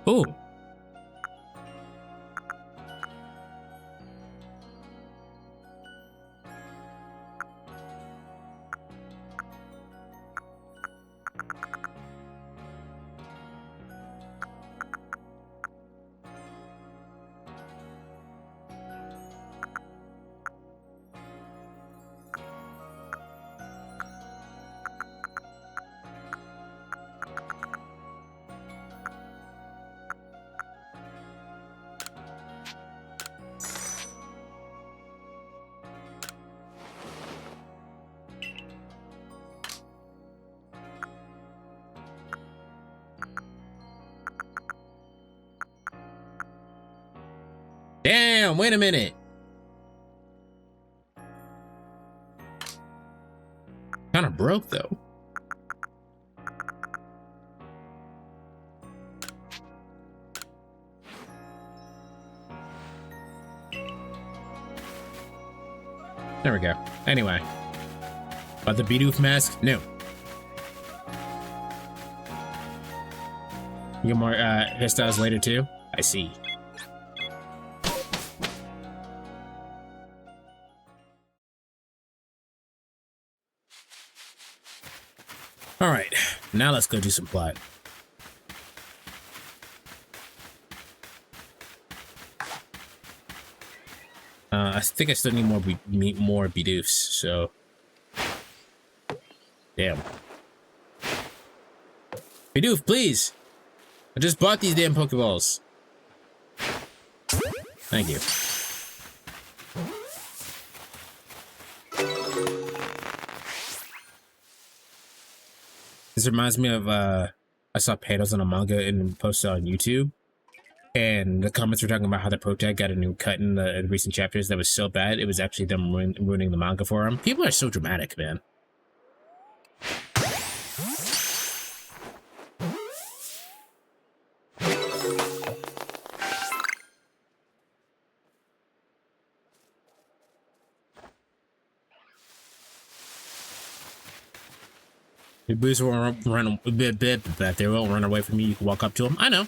Ooh. Damn, wait a minute. Kind of broke though. There we go. Anyway. About the Bidoof mask? No. You get more hairstyles later too? I see. All right, now let's go do some plot. I think I still need more Bidoofs, so. Damn. Bidoof, please! I just bought these damn Pokeballs. Thank you. This reminds me of, I saw panels on a manga and posted on YouTube. And the comments were talking about how the protag got a new cut in the recent chapters that was so bad, it was actually them ruining the manga for him. People are so dramatic, man. Your boots won't run a bit, but they won't run away from you. You can walk up to them. I know.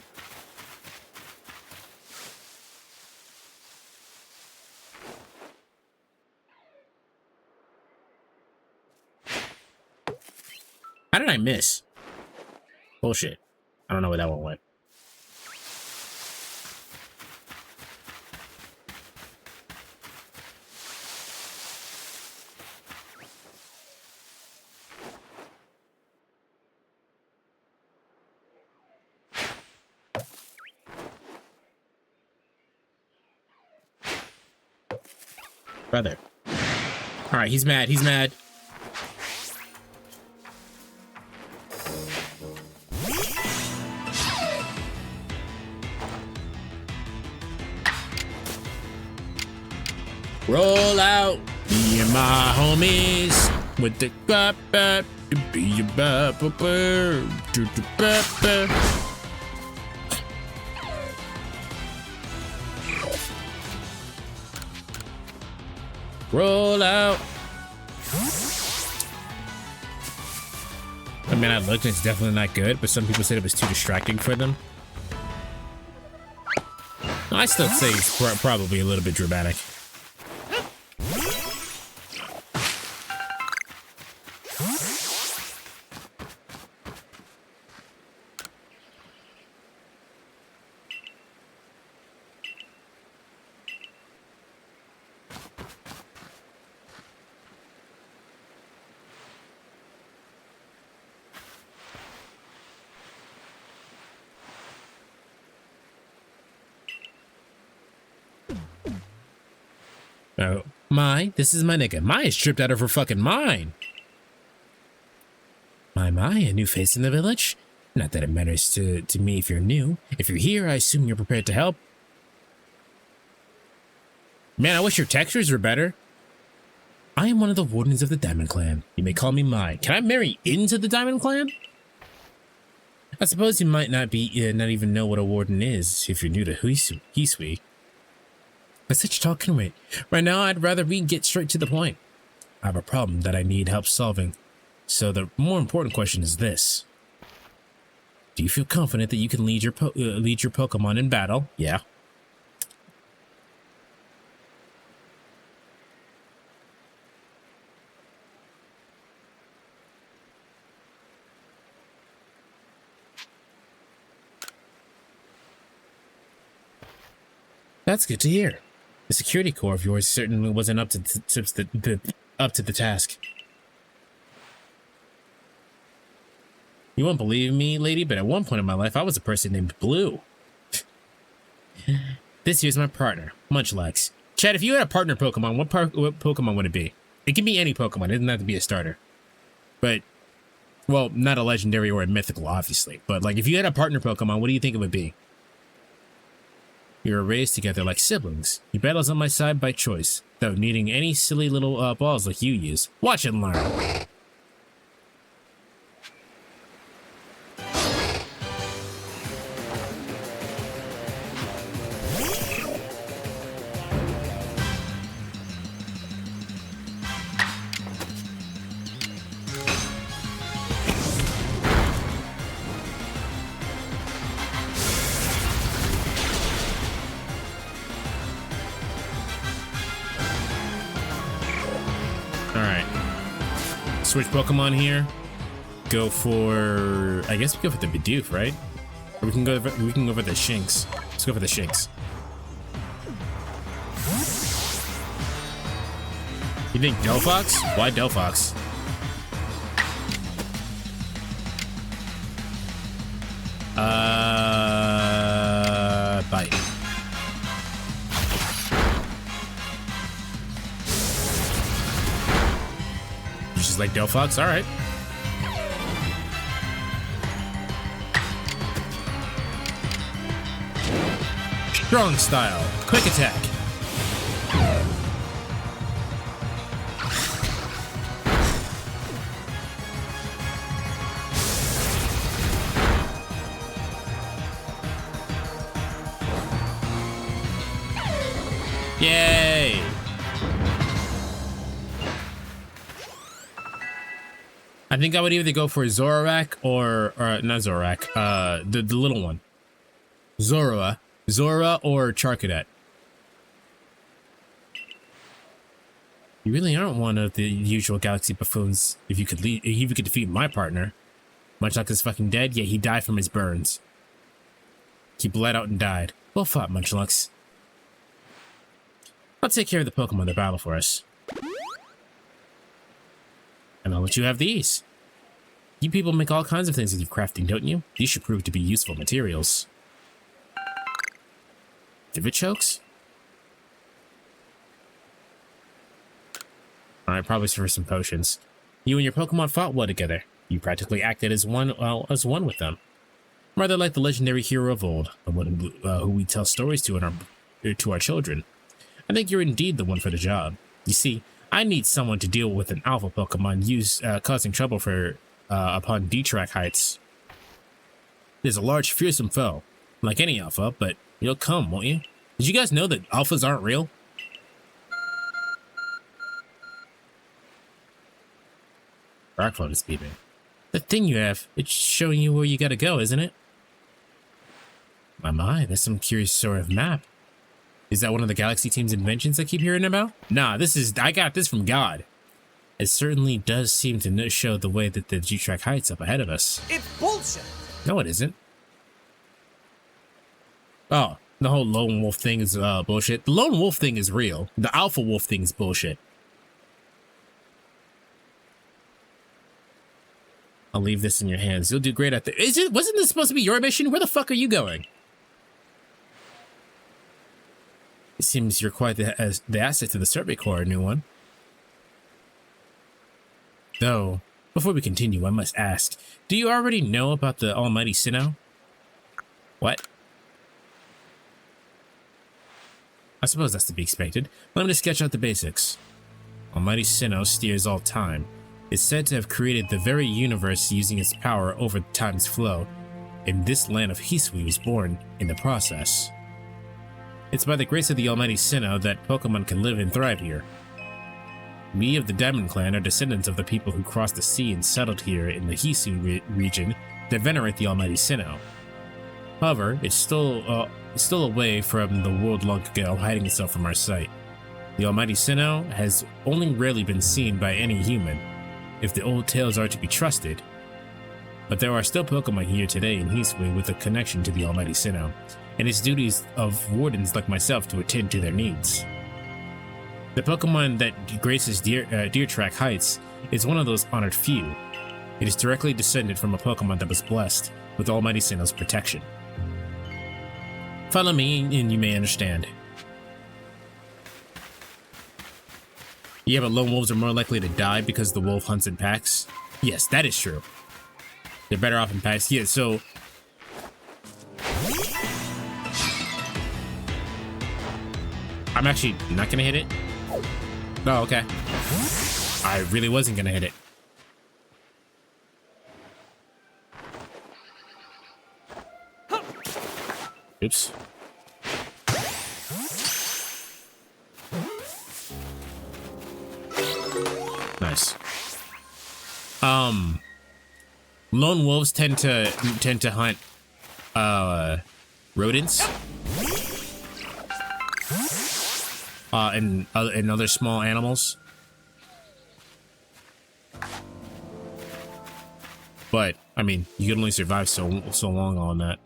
How did I miss? Bullshit. I don't know where that one went. Brother. Alright, he's mad. He's mad. Roll out, me and my homies. with the bop bop to be a bop bop to the bop bop. Roll out. I mean, I looked, it's definitely not good, but some people said it was too distracting for them. I still say it's probably a little bit dramatic. Oh, Mai, this is my nigga. Mai is tripped out of her fucking mind. Mai, a new face in the village? Not that it matters to me if you're new. If you're here, I assume you're prepared to help. Man, I wish your textures were better. I am one of the wardens of the Diamond Clan. You may call me Mai. Can I marry into the Diamond Clan? I suppose you might not even know what a warden is if you're new to Hisui. But such talk can wait. Right now, I'd rather we get straight to the point. I have a problem that I need help solving. So the more important question is this. Do you feel confident that you can lead your Pokemon in battle? Yeah. That's good to hear. The security corps of yours certainly wasn't up to the task. You won't believe me, lady, but at one point in my life, I was a person named Blue. This here's my partner, Munchlax. Chad, if you had a partner Pokemon, what Pokemon would it be? It can be any Pokemon. It doesn't have to be a starter. But, well, not a legendary or a mythical, obviously. But, like, if you had a partner Pokemon, what do you think it would be? You were raised together like siblings. Your battle's on my side by choice, without needing any silly little balls like you use. Watch and learn. Switch Pokemon here. Go for, I guess we go for the Bidoof, right? Or we can go for the Shinx. Let's go for the Shinx. You think Delphox? Why Delphox? Bite. Just like Delphox, all right. Strong style, quick attack. Yay! I think I would either go for Zoroark or not Zoroark, the little one. Zora or Charcadet. You really aren't one of the usual galaxy buffoons. If you could defeat my partner. Munchlax is fucking dead, yet he died from his burns. He bled out and died. Well fought, Munchlax. I'll take care of the Pokemon that battle for us. And I'll let you have these. You people make all kinds of things with your crafting, don't you? These should prove to be useful materials. Vivid chokes? Alright, probably for some potions. You and your Pokemon fought well together. You practically acted as one with them. Rather like the legendary hero of old, the one who we tell stories to our children. I think you're indeed the one for the job. You see, I need someone to deal with an alpha Pokemon causing trouble for upon D-Track heights. There's a large, fearsome foe, like any alpha, but you'll come, won't you? Did you guys know that alphas aren't real? Darkfloat is beeping. The thing you have, it's showing you where you gotta go, isn't it? My, that's some curious sort of map. Is that one of the Galaxy Team's inventions I keep hearing about? Nah, I got this from God. It certainly does seem to show the way that the G-Track Heights up ahead of us. It's bullshit. No, it isn't. Oh, the whole lone wolf thing is bullshit. The lone wolf thing is real. The alpha wolf thing is bullshit. I'll leave this in your hands. You'll do great at the— wasn't this supposed to be your mission? Where the fuck are you going? It seems you're quite the asset to the Survey Corps, new one. Though, before we continue, I must ask, do you already know about the almighty Sinnoh? What? I suppose that's to be expected. Let me sketch out the basics. Almighty Sinnoh steers all time. Is said to have created the very universe using its power over time's flow, and this land of Hisui was born in the process. It's by the grace of the almighty Sinnoh that Pokemon can live and thrive here. We of the Diamond Clan are descendants of the people who crossed the sea and settled here in the Hisui region that venerate the almighty Sinnoh. However, it's still away from the world long ago, hiding itself from our sight. The almighty Sinnoh has only rarely been seen by any human, if the old tales are to be trusted. But there are still Pokemon here today in Hisui with a connection to the almighty Sinnoh, and it's duties of wardens like myself to attend to their needs. The Pokemon that graces Deer-Track Heights is one of those honored few. It is directly descended from a Pokemon that was blessed with almighty Sinnoh's protection. Follow me and you may understand. Yeah, but lone wolves are more likely to die because the wolf hunts in packs. Yes, that is true. They're better off in packs. Yeah, so... I'm actually not gonna hit it. Oh, okay. I really wasn't gonna hit it. Oops. Nice. Lone wolves tend to hunt rodents and other small animals. But I mean, you can only survive so long on that.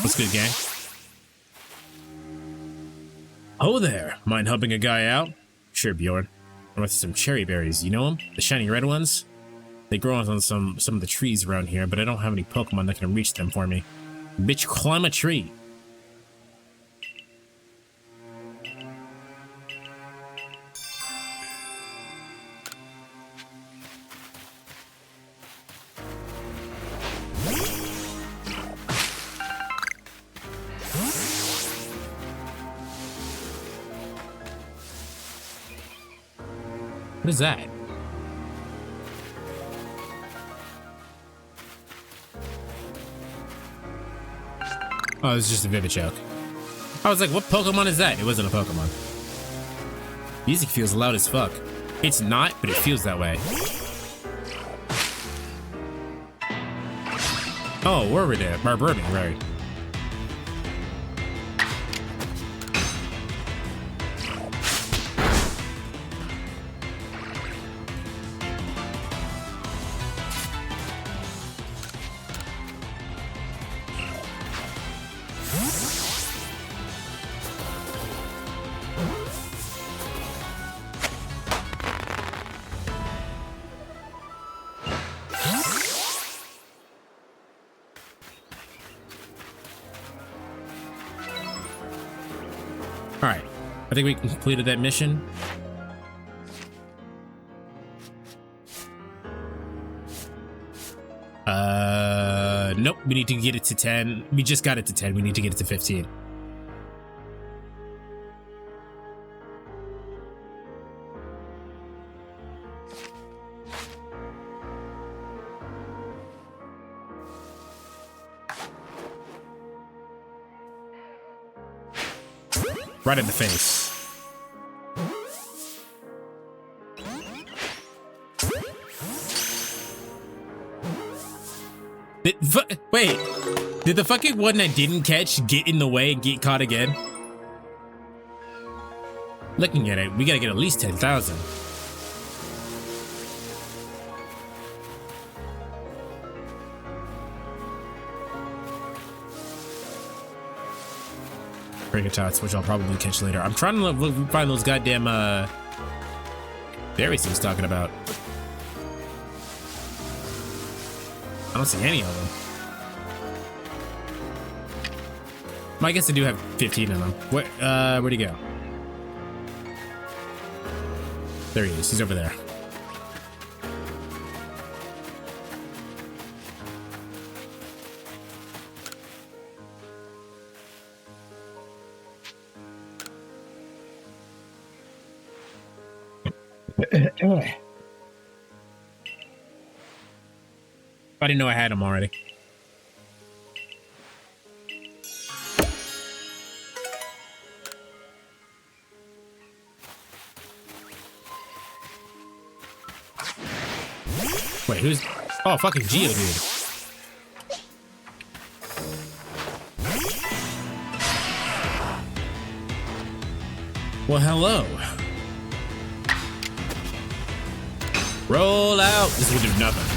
What's good, gang? Oh there! Mind helping a guy out? Sure, Bjorn. I'm with some cherry berries. You know them? The shiny red ones? They grow on some of the trees around here, but I don't have any Pokemon that can reach them for me. Bitch, climb a tree! What is that? Oh, it's just a Vivichoke. I was like, what Pokemon is that? It wasn't a Pokemon. Music feels loud as fuck. It's not, but it feels that way. Oh, where were they? Bourbon, right. Alright, I think we completed that mission. Nope. We need to get it to 10. We just got it to 10. We need to get it to 15. Right in the face. Wait, did the fucking one that didn't catch get in the way and get caught again? Looking at it, we gotta get at least 10,000. Tots, which I'll probably catch later. I'm trying to find those goddamn berries he was talking about. I don't see any of them. I guess I do have 15 of them. Where'd he go? There he is. He's over there. I didn't know I had him already. Wait, who's... Oh, fucking Geodude. Well, hello. Roll out. This will do nothing.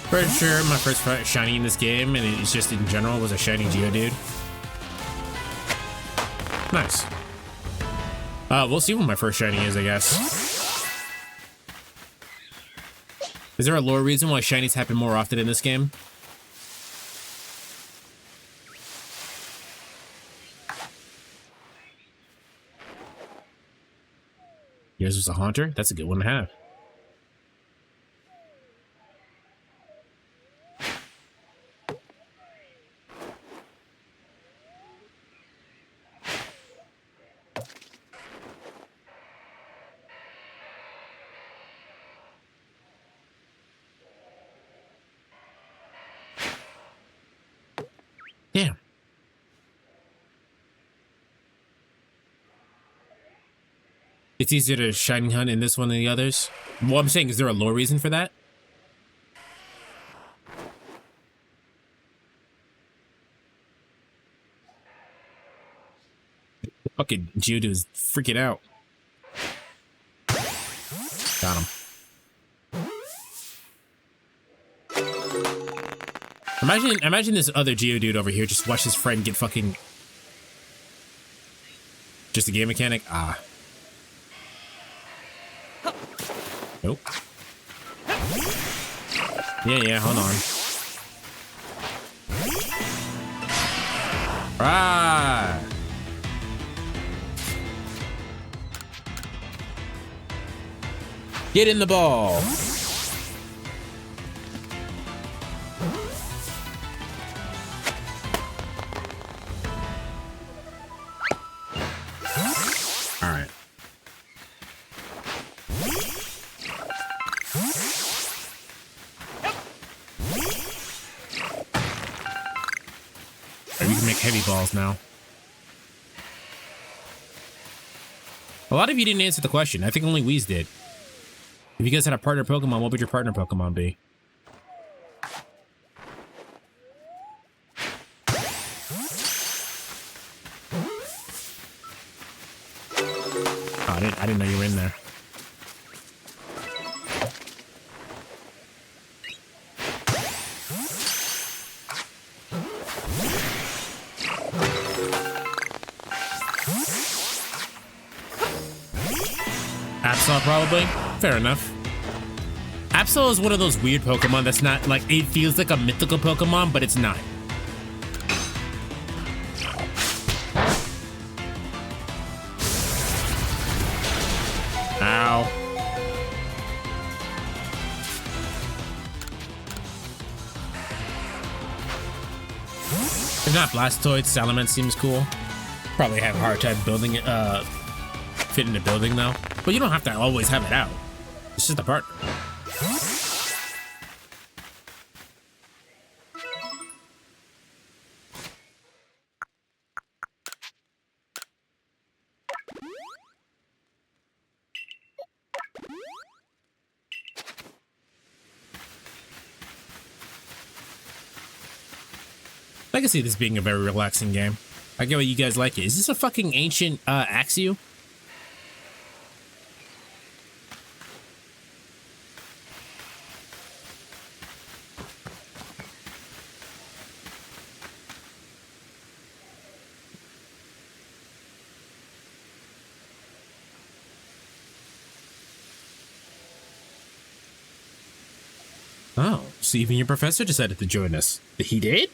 Pretty sure my first shiny in this game, and it's just in general, was a shiny Geodude. Nice. We'll see what my first shiny is, I guess. Is there a lore reason why shinies happen more often in this game? Yours was a Haunter? That's a good one to have. Damn. It's easier to shiny hunt in this one than the others. Well, I'm saying, is there a lore reason for that? Fucking Geodude is freaking out. Got him. Imagine this other Geodude over here just watch his friend get fucking... Just a game mechanic? Ah. Nope. Yeah, hold on. Ah! Get in the ball! Alright. We can make heavy balls now. A lot of you didn't answer the question. I think only Wheeze did. If you guys had a partner Pokemon, what would your partner Pokemon be? Oh, I didn't know you were in there. Probably. Fair enough. Absol is one of those weird Pokemon that's not like, it feels like a mythical Pokemon, but it's not. Ow. If not Blastoise, Salamence seems cool. Probably have a hard time building it, fit in the building though. But you don't have to always have it out. It's just a partner. I can see this being a very relaxing game. I get why you guys like it. Is this a fucking ancient Arceus? Oh, so even your professor decided to join us. He did?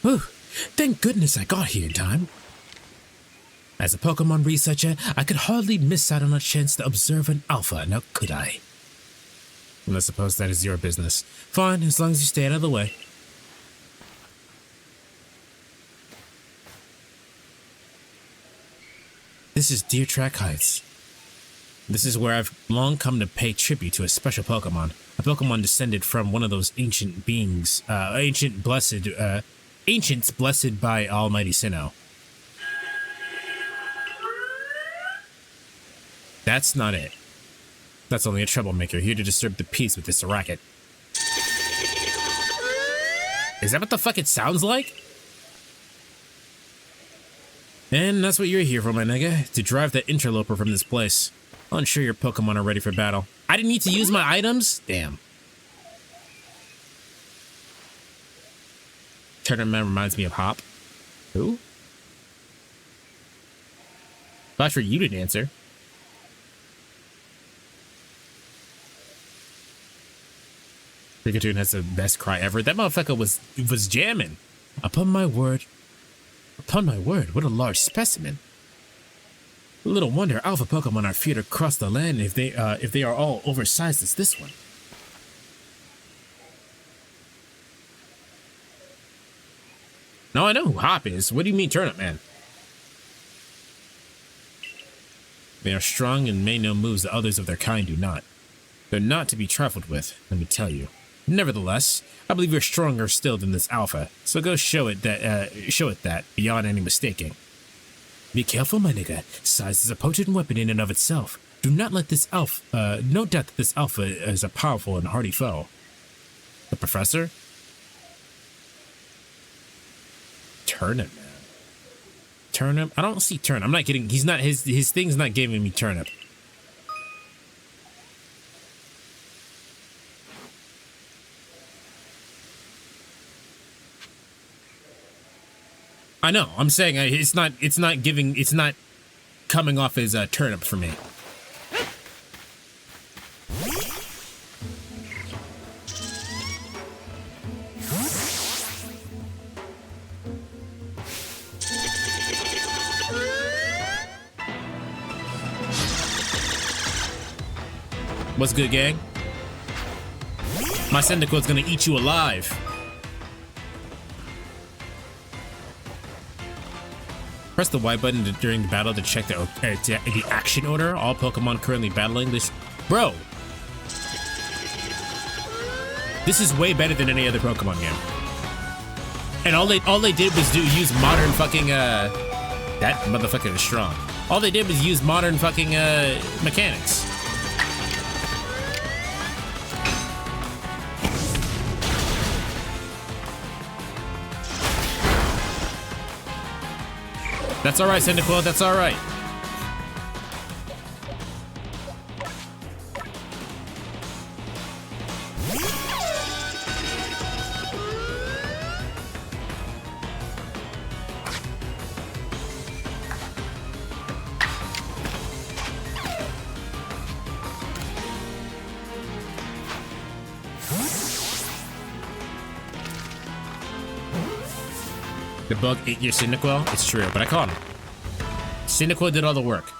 Whew, thank goodness I got here in time. As a Pokemon researcher, I could hardly miss out on a chance to observe an alpha, now could I? Well, I suppose that is your business. Fine, as long as you stay out of the way. This is Deer Track Heights. This is where I've long come to pay tribute to a special Pokemon. A Pokemon descended from one of those ancient beings, ancients blessed by Almighty Sinnoh. That's not it. That's only a troublemaker here to disturb the peace with this racket. Is that what the fuck it sounds like? And that's what you're here for, my nigga. To drive that interloper from this place. Unsure your Pokemon are ready for battle. I didn't need to use my items? Damn. Tournament reminds me of Hop. Who? Not sure you didn't answer. Pikachu has the best cry ever. That motherfucker was jamming. Upon my word, what a large specimen. Little wonder alpha Pokemon are feared across the land if they are all oversized as this one. No, I know who Hop is. What do you mean Turnip Man? They are strong and may know moves that others of their kind do not. They're not to be trifled with, let me tell you. Nevertheless, I believe you're stronger still than this alpha, so go show it that beyond any mistaking. Be careful, my nigga. Size is a potent weapon in and of itself. Do not let this alpha, no doubt that this alpha is a powerful and hardy foe. The professor? Turnip, man. Turnip? I don't see Turnip. I'm not getting, his thing's not giving me Turnip. I know. I'm saying it's not coming off as a Turnip for me. What's good, gang? My Cyndaquil's gonna eat you alive. Press the Y button during the battle to check the action order. All Pokemon currently battling this. Bro! This is way better than any other Pokemon game. And all they did was use modern fucking, that motherfucker is strong. All they did was use modern fucking, mechanics. That's alright, Cyndaquil, that's alright. The bug ate your Cyndaquil? It's true, but I caught him. Cyndaquil did all the work.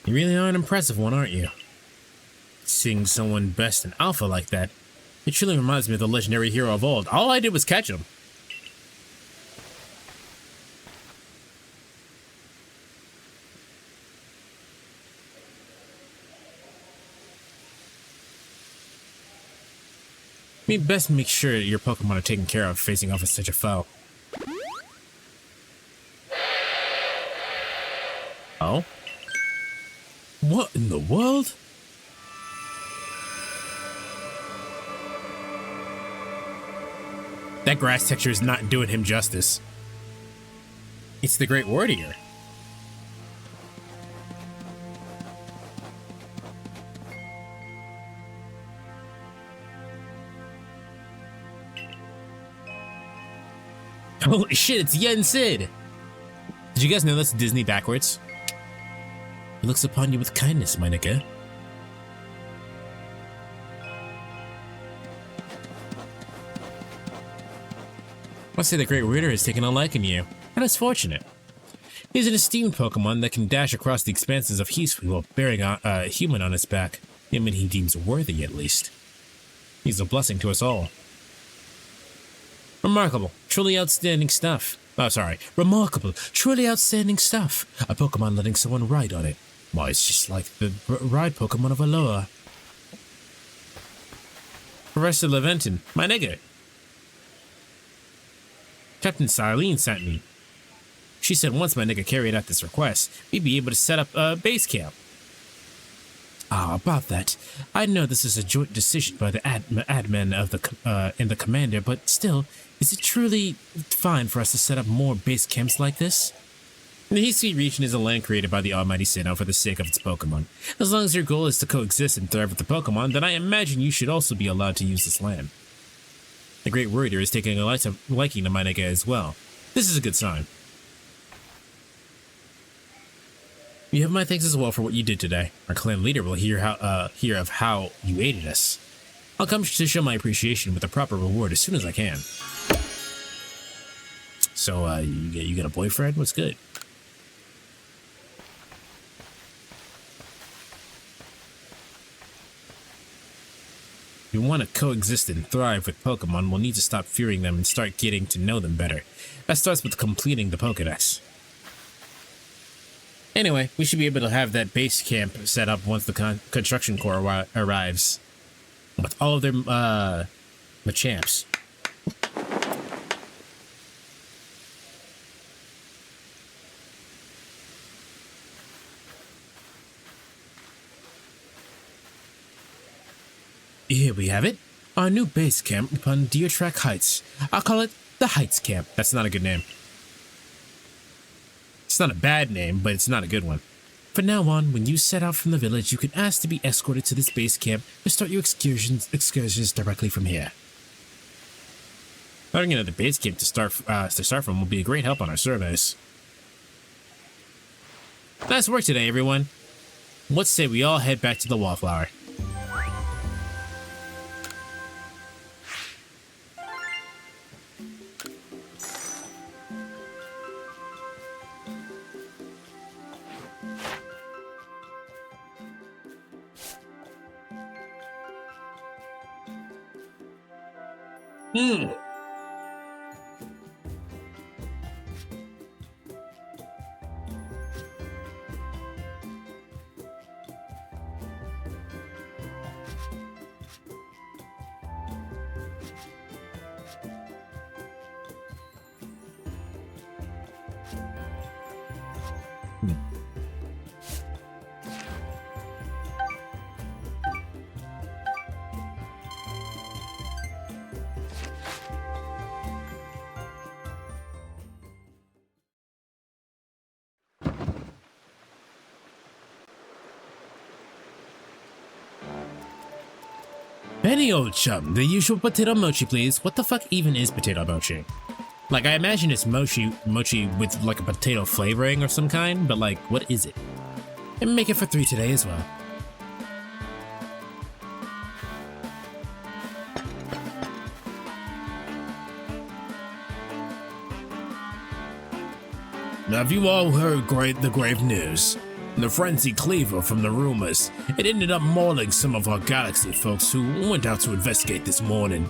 You really are an impressive one, aren't you? Seeing someone best in alpha like that, it truly reminds me of the legendary hero of old. All I did was catch him. You best make sure your Pokemon are taken care of facing off with such a foe. Oh? What in the world? That grass texture is not doing him justice. It's the Great Warrior. Holy shit, it's Yen Sid! Did you guys know that's Disney backwards? He looks upon you with kindness, my nigga. Must say the Great Warrior has taken a liking to you, and it's fortunate. He's an esteemed Pokemon that can dash across the expanses of Heathsweet while bearing a human on its back, him he deems worthy at least. He's a blessing to us all. Remarkable, truly outstanding stuff. Oh, sorry. Remarkable, truly outstanding stuff. A Pokemon letting someone ride on it. Why, it's just like the ride Pokemon of Alola. Professor Leventon, my nigga. Captain Silene sent me. She said once my nigga carried out this request, we'd be able to set up a base camp. Ah, about that. I know this is a joint decision by the admin of and the commander, but still, is it truly fine for us to set up more base camps like this? The Heathsweet region is a land created by the Almighty Sinnoh for the sake of its Pokemon. As long as your goal is to coexist and thrive with the Pokemon, then I imagine you should also be allowed to use this land. The Great Warrior is taking a liking to my nigga as well. This is a good sign. You have my thanks as well for what you did today. Our clan leader will hear of how you aided us. I'll come to show my appreciation with a proper reward as soon as I can. So, you got a boyfriend? What's good? If you want to coexist and thrive with Pokemon, we'll need to stop fearing them and start getting to know them better. That starts with completing the Pokedex. Anyway, we should be able to have that base camp set up once the construction corps arrives. With all of their, Machamps. Here we have it. Our new base camp upon Deer Track Heights. I'll call it the Heights Camp. That's not a good name. It's not a bad name, but it's not a good one. From now on, when you set out from the village, you can ask to be escorted to this base camp to start your excursions directly from here. Starting another base camp to start from will be a great help on our surveys. Nice work today, everyone. Let's say we all head back to the Wallflower. Benny, old chum, the usual potato mochi, please. What the fuck even is potato mochi? Like, I imagine it's mochi with like a potato flavoring of some kind, but like, what is it? And make it for 3 today as well. Now, have you all heard the grave news? The frenzied cleaver from the rumors. It ended up mauling some of our galaxy folks who went out to investigate this morning.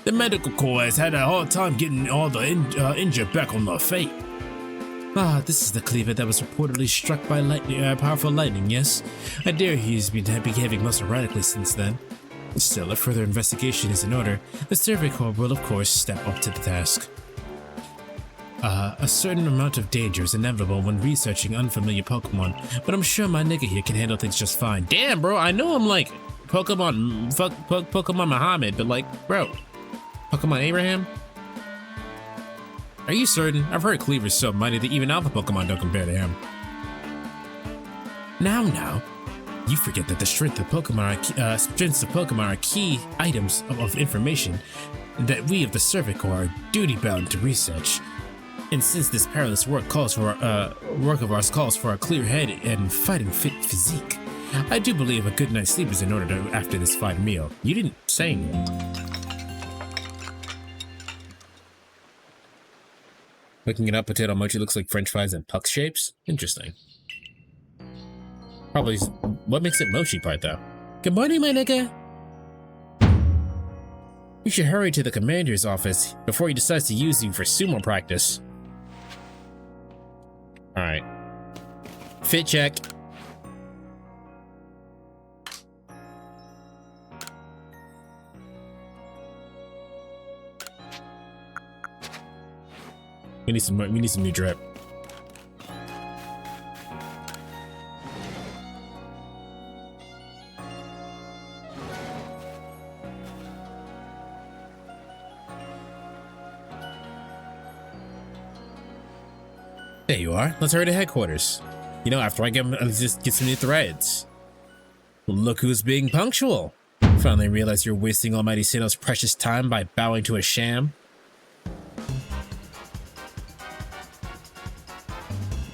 The medical corps has had a hard time getting all the injured back on their feet. Ah, this is the cleaver that was reportedly struck by powerful lightning, yes? I dare he's been behaving most erratically since then. Still, if further investigation is in order, the Survey Corps will of course step up to the task. A certain amount of danger is inevitable when researching unfamiliar Pokemon, but I'm sure my nigga here can handle things just fine. Damn, bro, I know I'm like Pokemon Muhammad, but like, bro, Pokemon Abraham? Are you certain? I've heard Cleaver's so mighty that even Alpha Pokemon don't compare to him. Now, you forget that the strengths of Pokemon are key items of information that we of the Survey Corps are duty-bound to research. And since this perilous work of ours calls for a clear head and fighting fit physique, I do believe a good night's sleep is in order after this fine meal. You didn't say anything. Looking it up, potato mochi looks like french fries in puck shapes? Interesting. Probably what makes it mochi part though? Good morning, my nigga! You should hurry to the commander's office before he decides to use you for sumo practice. Alright. Fit check. We need some new drip. There you are. Let's hurry to headquarters. You know, after I just get some new threads. Look who's being punctual. Finally realize you're wasting Almighty Sinnoh's precious time by bowing to a sham.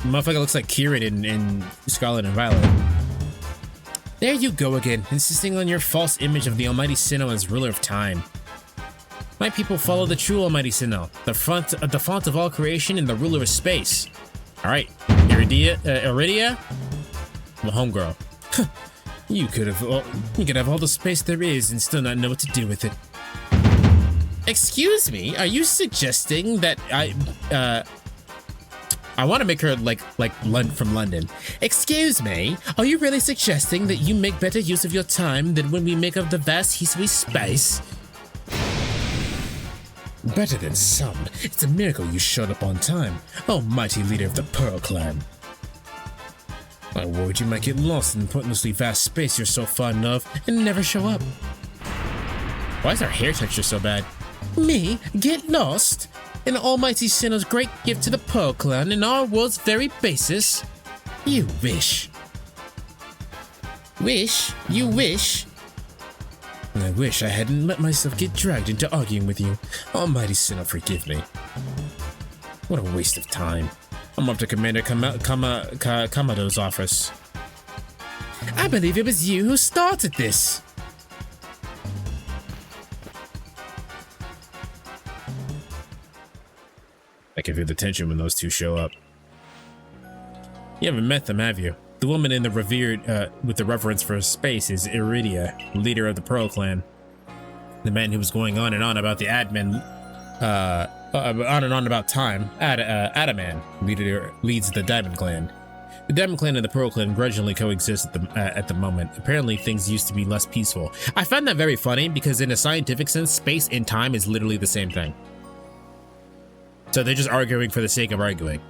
Motherfucker looks like Kieran in Scarlet and Violet. There you go again, insisting on your false image of the Almighty Sinnoh as ruler of time. My people follow the true Almighty Sinnoh, the font of all creation and the ruler of space. Alright, Iridia? I'm a homegirl. You could have all the space there is and still not know what to do with it. Excuse me, are you suggesting that I want to make her like from London. Excuse me, are you really suggesting that you make better use of your time than when we make of the vast Hisui space? Better than some. It's a miracle you showed up on time, oh mighty leader of the Pearl Clan. I worried you might get lost in the pointlessly vast space you're so fond of and never show up. Why is our hair texture so bad? Me? Get lost? In Almighty Sinnoh's great gift to the Pearl Clan and our world's very basis? You wish. Wish? You wish? I wish I hadn't let myself get dragged into arguing with you. Almighty Sinnoh, forgive me. What a waste of time. I'm up to Commander Kamado's office. I believe it was you who started this. I can feel the tension when those two show up. You haven't met them, have you? The woman in the revered, with the reverence for space is Iridia, leader of the Pearl Clan. The man who was going on and on about the admin, on and on about time, Adaman, leads the Diamond Clan. The Diamond Clan and the Pearl Clan grudgingly coexist at the moment. Apparently, things used to be less peaceful. I find that very funny because in a scientific sense, space and time is literally the same thing. So they're just arguing for the sake of arguing.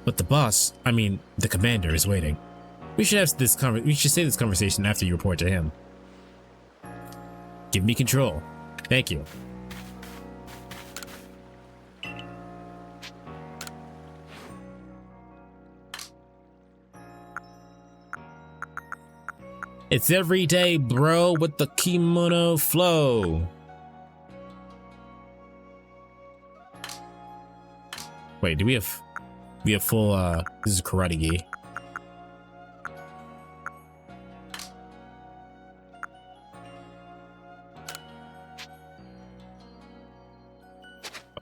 But the boss, I mean, the commander is waiting. We should have this say this conversation after you report to him. Give me control. Thank you. It's every day, bro, with the kimono flow. Wait, do we have full this is karate gi.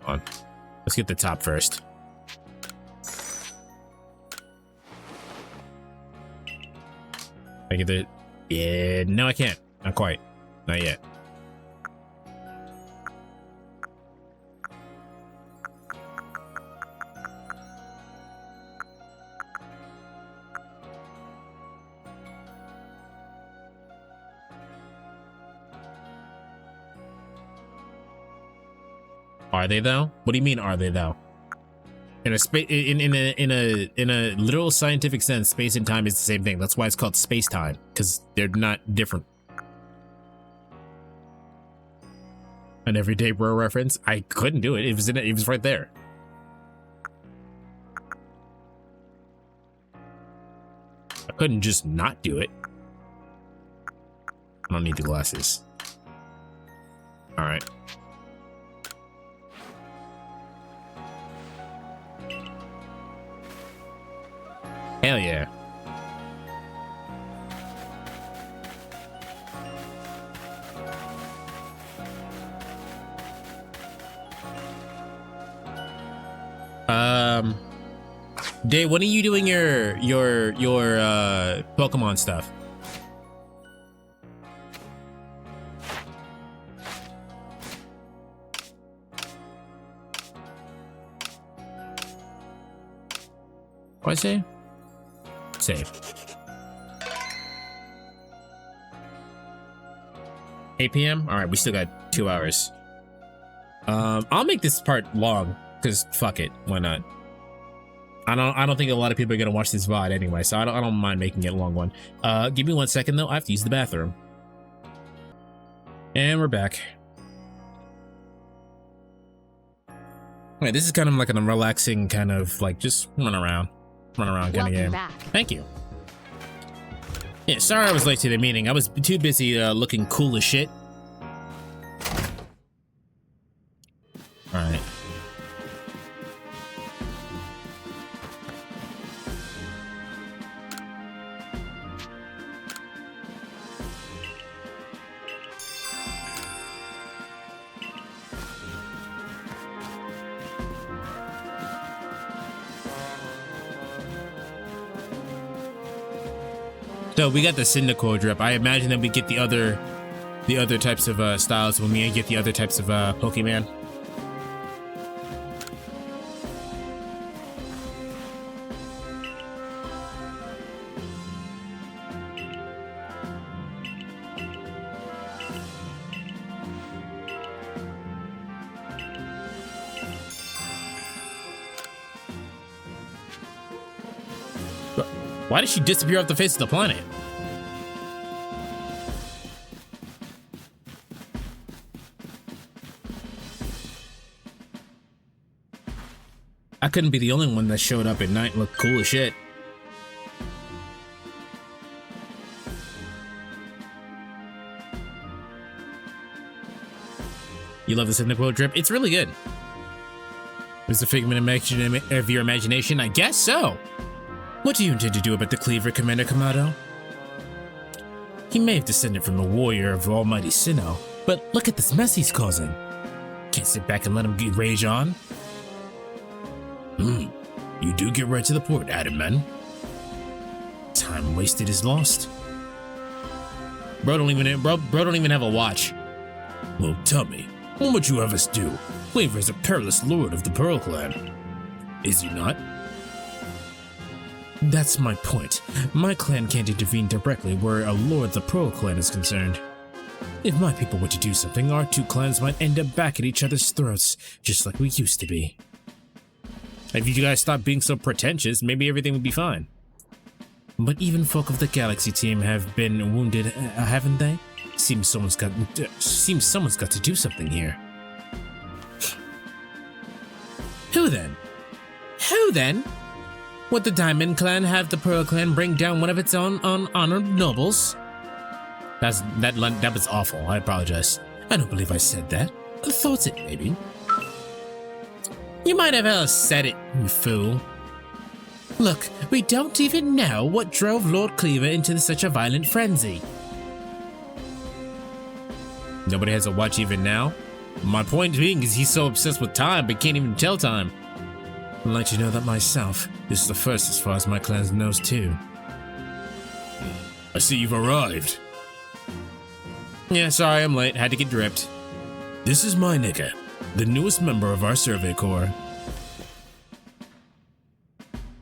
Hold on. Let's get the top first. I get the yeah, no I can't. Not quite. Not yet. Are they though? What do you mean are they though? In a space in a literal scientific sense, space and time is the same thing. That's why it's called space-time, because they're not different. An everyday bro reference? I couldn't do it. It was it was right there. I couldn't just not do it. I don't need the glasses. All right. Hell yeah. Dave, when are you doing your Pokemon stuff? What I say? Save. 8 p.m. All right, we still got 2 hours. I'll make this part long because fuck it, why not? I don't think a lot of people are gonna watch this VOD anyway, so I don't mind making it a long one. Give me 1 second though. I have to use the bathroom. And we're back. Alright, this is kind of like a relaxing kind of like just run around kind of game. Back. Thank you. Yeah, sorry I was late to the meeting. I was too busy looking cool as shit. Alright. So we got the Cyndaquil drip. I imagine that we get the other types of styles when we get the other types of Pokemon. Why did she disappear off the face of the planet? I couldn't be the only one that showed up at night and looked cool as shit. You love the Cyndaquil drip? It's really good. It's a figment of your imagination? I guess so. What do you intend to do about the Cleaver, Commander Kamado? He may have descended from the warrior of Almighty Sinnoh, but look at this mess he's causing. Can't sit back and let him rage on. You do get right to the point, Adam man. Time wasted is lost. Bro don't even have a watch. Well, tell me, what would you have us do? Cleaver is a perilous lord of the Pearl Clan. Is he not? That's my point. My clan can't intervene directly where a lord of the Pearl Clan is concerned. If my people were to do something, our two clans might end up back at each other's throats, just like we used to be. If you guys stop being so pretentious, maybe everything would be fine. But even folk of the Galaxy team have been wounded, haven't they? Seems someone's got to do something here. Who then? Who then? Would the Diamond Clan have the Pearl Clan bring down one of its own honored nobles? That was awful. I apologize. I don't believe I said that. I thought it, maybe. You might have said it, you fool. Look, we don't even know what drove Lord Cleaver into such a violent frenzy. Nobody has a watch even now? My point being is he's so obsessed with time, but can't even tell time. I'd like to know that myself. This is the first as far as my clan knows too. I see you've arrived. Yeah, sorry, I'm late. Had to get dripped. This is my nigga, the newest member of our survey corps.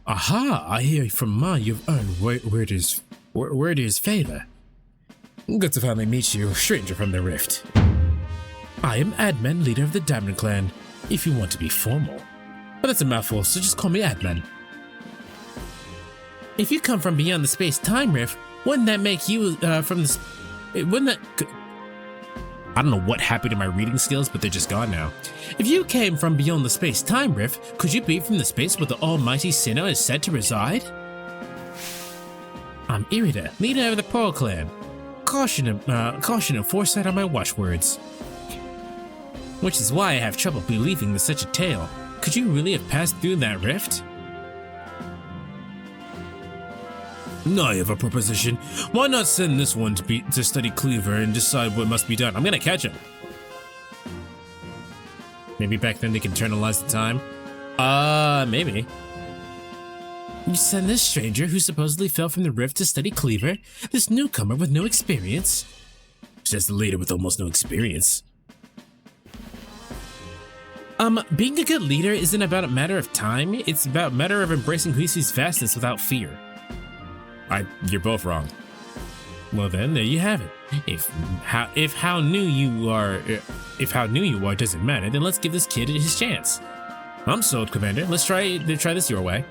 Aha! I hear from Ma you've earned Werder's favor. Good to finally meet you, stranger from the Rift. I am Adman, leader of the Diamond Clan, if you want to be formal. But that's a mouthful, so just call me Adman. If you come from beyond the space-time rift, wouldn't that make you, from the... Wouldn't that... I don't know what happened to my reading skills, but they're just gone now. If you came from beyond the space-time rift, could you be from the space where the almighty sinner is said to reside? I'm Irida, leader of the Pearl Clan. Caution and foresight are my watchwords. Which is why I have trouble believing in such a tale. Could you really have passed through that rift? I have a proposition. Why not send this one to study Cleaver and decide what must be done? I'm gonna catch him. Maybe back then they can internalize the time. Maybe. You send this stranger who supposedly fell from the rift to study Cleaver? This newcomer with no experience? Says the leader with almost no experience. Being a good leader isn't about a matter of time. It's about a matter of embracing who sees vastness without fear. You're both wrong. Well then, there you have it. If how new you are doesn't matter, then let's give this kid his chance. I'm sold, Commander. Let's try this your way.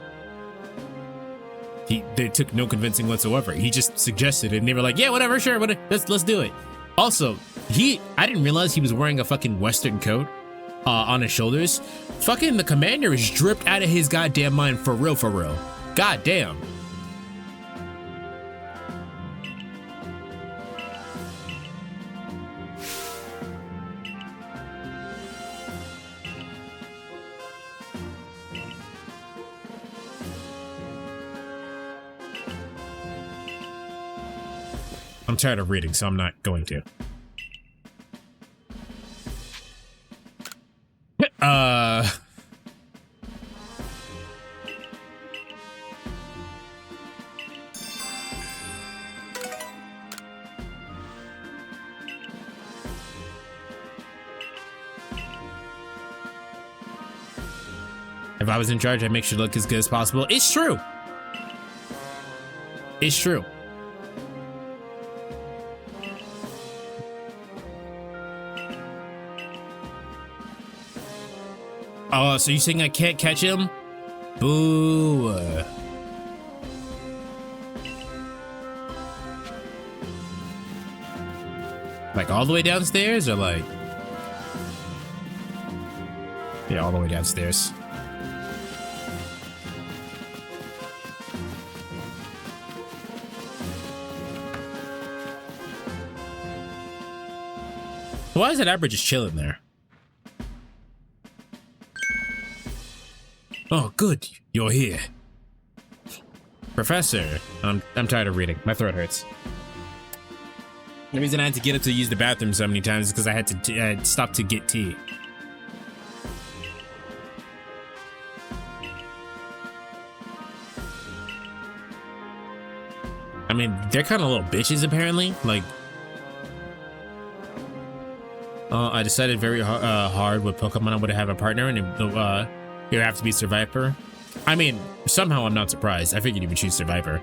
They took no convincing whatsoever. He just suggested it, and they were like, "Yeah, whatever, sure, let's do it." Also, I didn't realize he was wearing a fucking Western coat on his shoulders. Fucking the Commander is dripped out of his goddamn mind for real, for real. Goddamn. I'm tired of reading, so I'm not going to. If I was in charge, I'd make sure it look as good as possible. It's true. It's true. Oh, so you saying I can't catch him? Boo. Like all the way downstairs or like? Yeah, all the way downstairs. Why is that Abra just chilling there? Oh, good. You're here. Professor, I'm tired of reading. My throat hurts. The reason I had to get up to use the bathroom so many times is because I had to stop to get tea. I mean, they're kind of little bitches, apparently. Like, I decided very hard what Pokemon I would have a partner, and it would have to be Survivor. I mean, somehow I'm not surprised. I figured you would choose Survivor.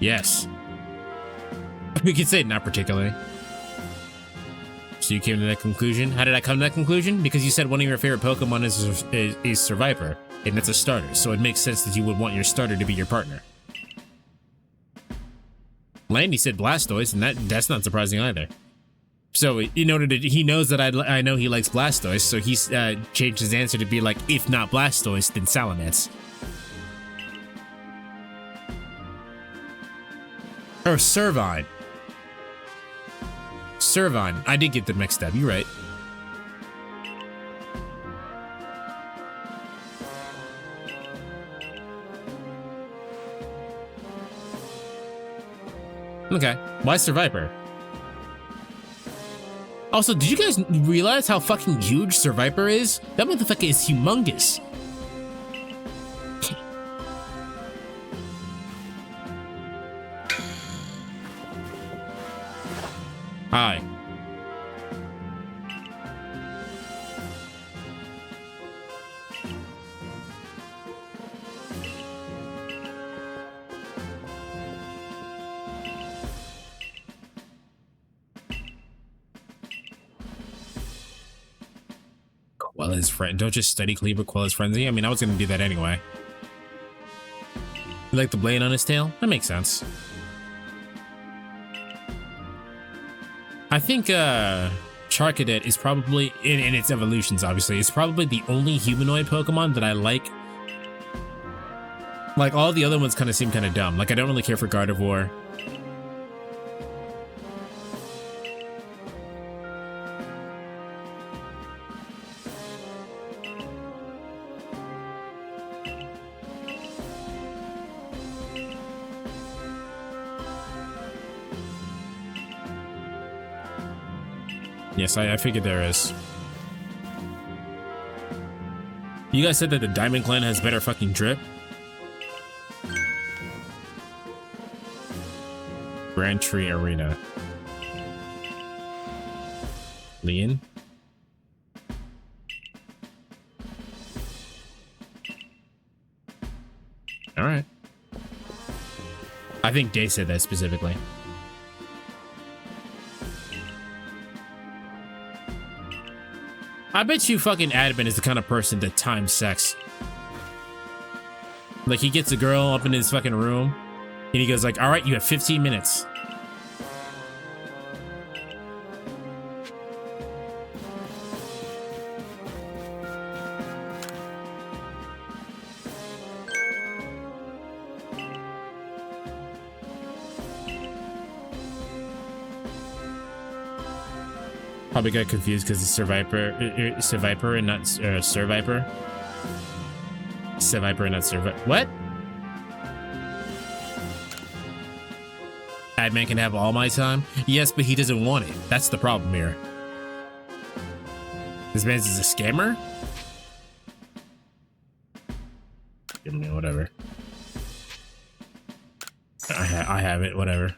Yes. We could say not particularly. So you came to that conclusion? How did I come to that conclusion? Because you said one of your favorite Pokemon is Survivor, and that's a starter, so it makes sense that you would want your starter to be your partner. Landy said Blastoise, and that's not surprising either. So in order to, he knows that I know he likes Blastoise, so he's changed his answer to be like, if not Blastoise, then Salamence. Or Servine. Servine. I did get them mixed up. You're right. Okay. Why Survivor? Also, did you guys realize how fucking huge Survivor is? That motherfucker is humongous. Hi. Quella's friend. Don't just study Cleaver Quella's frenzy. I mean, I was gonna do that anyway. You like the blade on his tail? That makes sense. I think Charcadet is probably, in its evolutions obviously, is probably the only humanoid Pokemon that I like. Like, all the other ones kind of seem kind of dumb. Like, I don't really care for Gardevoir. Yes, I figured there is. You guys said that the Diamond Clan has better fucking drip? Grand Tree Arena. Leon? Alright. I think Day said that specifically. I bet you fucking Adamant is the kind of person that times sex. Like, he gets a girl up in his fucking room, and he goes like, all right, you have 15 minutes. Probably got confused because it's Survivor and not Survivor. Survivor and not Survivor. What? Adman can have all my time? Yes, but he doesn't want it. That's the problem here. This man's is a scammer? I mean, whatever. I have it, whatever.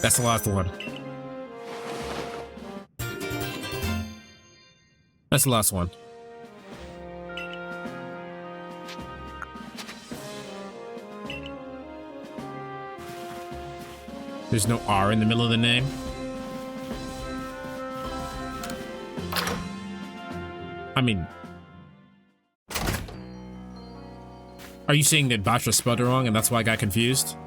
That's the last one. That's the last one. There's no R in the middle of the name. I mean, are you saying that Basha spelled it wrong and that's why I got confused?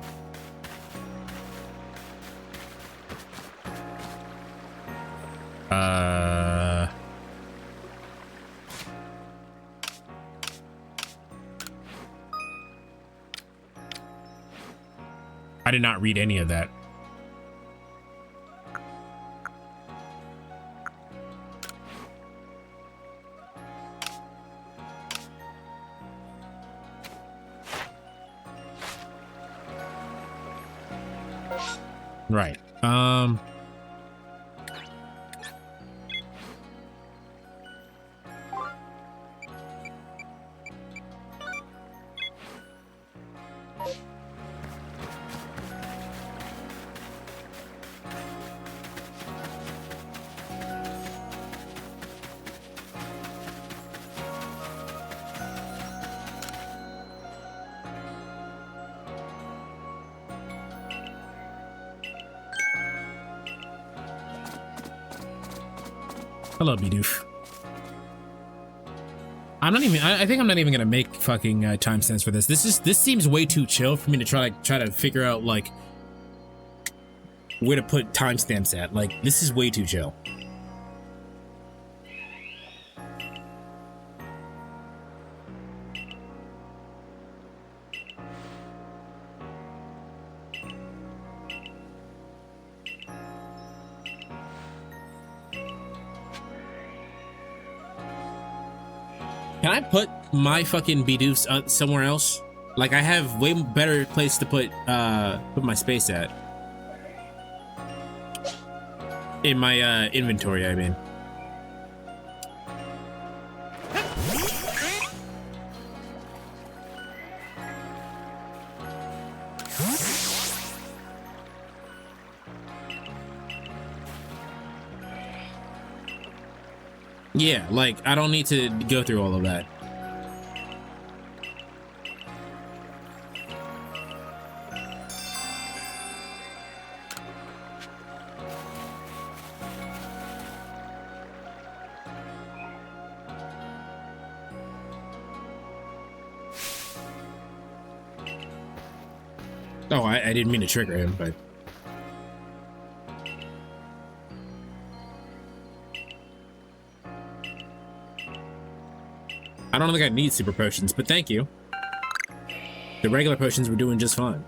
I did not read any of that. Right. Hello, Bidoof. I'm not even. I think I'm not even gonna make fucking timestamps for this. This seems way too chill for me to try to figure out like where to put timestamps at. Like, this is way too chill. Can I put my fucking Bidoofs somewhere else? Like, I have way better place to put my space at. In my inventory, I mean. Yeah, like, I don't need to go through all of that. Oh, I didn't mean to trigger him, but... I don't think I need super potions, but thank you. The regular potions were doing just fine.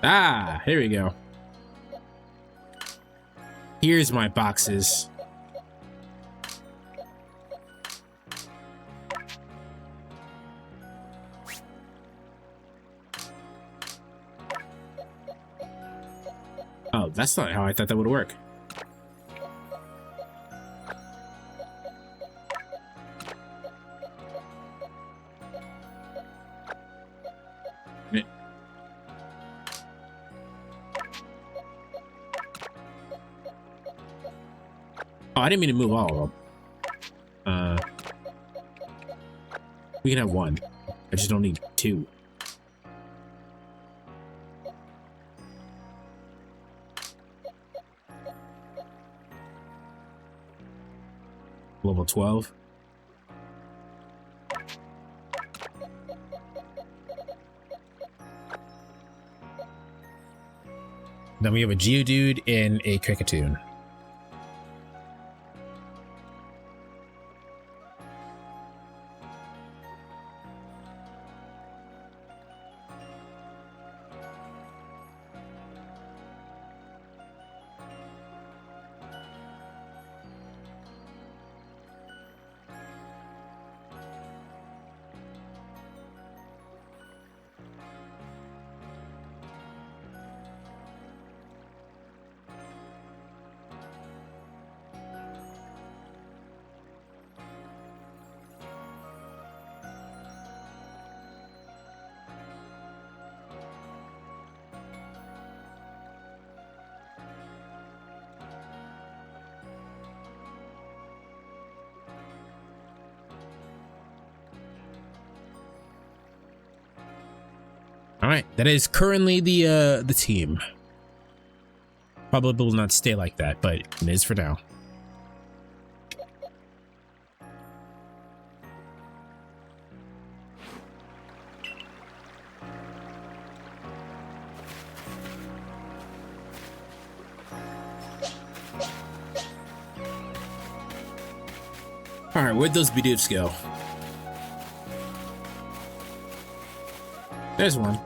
Ah, here we go. Here's my boxes. Oh, that's not how I thought that would work. Oh, I didn't mean to move all of them. We can have one. I just don't need two. Level 12. Then we have a Geodude and a Kricketune. All right, that is currently the team. Probably will not stay like that, but it is for now. All right, where'd those Bidoofs go? There's one.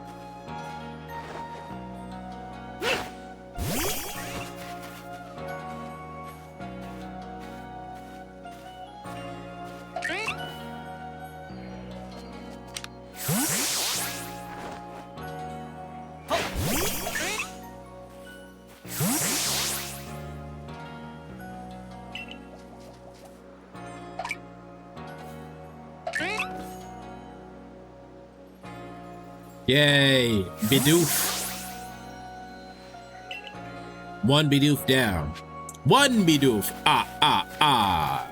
Yay! Bidoof. 1 Bidoof down. 1 Bidoof. Ah, ah, ah.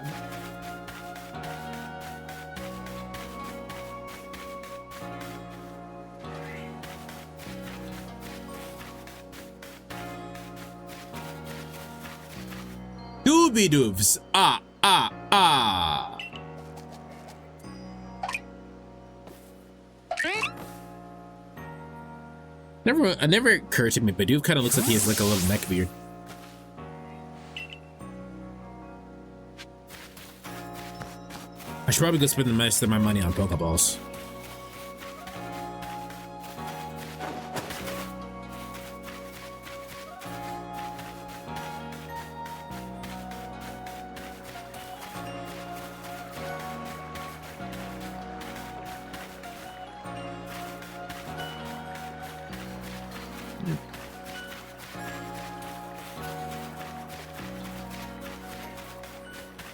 Doobie doofs. Ah, ah, ah. It never occurred to me, but Doof kind of looks like he has like a little neck beard. I should probably go spend the rest of my money on Pokeballs.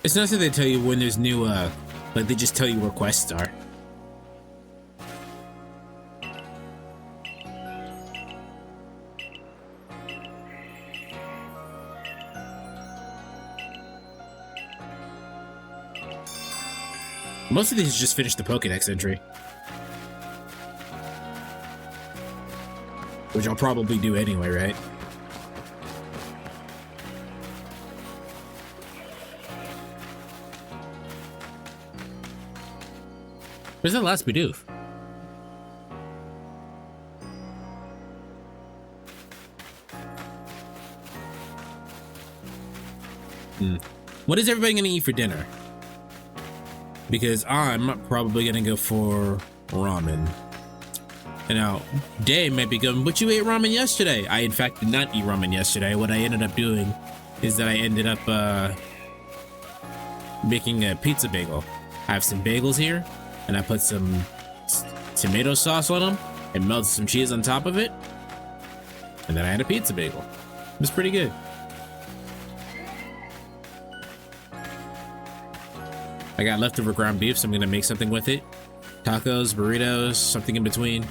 It's nice that they tell you when there's new, like they just tell you where quests are. Most of these just finish the Pokédex entry. Which I'll probably do anyway, right? Where's that last Bidoof? What is everybody gonna eat for dinner? Because I'm probably gonna go for ramen. And now, Dave might be going, but you ate ramen yesterday. I, in fact, did not eat ramen yesterday. What I ended up doing is that I ended up making a pizza bagel. I have some bagels here, and I put some tomato sauce on them and melted some cheese on top of it. And then I had a pizza bagel. It was pretty good. I got leftover ground beef, so I'm gonna make something with it. Tacos, burritos, something in between.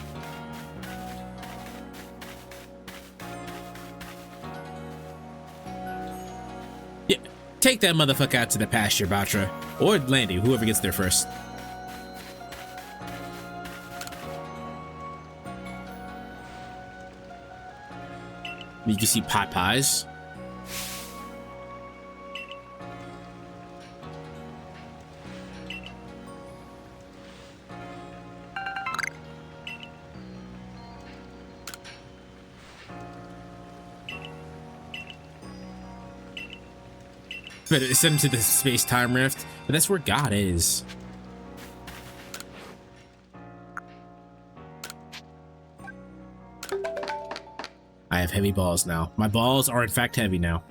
Yeah, take that motherfucker out to the pasture, Batra. Or Landy, whoever gets there first. You can see pot pies. But it's sent to the space-time rift, but that's where God is. I have heavy balls now. My balls are in fact heavy now.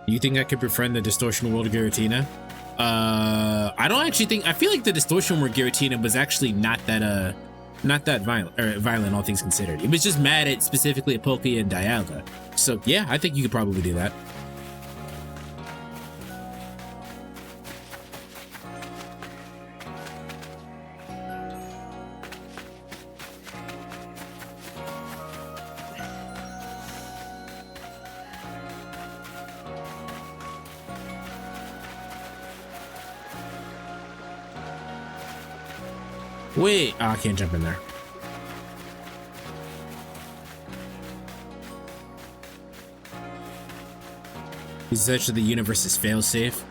You think I could befriend the Distortion World Giratina? I don't actually think. I feel like the Distortion World Giratina was actually not that violent, all things considered. It was just mad at specifically at Poke and Dialga. So yeah, I think you could probably do that. Wait, oh, I can't jump in there. Essentially, the universe is fail-safe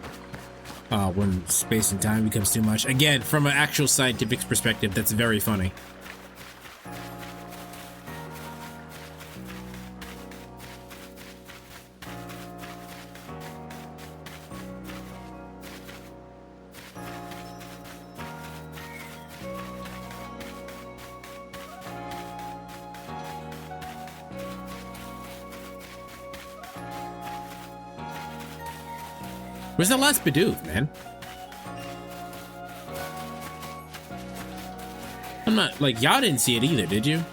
when space and time becomes too much. Again, from an actual scientific perspective, that's very funny. Where's the last Bidoof, man? I'm not, like, y'all didn't see it either, did you?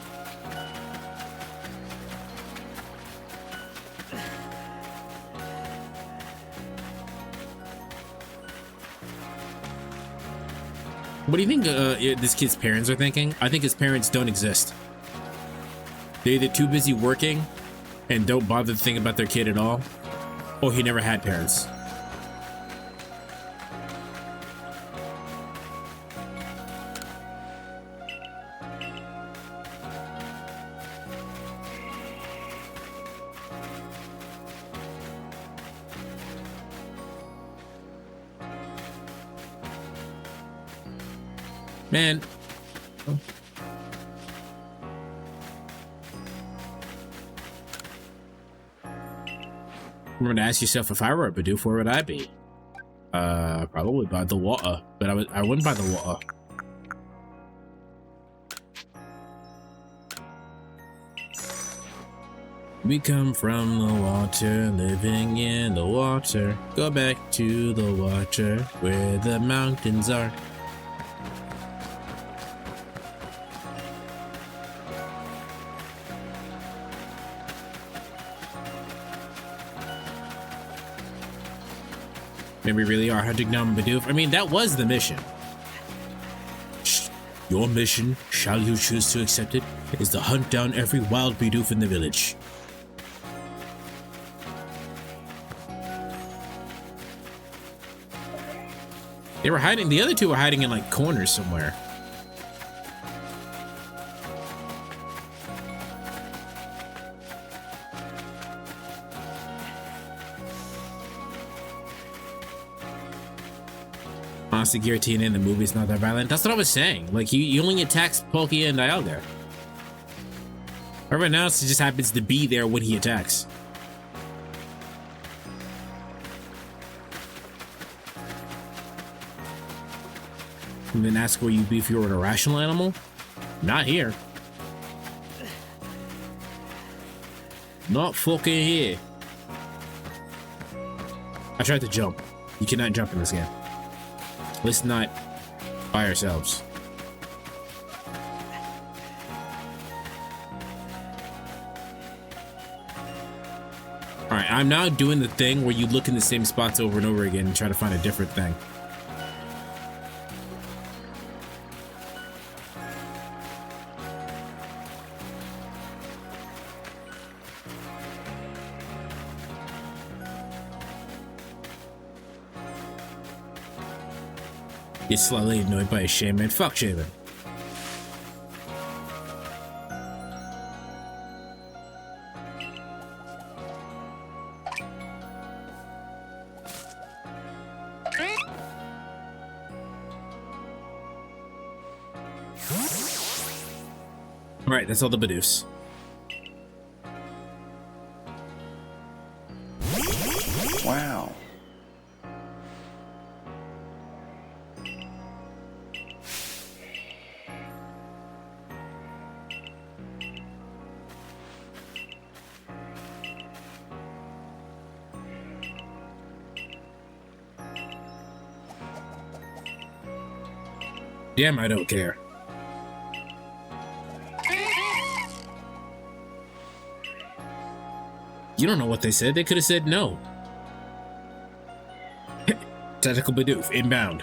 What do you think this kid's parents are thinking? I think his parents don't exist. They're either too busy working and don't bother to think about their kid at all, or he never had parents. Man. Remember to ask yourself, if I were a Bidoof, where would I be? Probably by the water, but I wouldn't by the water. We come from the water, living in the water. Go back to the water, where the mountains are. Maybe we really are hunting down Bidoof. I mean, that was the mission. Your mission, shall you choose to accept it, is to hunt down every wild Bidoof in the village. They were hiding, the other two were hiding in like corners somewhere. Honestly, Giratina in the movie is not that violent. That's what I was saying. Like, he only attacks Palkia and Dialga. Everyone else just happens to be there when he attacks. And then ask where you'd be if you were an irrational animal? Not here. Not fucking here. I tried to jump. You cannot jump in this game. Let's not by ourselves. Alright, I'm now doing the thing where you look in the same spots over and over again and try to find a different thing. Get slightly annoyed by a shaman. Fuck shaman. Alright, that's all the Bidoofs. Wow. Damn, I don't care. You don't know what they said. They could have said no. Tactical Bidoof, inbound.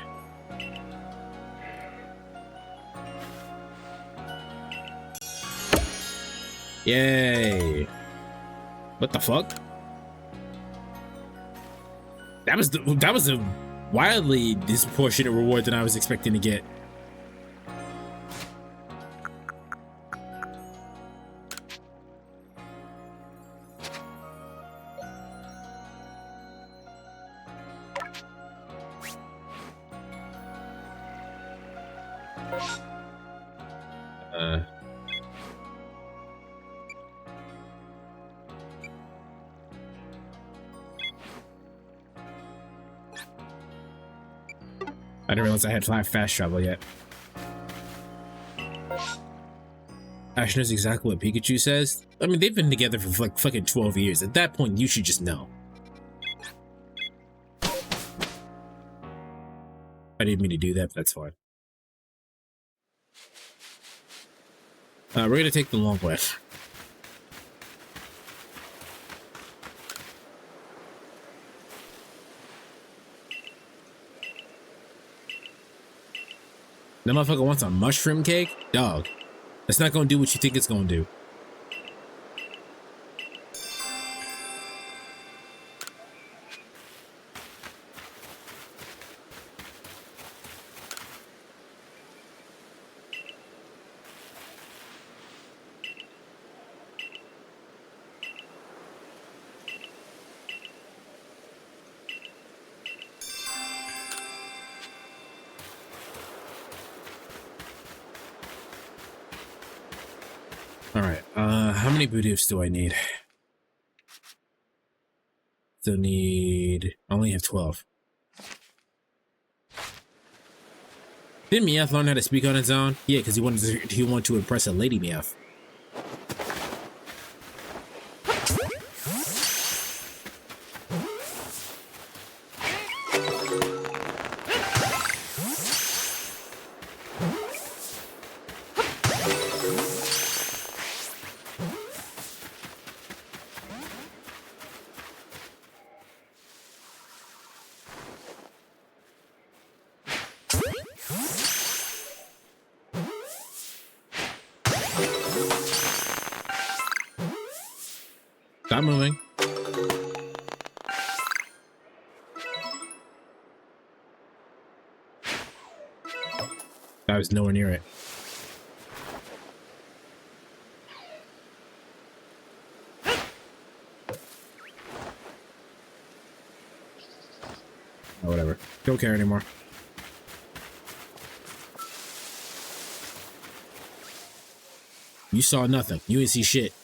Yay. What the fuck? That was a wildly disproportionate reward than I was expecting to get. I didn't realize I had fast travel yet. Ash knows exactly what Pikachu says. I mean, they've been together for like fucking 12 years. At that point, you should just know. I didn't mean to do that, but that's fine. We're gonna take the long way. That motherfucker wants a mushroom cake? Dog. It's not gonna do what you think it's gonna do. Alright, how many Boodoofs do I need? Still need... I only have 12. Didn't Meowth learn how to speak on its own? Yeah, because he wanted to impress a lady Meowth. Stop moving. I was nowhere near it. Oh, whatever. Don't care anymore. You saw nothing. You didn't see shit.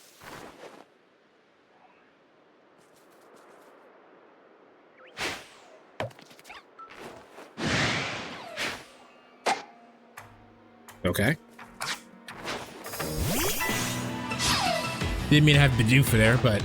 Okay. Didn't mean to have Bidoof for there, but...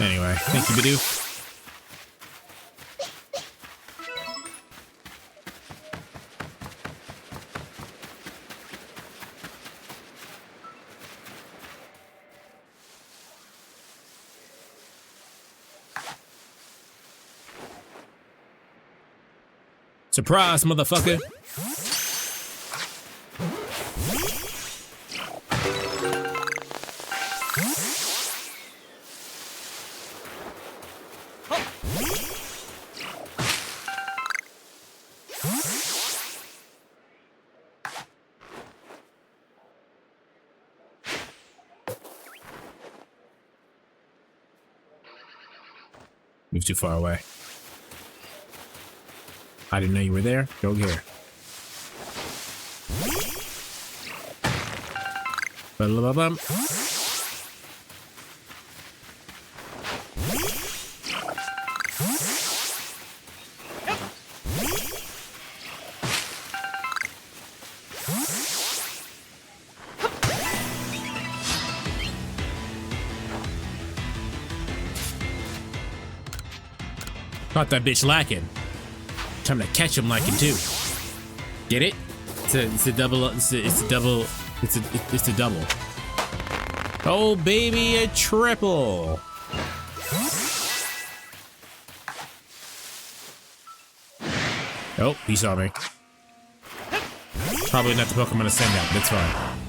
Anyway, thank you, Bidoof. Surprise, motherfucker! Move too far away. I didn't know you were there. Go here. Ba-la-ba-bum. Caught that bitch lacking. Time to catch him lacking too. Get it? It's a double. It's a double. It's a double. Oh baby, a triple. Oh, he saw me. Probably not the Pokemon to send out, but it's fine.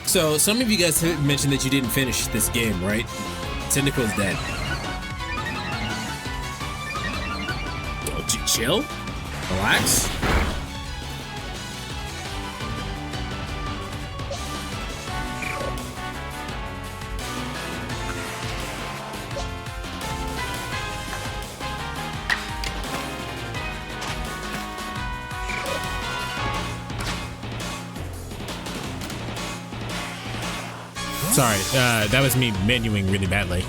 So, some of you guys mentioned that you didn't finish this game, right? Tentacle's dead. Don't you chill? Relax? Sorry, that was me menuing really badly.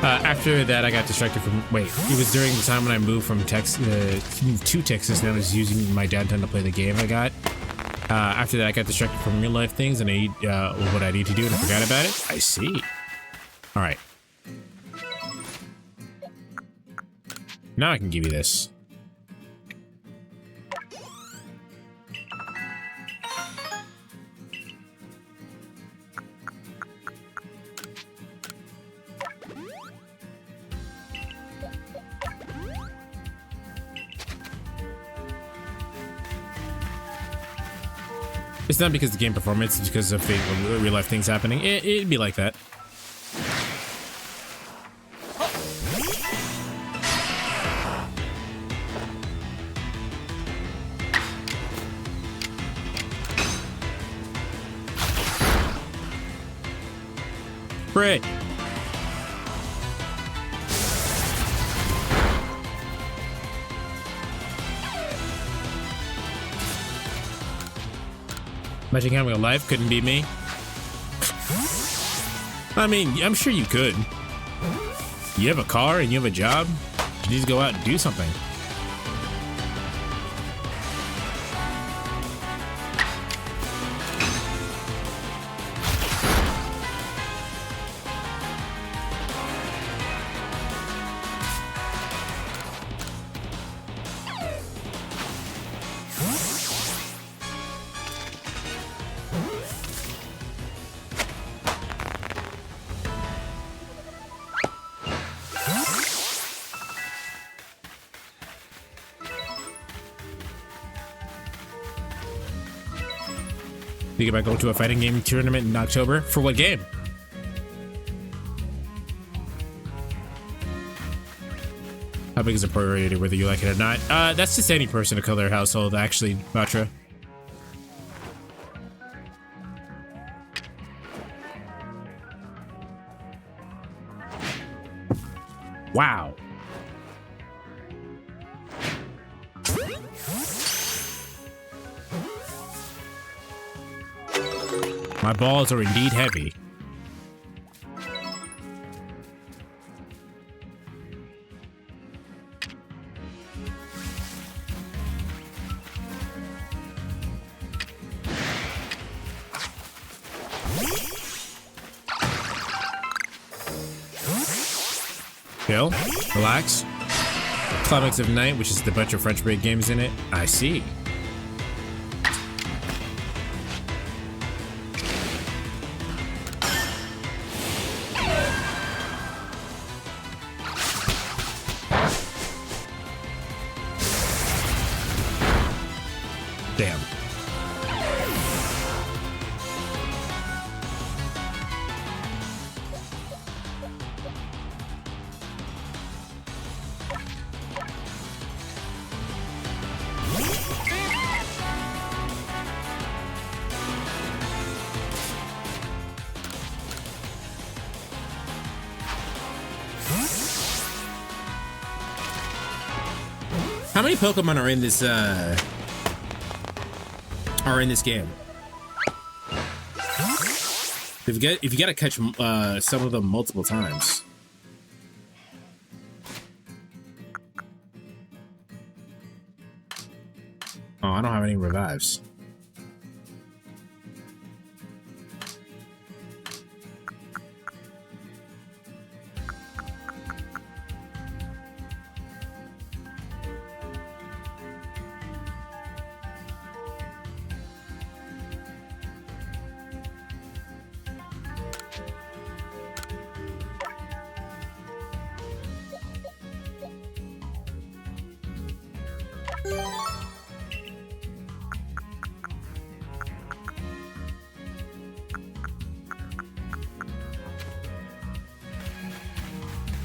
After that, I got distracted from. Wait, it was during the time when I moved from to Texas, and I was using my downtime to play the game I got. After that, I got distracted from real life things, and I need what I need to do, and I forgot about it. I see. All right. Now I can give you this. It's not because of the game performance, it's because of real life things happening. It'd be like that. Frick. Imagine having a life couldn't be me. I mean, I'm sure you could. You have a car and you have a job. You need to go out and do something. Think about going to a fighting game tournament in October? For what game? How big is a priority, whether you like it or not? That's just any person of color household, actually, Batra. Wow. My balls are indeed heavy. Chill, relax. Climax of Night, which is the bunch of French break games in it. I see. Damn. How many Pokemon are in this game? If you gotta catch some of them multiple times. Oh, I don't have any revives.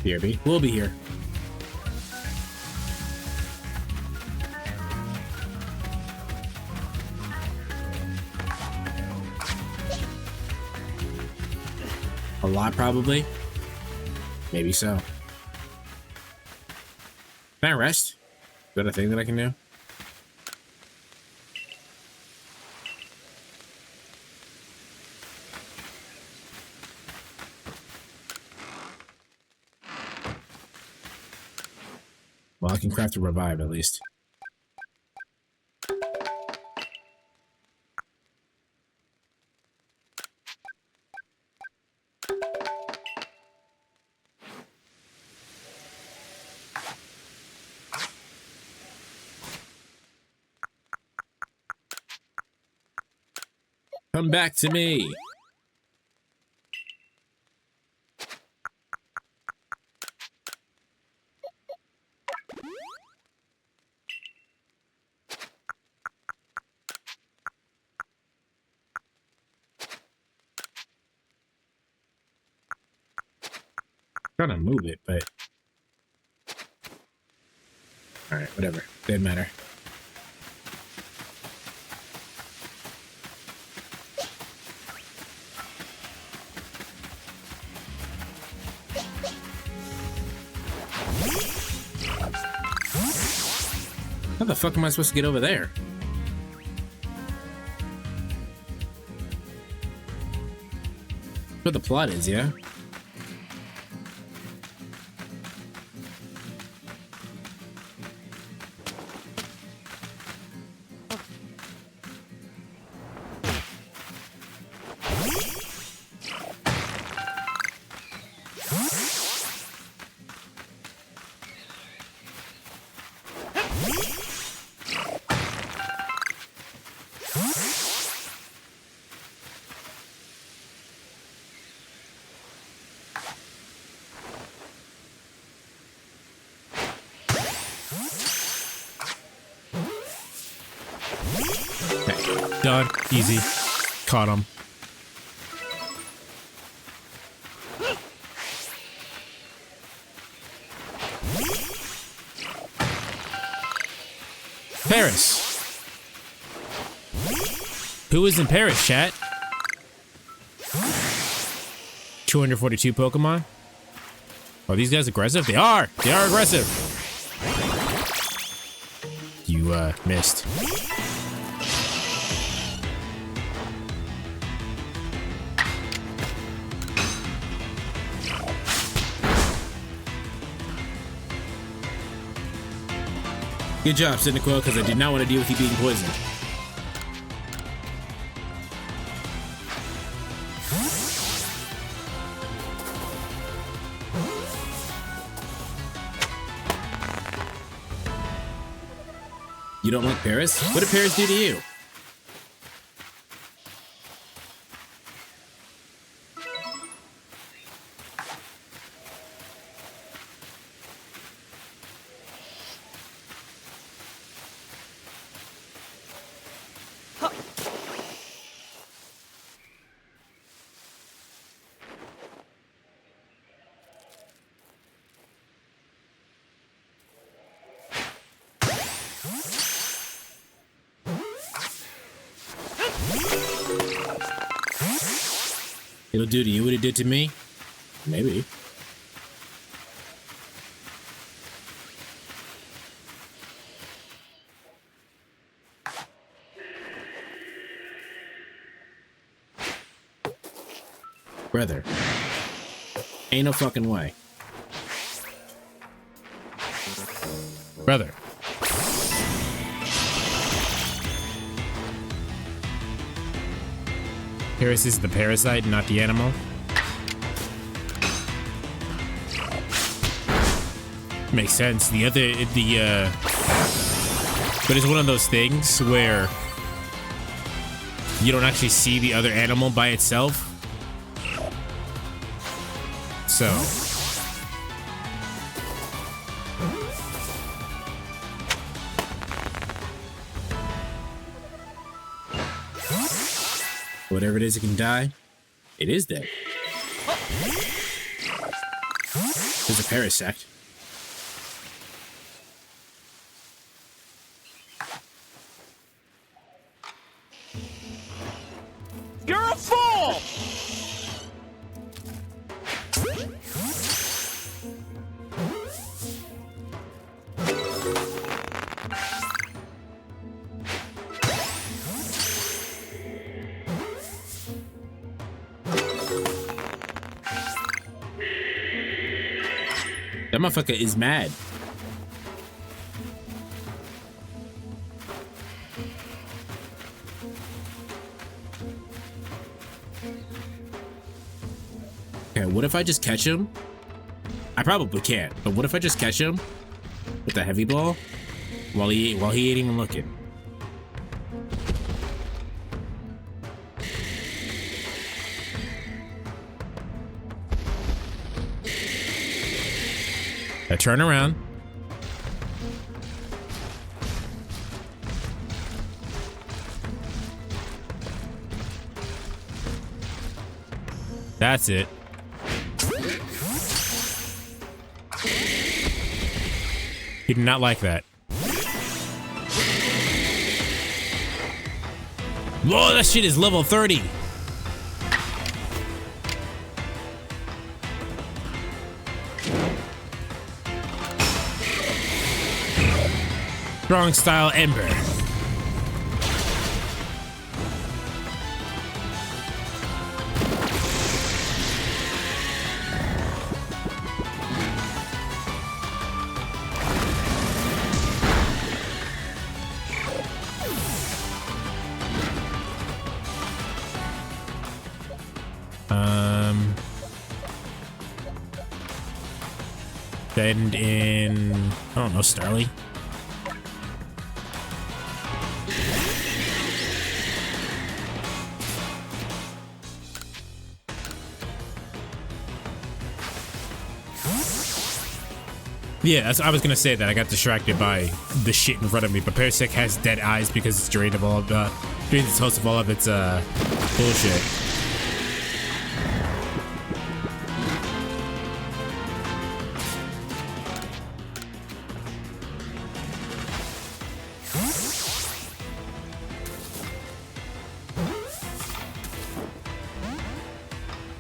BRB, we'll be here. lot, probably. Maybe so. Can I rest? Is that a thing that I can do? Well, I can craft a revive at least. Come back to me. Trying to move it, but all right, whatever. Didn't matter. How the fuck am I supposed to get over there? Where the plot is, yeah? Done. Easy. Caught him. Paris. Who is in Paris, chat? 242 Pokemon? Are these guys aggressive? They are! They are aggressive! You, missed. Good job, Cynical, because I did not want to deal with you being poisoned. You don't like Paris? What did Paris do to you? It'll do to you what it did to me? Maybe. Brother. Ain't no fucking way. Brother. Paris is the parasite, not the animal. Makes sense. But it's one of those things where you don't actually see the other animal by itself. So. Whatever it is, it can die. It is dead. There's a parasect. You're a fool! That motherfucker is mad. Okay, what if I just catch him? I probably can't, but what if I just catch him with the heavy ball while he ain't even looking? I turn around. That's it. He did not like that. Whoa, that shit is level 30. Strong style Ember. Send in, I don't know, Starly. Yeah, I was gonna say that I got distracted by the shit in front of me, but Parasect has dead eyes because it's drained of all of drains its host of all of its bullshit.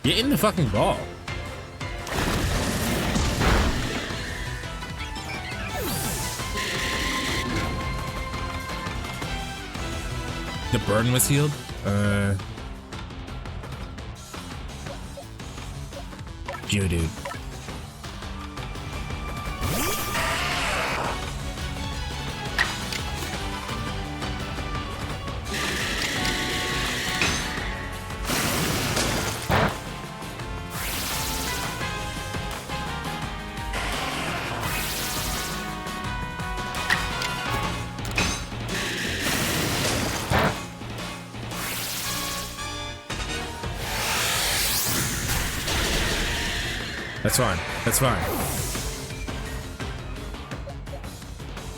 Get in the fucking ball. The burn was healed? Geodude. That's fine. That's fine.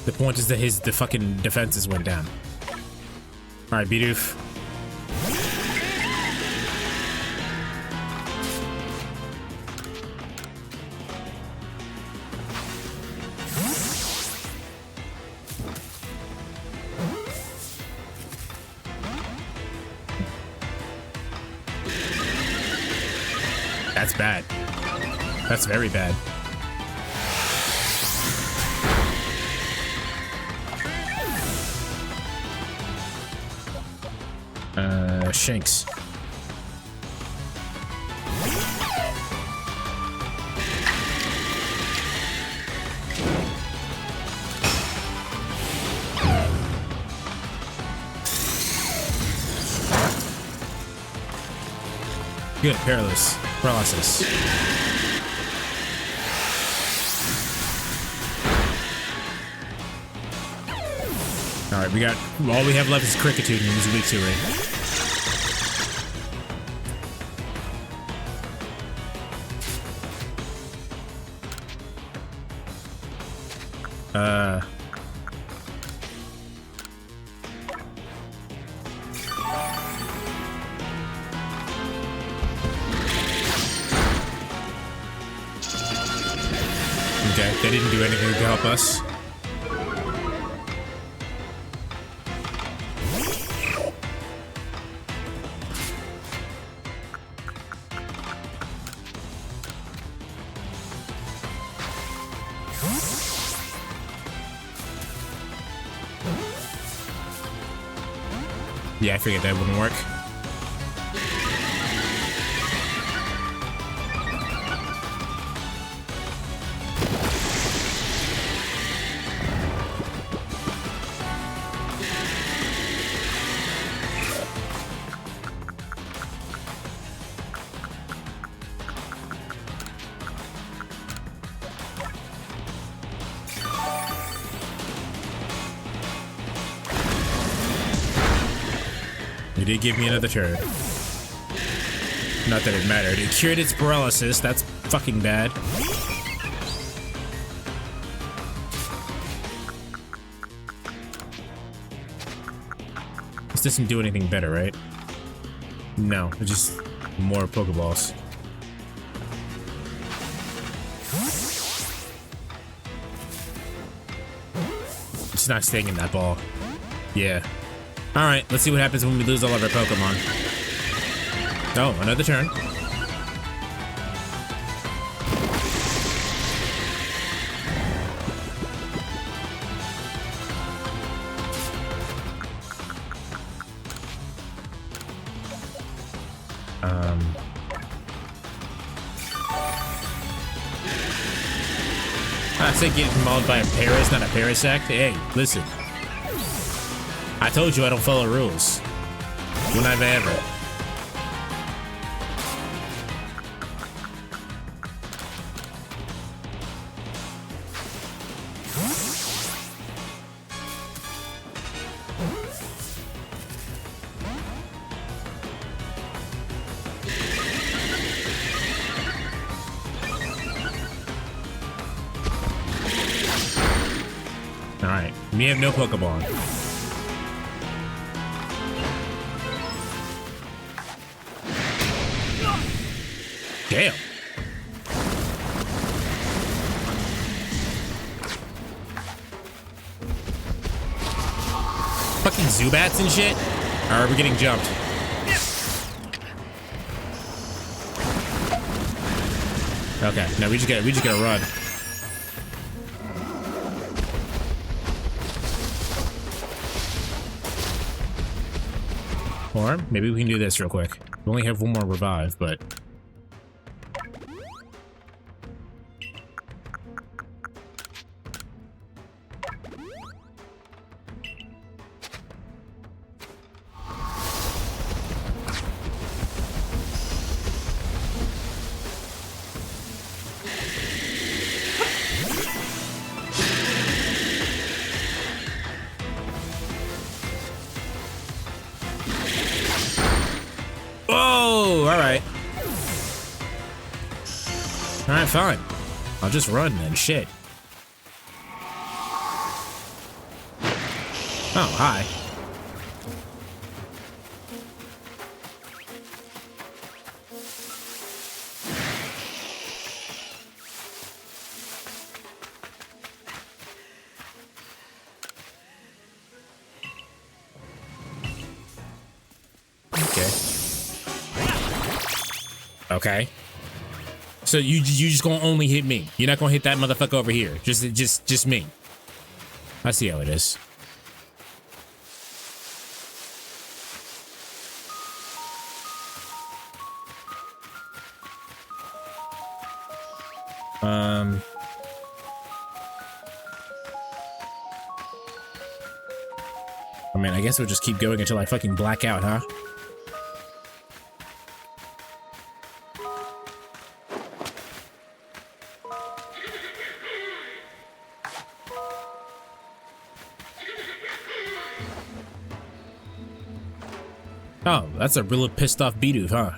The point is that the fucking defenses went down. Alright, Bidoof. That's bad. That's very bad. Shanks. Good, paralysis. Alright, we got all we have left is Cricketune, and he's weak to it. Okay, they didn't do anything to help us. Yeah, I figured that wouldn't work. did give me another turn. Not that it mattered. It cured its paralysis. That's fucking bad. This doesn't do anything better, right? No, it's just more Pokeballs. It's not staying in that ball. Yeah. Alright, let's see what happens when we lose all of our Pokemon. Oh, another turn. I said getting mauled by a Paris, not a Parasect. Hey, listen. I told you I don't follow rules. When I've ever. Alright, we have no Pokemon. Damn. Fucking Zubats and shit? Or are we getting jumped? Okay, no, we just gotta run. Or maybe we can do this real quick. We only have one more revive, but alright. Alright, fine. I'll just run then, shit. Oh, hi. Okay. So you just gonna only hit me. You're not gonna hit that motherfucker over here. Just me. I see how it is. I mean, I guess we'll just keep going until I fucking black out, huh? Oh, that's a really pissed off Bidoof, huh?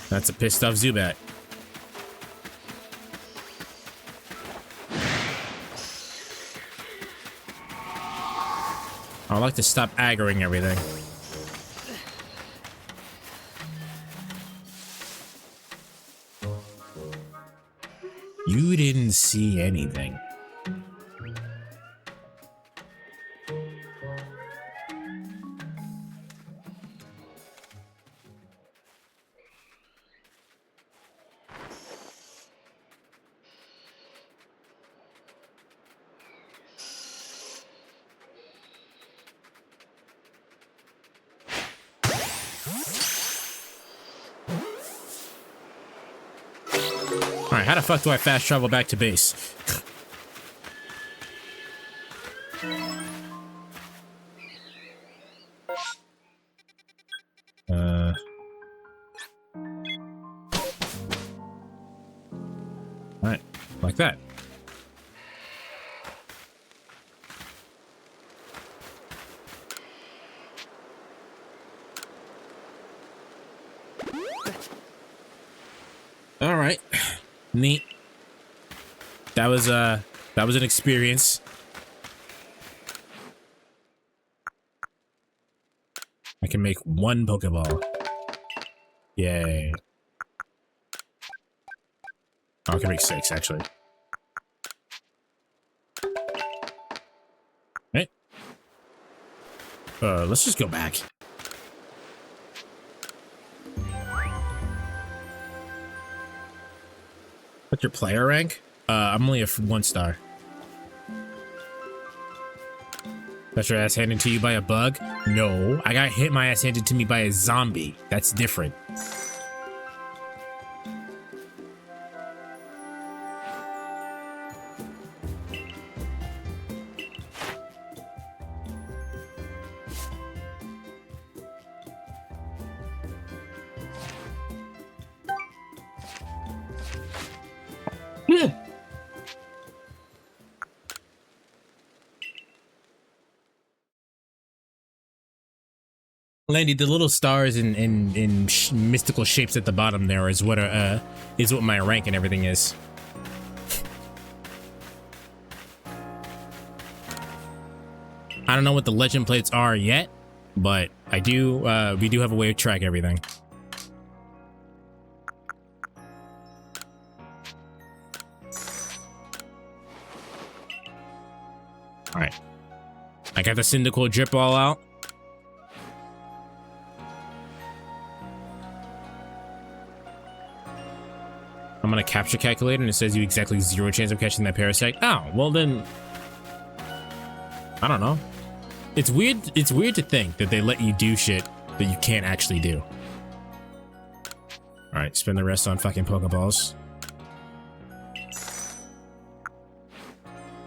That's a pissed off Zubat. I'd like to stop aggroing everything. You didn't see anything. Alright, how the fuck do I fast travel back to base? Alright, like that. All right, neat. That was an experience. I can make one Pokeball. Yay. Oh, I can make 6 actually. Right. Let's just go back. What's your player rank? I'm only a 1 star. Got your ass handed to you by a bug? No, I got hit my ass handed to me by a zombie. That's different. Landy, the little stars in mystical shapes at the bottom there is what my rank and everything is. I don't know what the legend plates are yet, but I do. We do have a way to track everything. All right, I got the Cyndaquil drip all out. I'm gonna capture calculator and it says you exactly 0 chance of catching that parasite. Oh, well then, I don't know. It's weird to think that they let you do shit that you can't actually do. All right, spend the rest on fucking Pokeballs.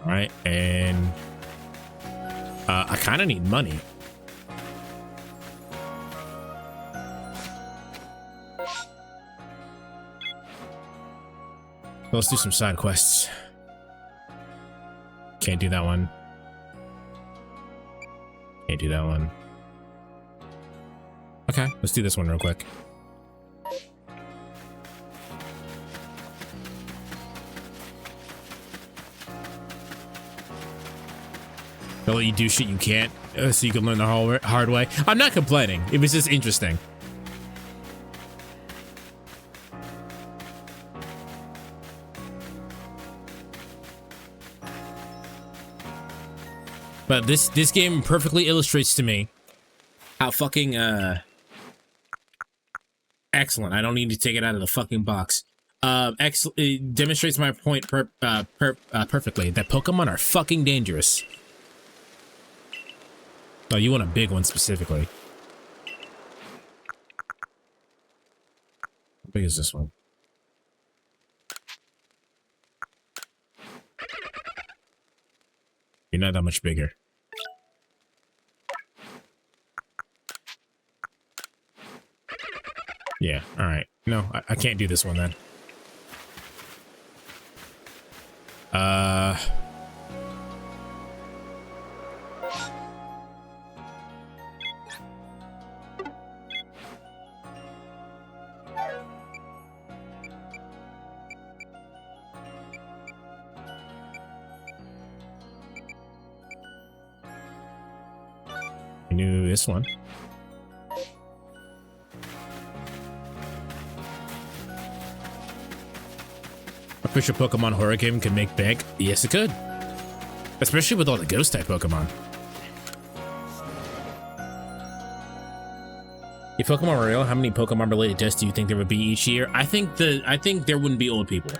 All right, and I kind of need money. Let's do some side quests. Can't do that one. Can't do that one. Okay, let's do this one real quick. They'll let you do shit you can't, so you can learn the hard way. I'm not complaining. It was just interesting. But this game perfectly illustrates to me how fucking excellent. I don't need to take it out of the fucking box. It demonstrates my point perfectly that Pokemon are fucking dangerous. Oh, you want a big one specifically. How big is this one? You're not that much bigger. Yeah, alright. No, I can't do this one then. Knew this one. Official Pokemon horror game can make bank? Yes, it could. Especially with all the ghost type Pokemon. If Pokemon were real, how many Pokemon related deaths do you think there would be each year? I think there wouldn't be old people.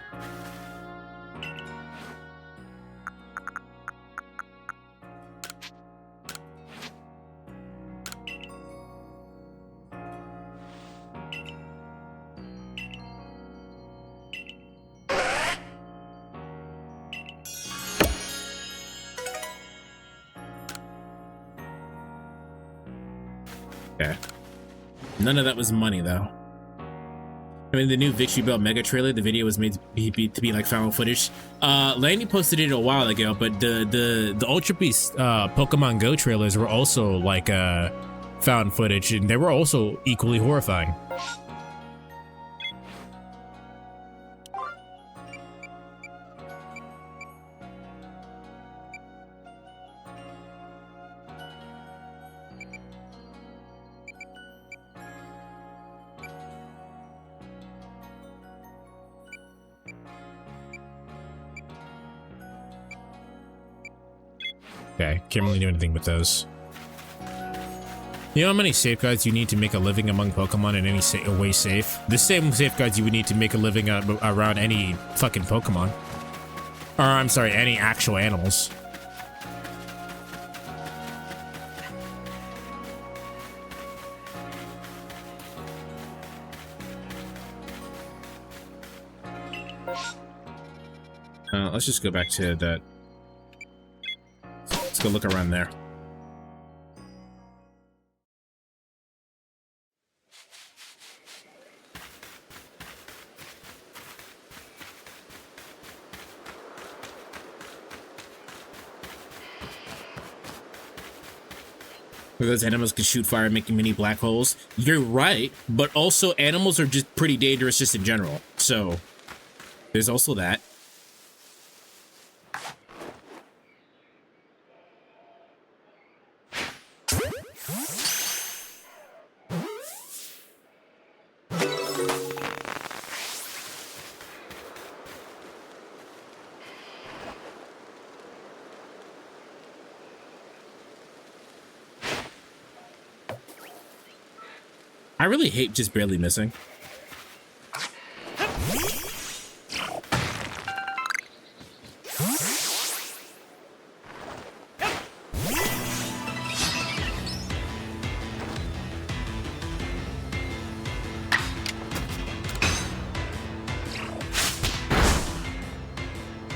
Yeah. None of that was money, though. I mean, the new Victory Bell Mega trailer, the video was made to be like found footage. Landy posted it a while ago, but the Ultra Beast Pokemon Go trailers were also like found footage, and they were also equally horrifying. Okay, can't really do anything with those. You know how many safeguards you need to make a living among Pokemon in any way safe? The same safeguards you would need to make a living around any fucking Pokemon. Or, I'm sorry, any actual animals. Let's just go back to that. Let's go look around there. Those animals can shoot fire, making mini black holes. You're right, but also animals are just pretty dangerous just in general. So, there's also that. I really hate just barely missing.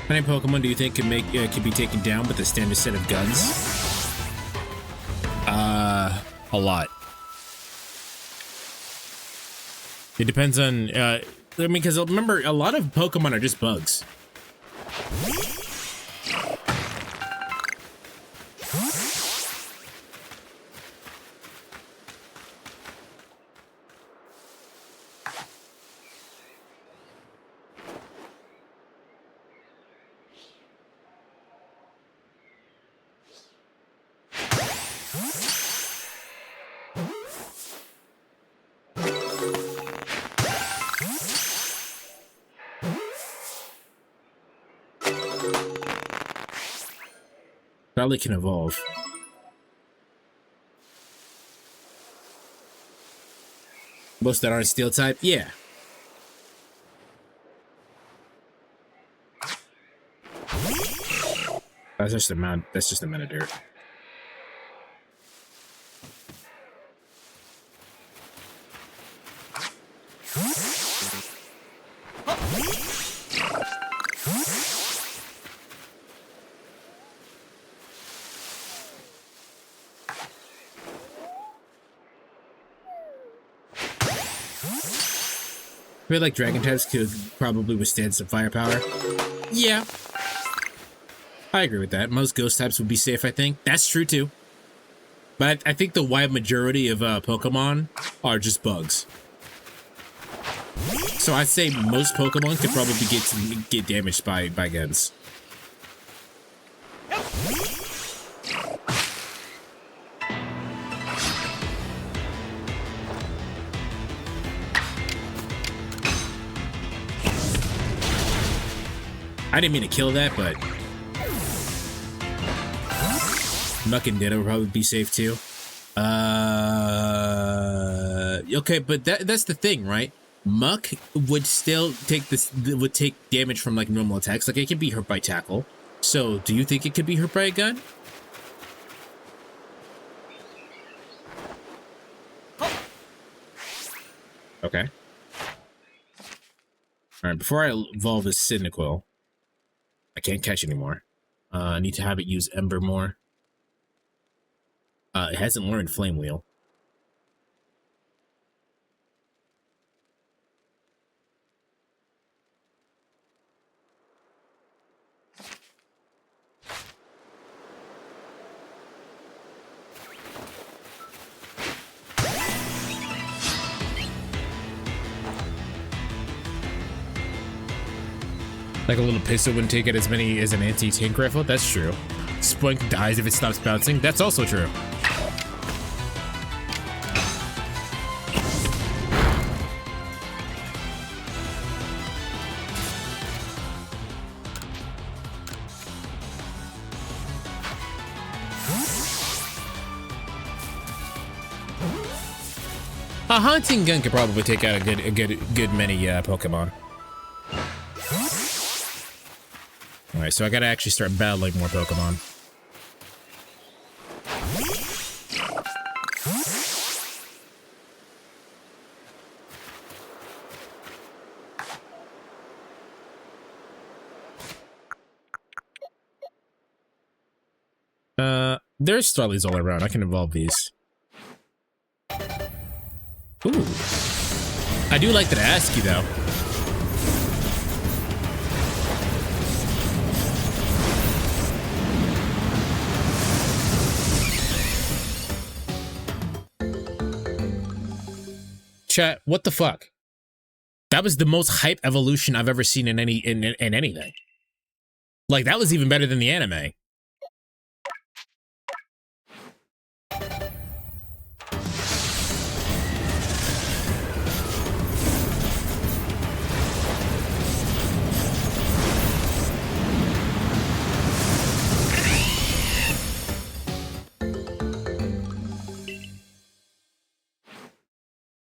How many Pokemon do you think could be taken down with a standard set of guns? A lot. It depends on, I mean, because remember, a lot of Pokemon are just bugs. Probably can evolve. Most that aren't steel type, yeah. That's just a amount of dirt. I feel like dragon types could probably withstand some firepower. Yeah. I agree with that. Most ghost types would be safe, I think. That's true, too. But I think the wide majority of Pokemon are just bugs. So I'd say most Pokemon could probably get damaged by guns. I didn't mean to kill that, but Muck and Ditto would probably be safe too. Okay, but that's the thing, right? Muck would still take damage from like normal attacks. Like it can be hurt by tackle. So, do you think it could be hurt by a gun? Okay. All right. Before I evolve as Cyndaquil. I can't catch anymore. I need to have it use Ember more. It hasn't learned Flame Wheel. Like a little pistol wouldn't take it as many as an anti-tank rifle? That's true. Spoink dies if it stops bouncing? That's also true. A hunting gun could probably take out a good many Pokemon. All right, so I gotta actually start battling more Pokemon. There's Starlies all around. I can evolve these. Ooh. I do like that Asky, though. Chat, what the fuck? That was the most hype evolution I've ever seen in anything. Like, that was even better than the anime.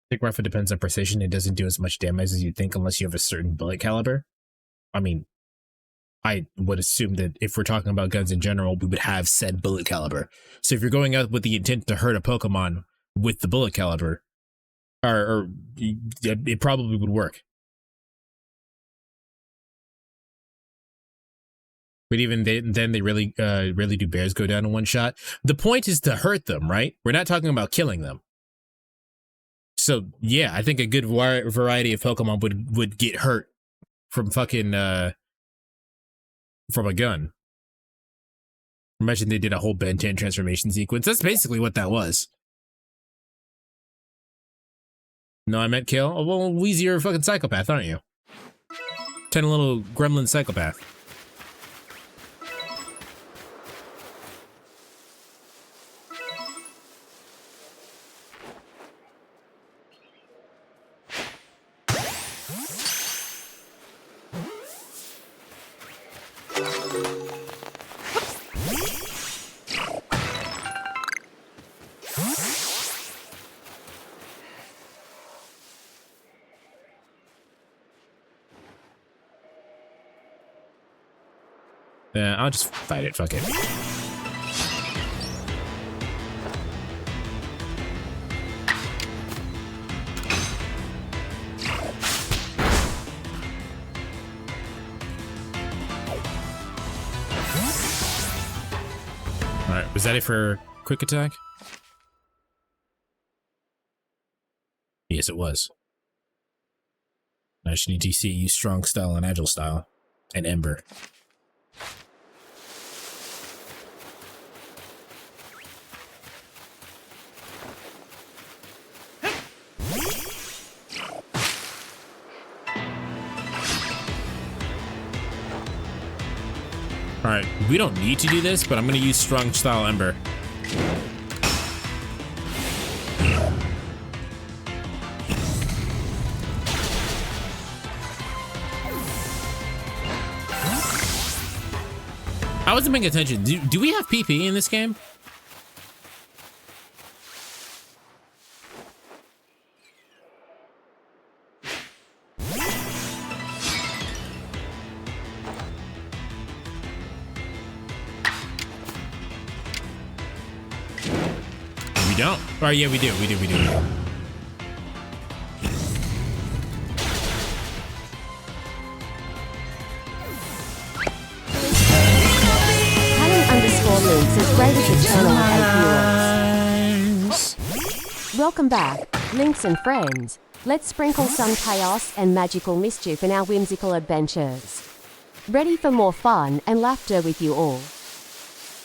I think Rough depends on precision. It doesn't do as much damage as you'd think unless you have a certain bullet caliber. I mean, I would assume that if we're talking about guns in general, we would have said bullet caliber. So if you're going out with the intent to hurt a Pokemon with the bullet caliber, or it probably would work. But even then they really do bears go down in one shot. The point is to hurt them, right? We're not talking about killing them. So yeah, I think a good variety of Pokemon would get hurt from fucking from a gun. Imagine they did a whole Ben 10 transformation sequence. That's basically what that was. No, I meant kill. Oh, well, Weezy, you're a fucking psychopath, aren't you? 10 little gremlin psychopath. Yeah, I'll just fight it, fuck it. Alright, was that it for quick attack? Yes, it was. I just need to see you use strong style and agile style. And Ember. Alright, we don't need to do this, but I'm gonna use strong style Ember. I wasn't paying attention. Do we have PP in this game? We don't. Oh yeah, we do. We do. Links is rated the channel with 8 viewers. Welcome back, Links and friends. Let's sprinkle some chaos and magical mischief in our whimsical adventures. Ready for more fun and laughter with you all.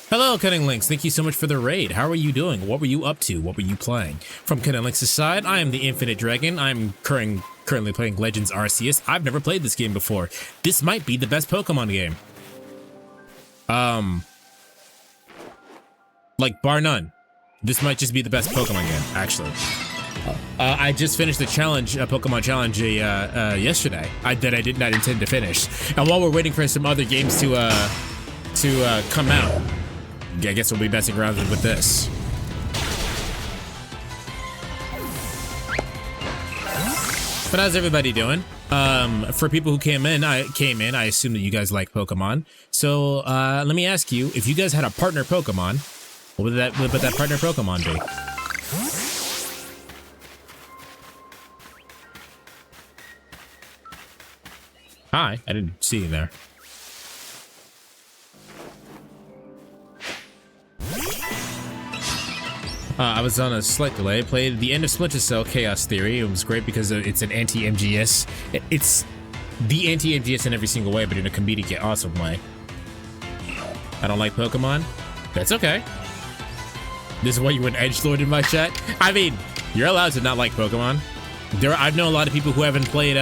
Hello, Cunning Links. Thank you so much for the raid. How are you doing? What were you up to? What were you playing? From Cunning Links' side, I am the Infinite Dragon. I'm currently playing Legends Arceus. I've never played this game before. This might be the best Pokemon game. Like, bar none. This might just be the best Pokemon game, actually. I just finished the challenge, Pokemon challenge, yesterday. That I did not intend to finish. And while we're waiting for some other games to come out, I guess we'll be messing around with this. But how's everybody doing? For people who came in, I assume that you guys like Pokemon. So let me ask you, if you guys had a partner Pokemon, what would that partner Pokemon be? Hi, I didn't see you there. I was on a slight delay. Played the end of Splinter Cell Chaos Theory. It was great because it's an anti-MGS. It's the anti-MGS in every single way, but in a comedic yet awesome way. I don't like Pokemon. That's okay. This is why you went edgelord in my chat. I mean, you're allowed to not like Pokemon. I know a lot of people who haven't played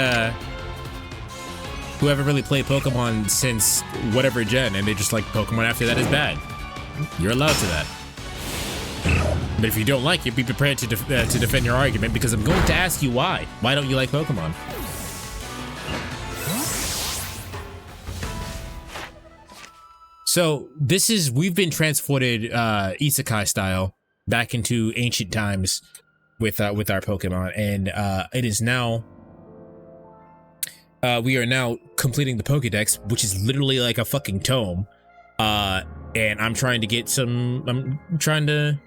who haven't really played Pokemon since whatever gen, and they just like Pokemon after that is bad. You're allowed to that. But if you don't like it, be prepared to defend your argument, because I'm going to ask you why. Why don't you like Pokemon? So we've been transported isekai style back into ancient times with our Pokemon, and it is now we are now completing the Pokédex, which is literally like a fucking tome. And I'm trying to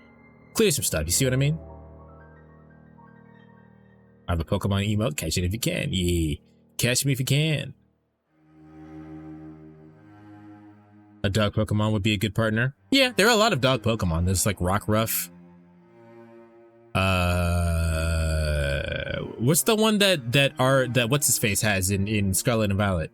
clear some stuff. You see what I mean? I have a Pokemon emote. Catch it if you can. Yeah. Catch me if you can. A dog Pokemon would be a good partner. Yeah, there are a lot of dog Pokemon. There's like Rockruff. What's the one that what's his face has in Scarlet and Violet?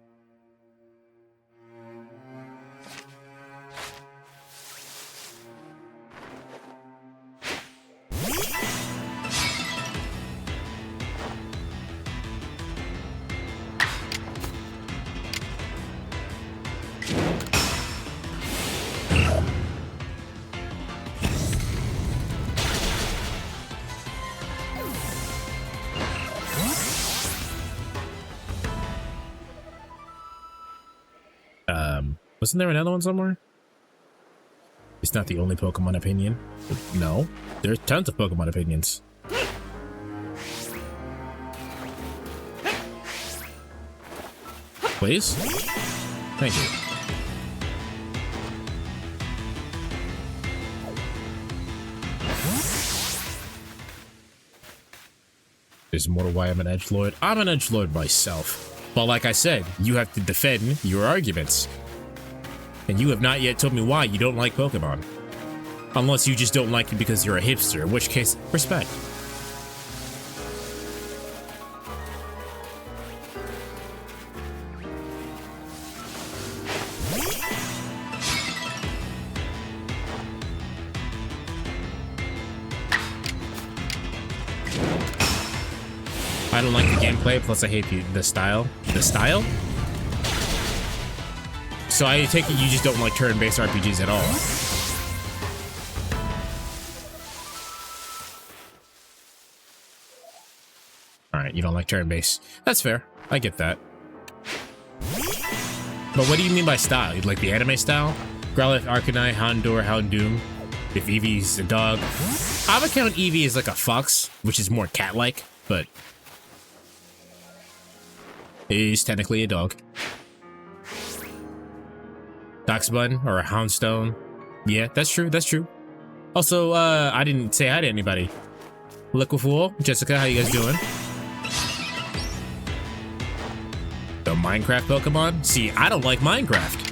Wasn't there another one somewhere? It's not the only Pokemon opinion. No, there's tons of Pokemon opinions. Please? Thank you. There's more to why I'm an edgelord. I'm an edgelord myself. But like I said, you have to defend your arguments. And you have not yet told me why you don't like Pokemon. Unless you just don't like it because you're a hipster, in which case, respect. I don't like the gameplay, plus I hate the style. The style? So I take it you just don't like turn-based RPGs at all. Alright, you don't like turn-based. That's fair. I get that. But what do you mean by style? You like the anime style? Growlithe, Arcanine, Houndour, Houndoom. If Eevee's a dog. I would count Eevee as like a fox, which is more cat-like, but it is technically a dog. Doxbun or a Houndstone. Yeah, that's true. That's true. Also, I didn't say hi to anybody. Liquifool, Jessica, how you guys doing? The Minecraft Pokemon? See, I don't like Minecraft.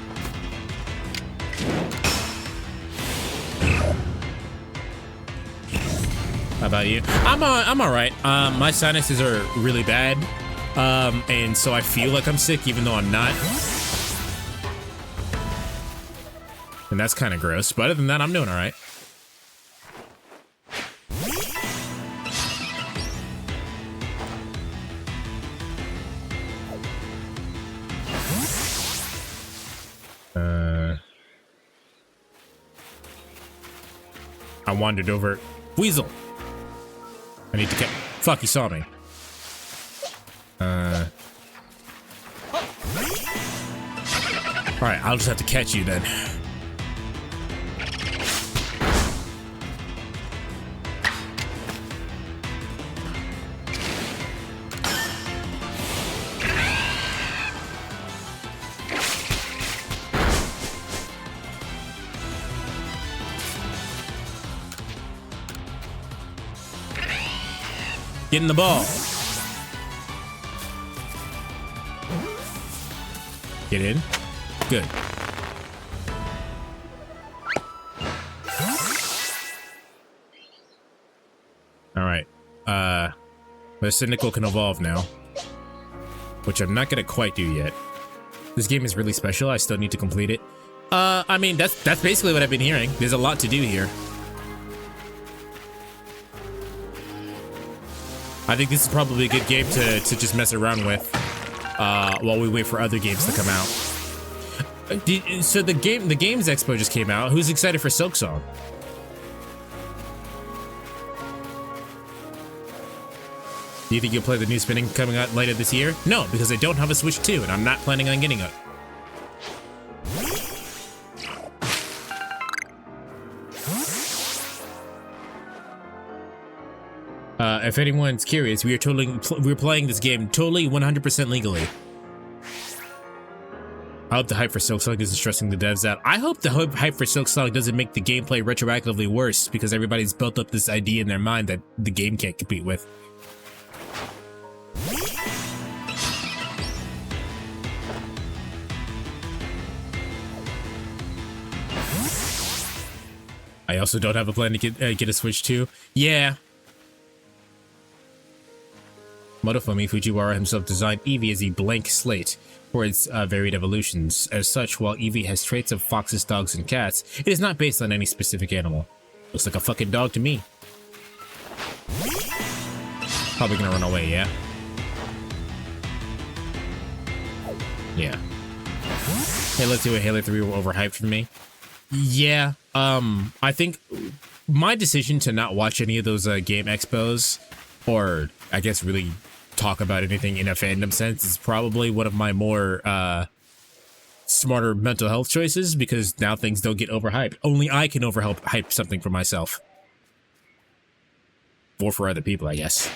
How about you? I'm all right. My sinuses are really bad, and so I feel like I'm sick even though I'm not. And that's kind of gross, but other than that, I'm doing all right. I wandered over. Weasel! I need to get. Fuck, he saw me. Alright, I'll just have to catch you then. Getting the ball. Get in. Good. Alright. The Cynical can evolve now. Which I'm not gonna quite do yet. This game is really special. I still need to complete it. I mean, that's basically what I've been hearing. There's a lot to do here. I think this is probably a good game to just mess around with while we wait for other games to come out. So the Games Expo just came out. Who's excited for Silksong? Do you think you'll play the new spinning coming out later this year? No, because I don't have a Switch 2 and I'm not planning on getting it. If anyone's curious, we're playing this game totally 100% legally. I hope the hype for Silksong isn't stressing the devs out. I hope the hype for Silksong doesn't make the gameplay retroactively worse because everybody's built up this idea in their mind that the game can't compete with. I also don't have a plan to get a Switch 2. Yeah. Motofumi Fujiwara himself designed Eevee as a blank slate for its varied evolutions. As such, while Eevee has traits of foxes, dogs, and cats, it is not based on any specific animal. Looks like a fucking dog to me. Probably gonna run away, yeah? Yeah. Halo 2 and Halo 3 were overhyped for me. Yeah, I think my decision to not watch any of those game expos, or I guess really talk about anything in a fandom sense, is probably one of my more smarter mental health choices, because now things don't get overhyped. Only I can overhype something for myself. Or for other people, I guess.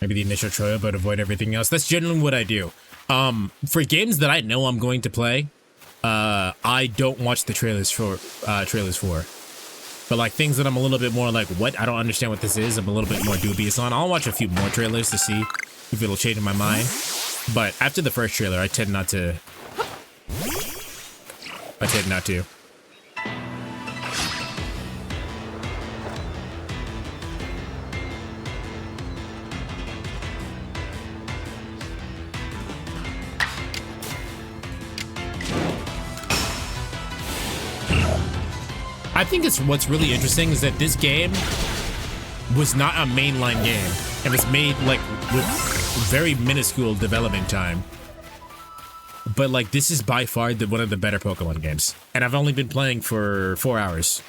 Maybe the initial trailer, but avoid everything else. That's generally what I do. For games that I know I'm going to play, I don't watch the trailers for. But like things that I'm a little bit more like, what? I don't understand what this is. I'm a little bit more dubious on. I'll watch a few more trailers to see if it'll change my mind. But after the first trailer, I tend not to. I think what's really interesting is that this game was not a mainline game and was made like with very minuscule development time. But like this is by far one of the better Pokemon games, and I've only been playing for 4 hours.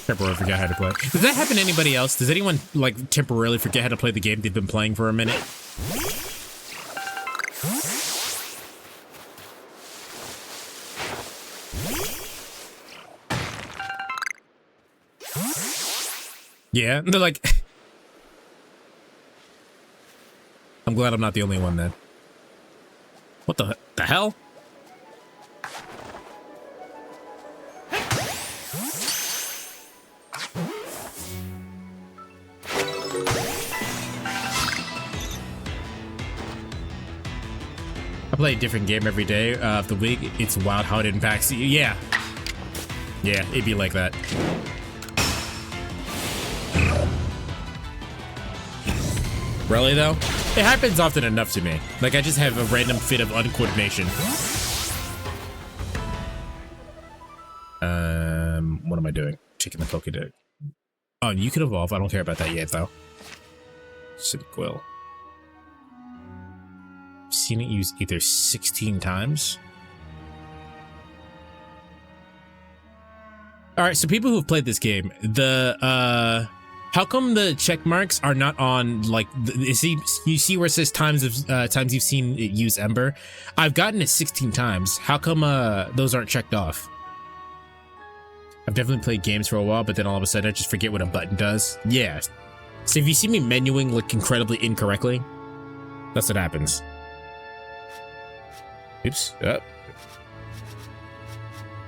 Temporarily forget how to play. Does that happen to anybody else? Does anyone like temporarily forget how to play the game they've been playing for a minute? Yeah, they're like... I'm glad I'm not the only one then. What the hell? I play a different game every day of the week. It's wild how it impacts you. Yeah. Yeah, it'd be like that. Really, though? It happens often enough to me. Like, I just have a random fit of uncoordination. What am I doing? Checking the Pokédex. Oh, you can evolve. I don't care about that yet, though. Cyndaquil. seen it used either 16 times. All right, so people who've played this game, how come the check marks are not on, like, you see where it says times you've seen it use Ember? I've gotten it 16 times. How come those aren't checked off? I've definitely played games for a while, but then all of a sudden I just forget what a button does. Yeah. So if you see me menuing like incredibly incorrectly, that's what happens. Oops. Up.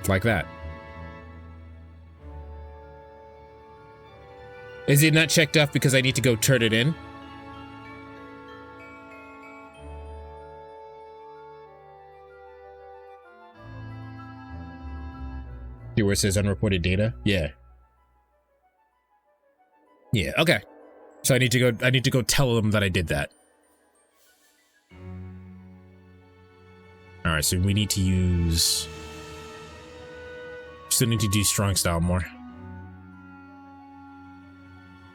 Like that. Is it not checked off because I need to go turn it in? See where it says unreported data? Yeah. Yeah, okay. So I need to go tell them that I did that. Alright, so we need to use... Still need to do strong style more.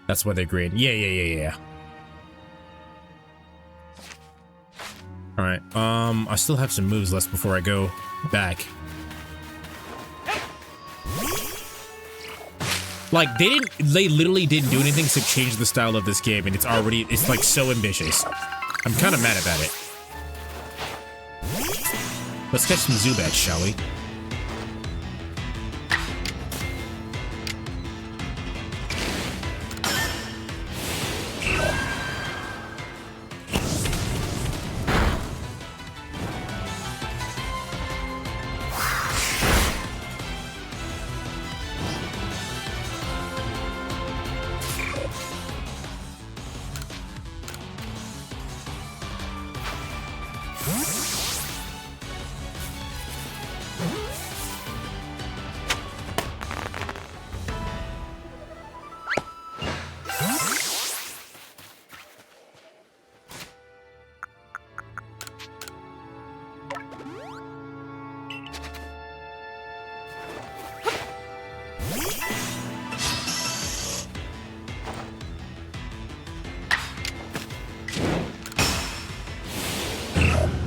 That's why they're green. Yeah. Alright, I still have some moves left before I go back. Like, they literally didn't do anything to change the style of this game, and it's like so ambitious. I'm kind of mad about it. Let's catch some Zubats, shall we?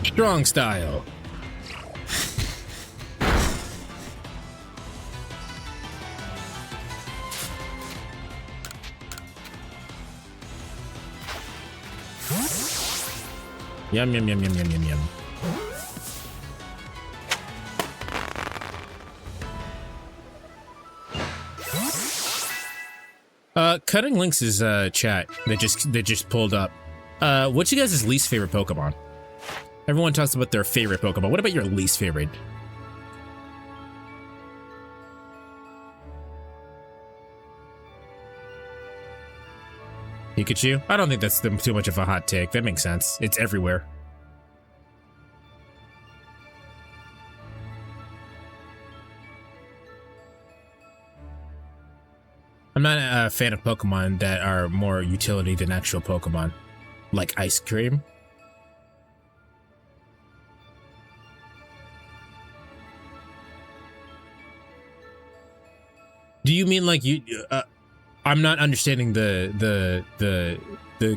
Strong style. Yum, yum, yum, yum, yum, yum, yum. Cutting Links is chat that just pulled up. What's you guys' least favorite Pokemon? Everyone talks about their favorite Pokemon. What about your least favorite? Pikachu? I don't think that's too much of a hot take. That makes sense. It's everywhere. I'm not a fan of Pokemon that are more utility than actual Pokemon. Like ice cream. Do you mean like you? I'm not understanding the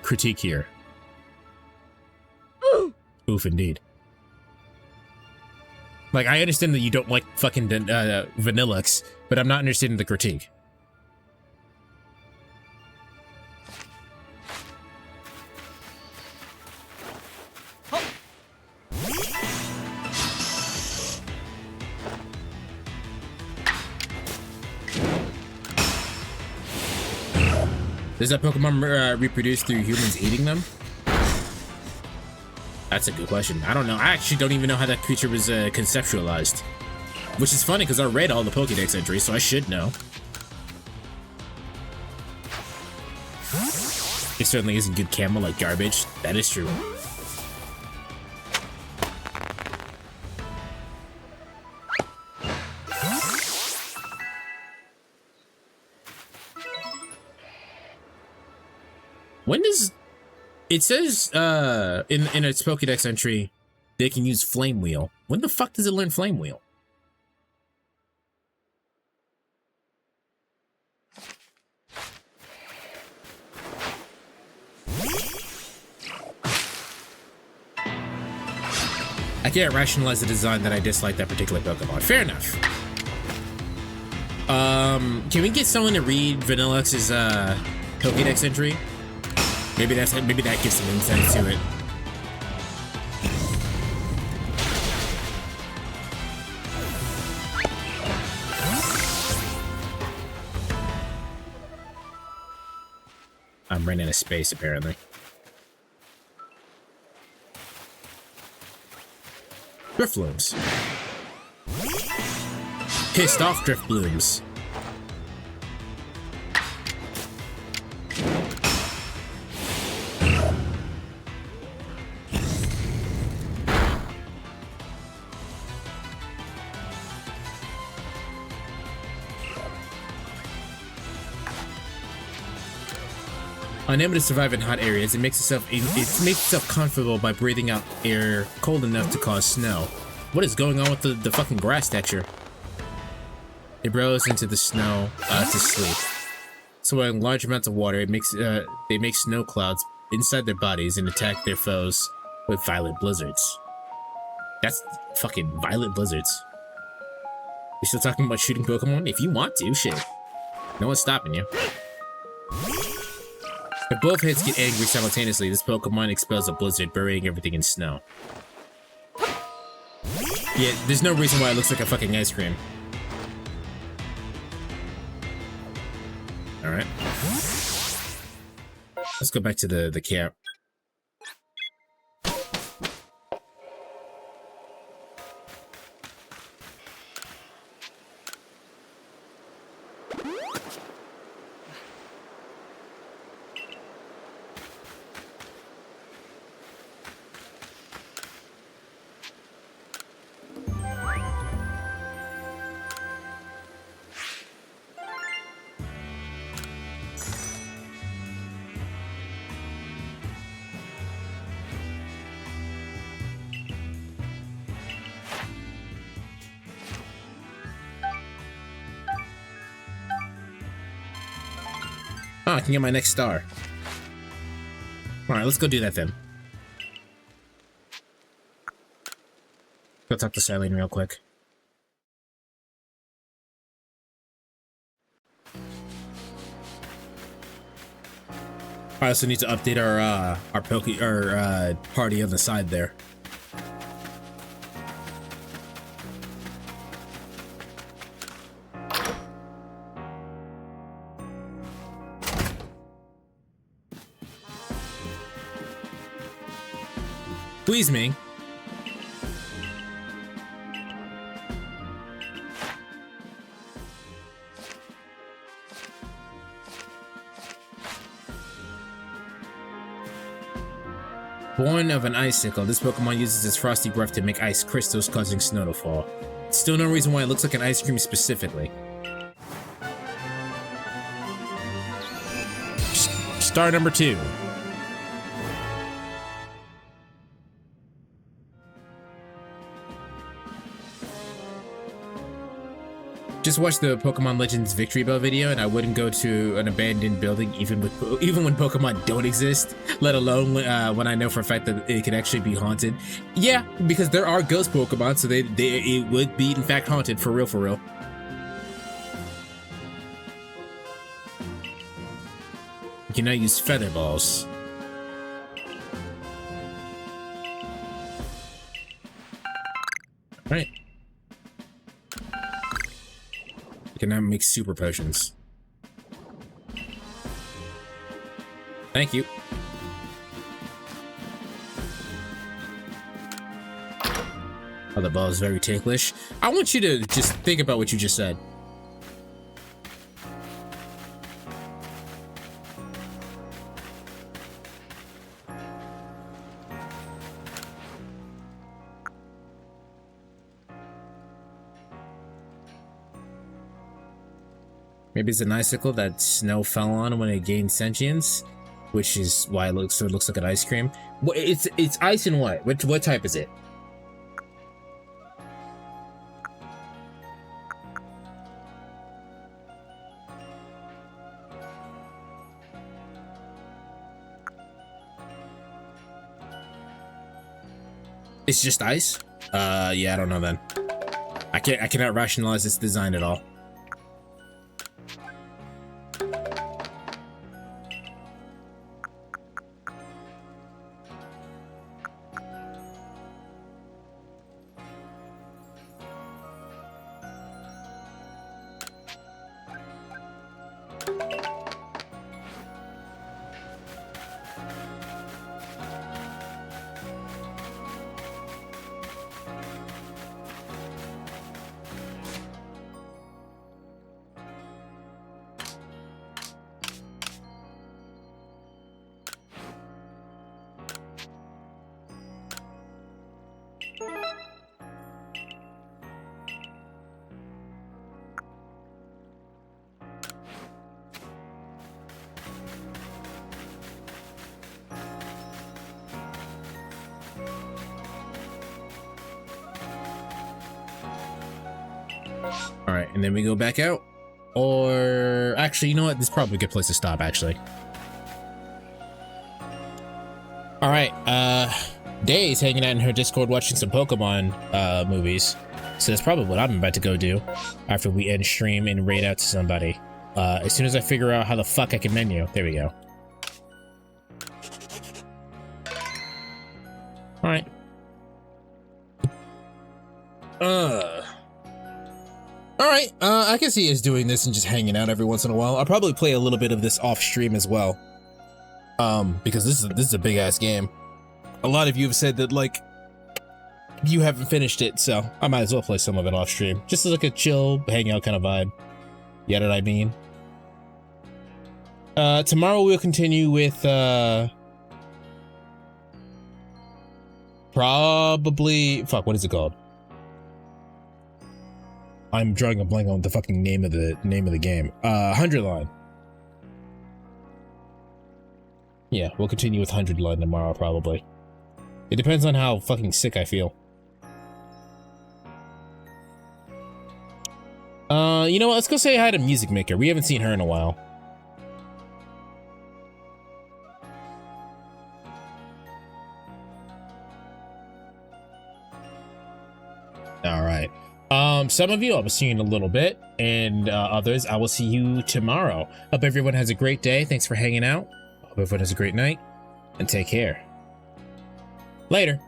critique here. Oof, indeed. Like I understand that you don't like fucking Vanillix, but I'm not understanding the critique. Does that Pokemon reproduce through humans eating them? That's a good question. I don't know. I actually don't even know how that creature was conceptualized. Which is funny because I read all the Pokédex entries, so I should know. It certainly isn't good camo like garbage. That is true. When does it says in its Pokédex entry they can use Flame Wheel? When the fuck does it learn Flame Wheel? I can't rationalize the design that I dislike that particular Pokemon. Fair enough. Can we get someone to read Vanillex's Pokédex entry? Maybe that gives some insight to it. I'm running out of space, apparently. Driftlooms. Pissed off Driftlooms. Unable to survive in hot areas, it makes itself comfortable by breathing out air cold enough to cause snow. What is going on with the fucking grass texture? It burrows into the snow to sleep. Swallowing large amounts of water, they make snow clouds inside their bodies and attack their foes with violent blizzards. That's fucking violent blizzards. You still talking about shooting Pokemon? If you want to, shit. No one's stopping you. If both hits get angry simultaneously, this Pokemon expels a blizzard, burying everything in snow. Yeah, there's no reason why it looks like a fucking ice cream. Alright. Let's go back to the camp. Oh, I can get my next star. Alright, let's go do that then. Go talk to Silene real quick. I also need to update our party on the side there. Please me. Born of an icicle, this Pokemon uses its frosty breath to make ice crystals, causing snow to fall. Still no reason why it looks like an ice cream specifically. Star number 2. Just watched the Pokemon Legends Victory Bell video, and I wouldn't go to an abandoned building even when Pokemon don't exist, let alone when I know for a fact that it could actually be haunted. Yeah, because there are ghost Pokemon, so it would be in fact haunted for real, for real. You can now use feather balls. All right. You can now make super potions. Thank you. Oh, the ball is very ticklish. I want you to just think about what you just said. Maybe it's an icicle that snow fell on when it gained sentience, which is why it looks like an ice cream. What it's ice and what? What type is it? It's just ice? Yeah, I don't know then. I cannot rationalize this design at all. All right, and then we go back out. Or actually, you know what? This is probably a good place to stop, actually. All right, Day's hanging out in her Discord watching some Pokemon movies. So that's probably what I'm about to go do after we end stream and raid out to somebody. As soon as I figure out how the fuck I can menu. There we go. All right. Alright, I can see us doing this and just hanging out every once in a while. I'll probably play a little bit of this off stream as well. Because this is a big ass game. A lot of you have said that, like, you haven't finished it, so I might as well play some of it off stream. Just as like a chill, hangout kind of vibe. You know what I mean? Tomorrow we'll continue with, probably, fuck, what is it called? I'm drawing a blank on the fucking name of the game. 100 Line. Yeah, we'll continue with 100 Line tomorrow, probably. It depends on how fucking sick I feel. You know what? Let's go say hi to Music Maker. We haven't seen her in a while. All right. Some of you I'll be seeing in a little bit, and others I will see you tomorrow. Hope everyone has a great day. Thanks for hanging out. Hope everyone has a great night, and take care. Later.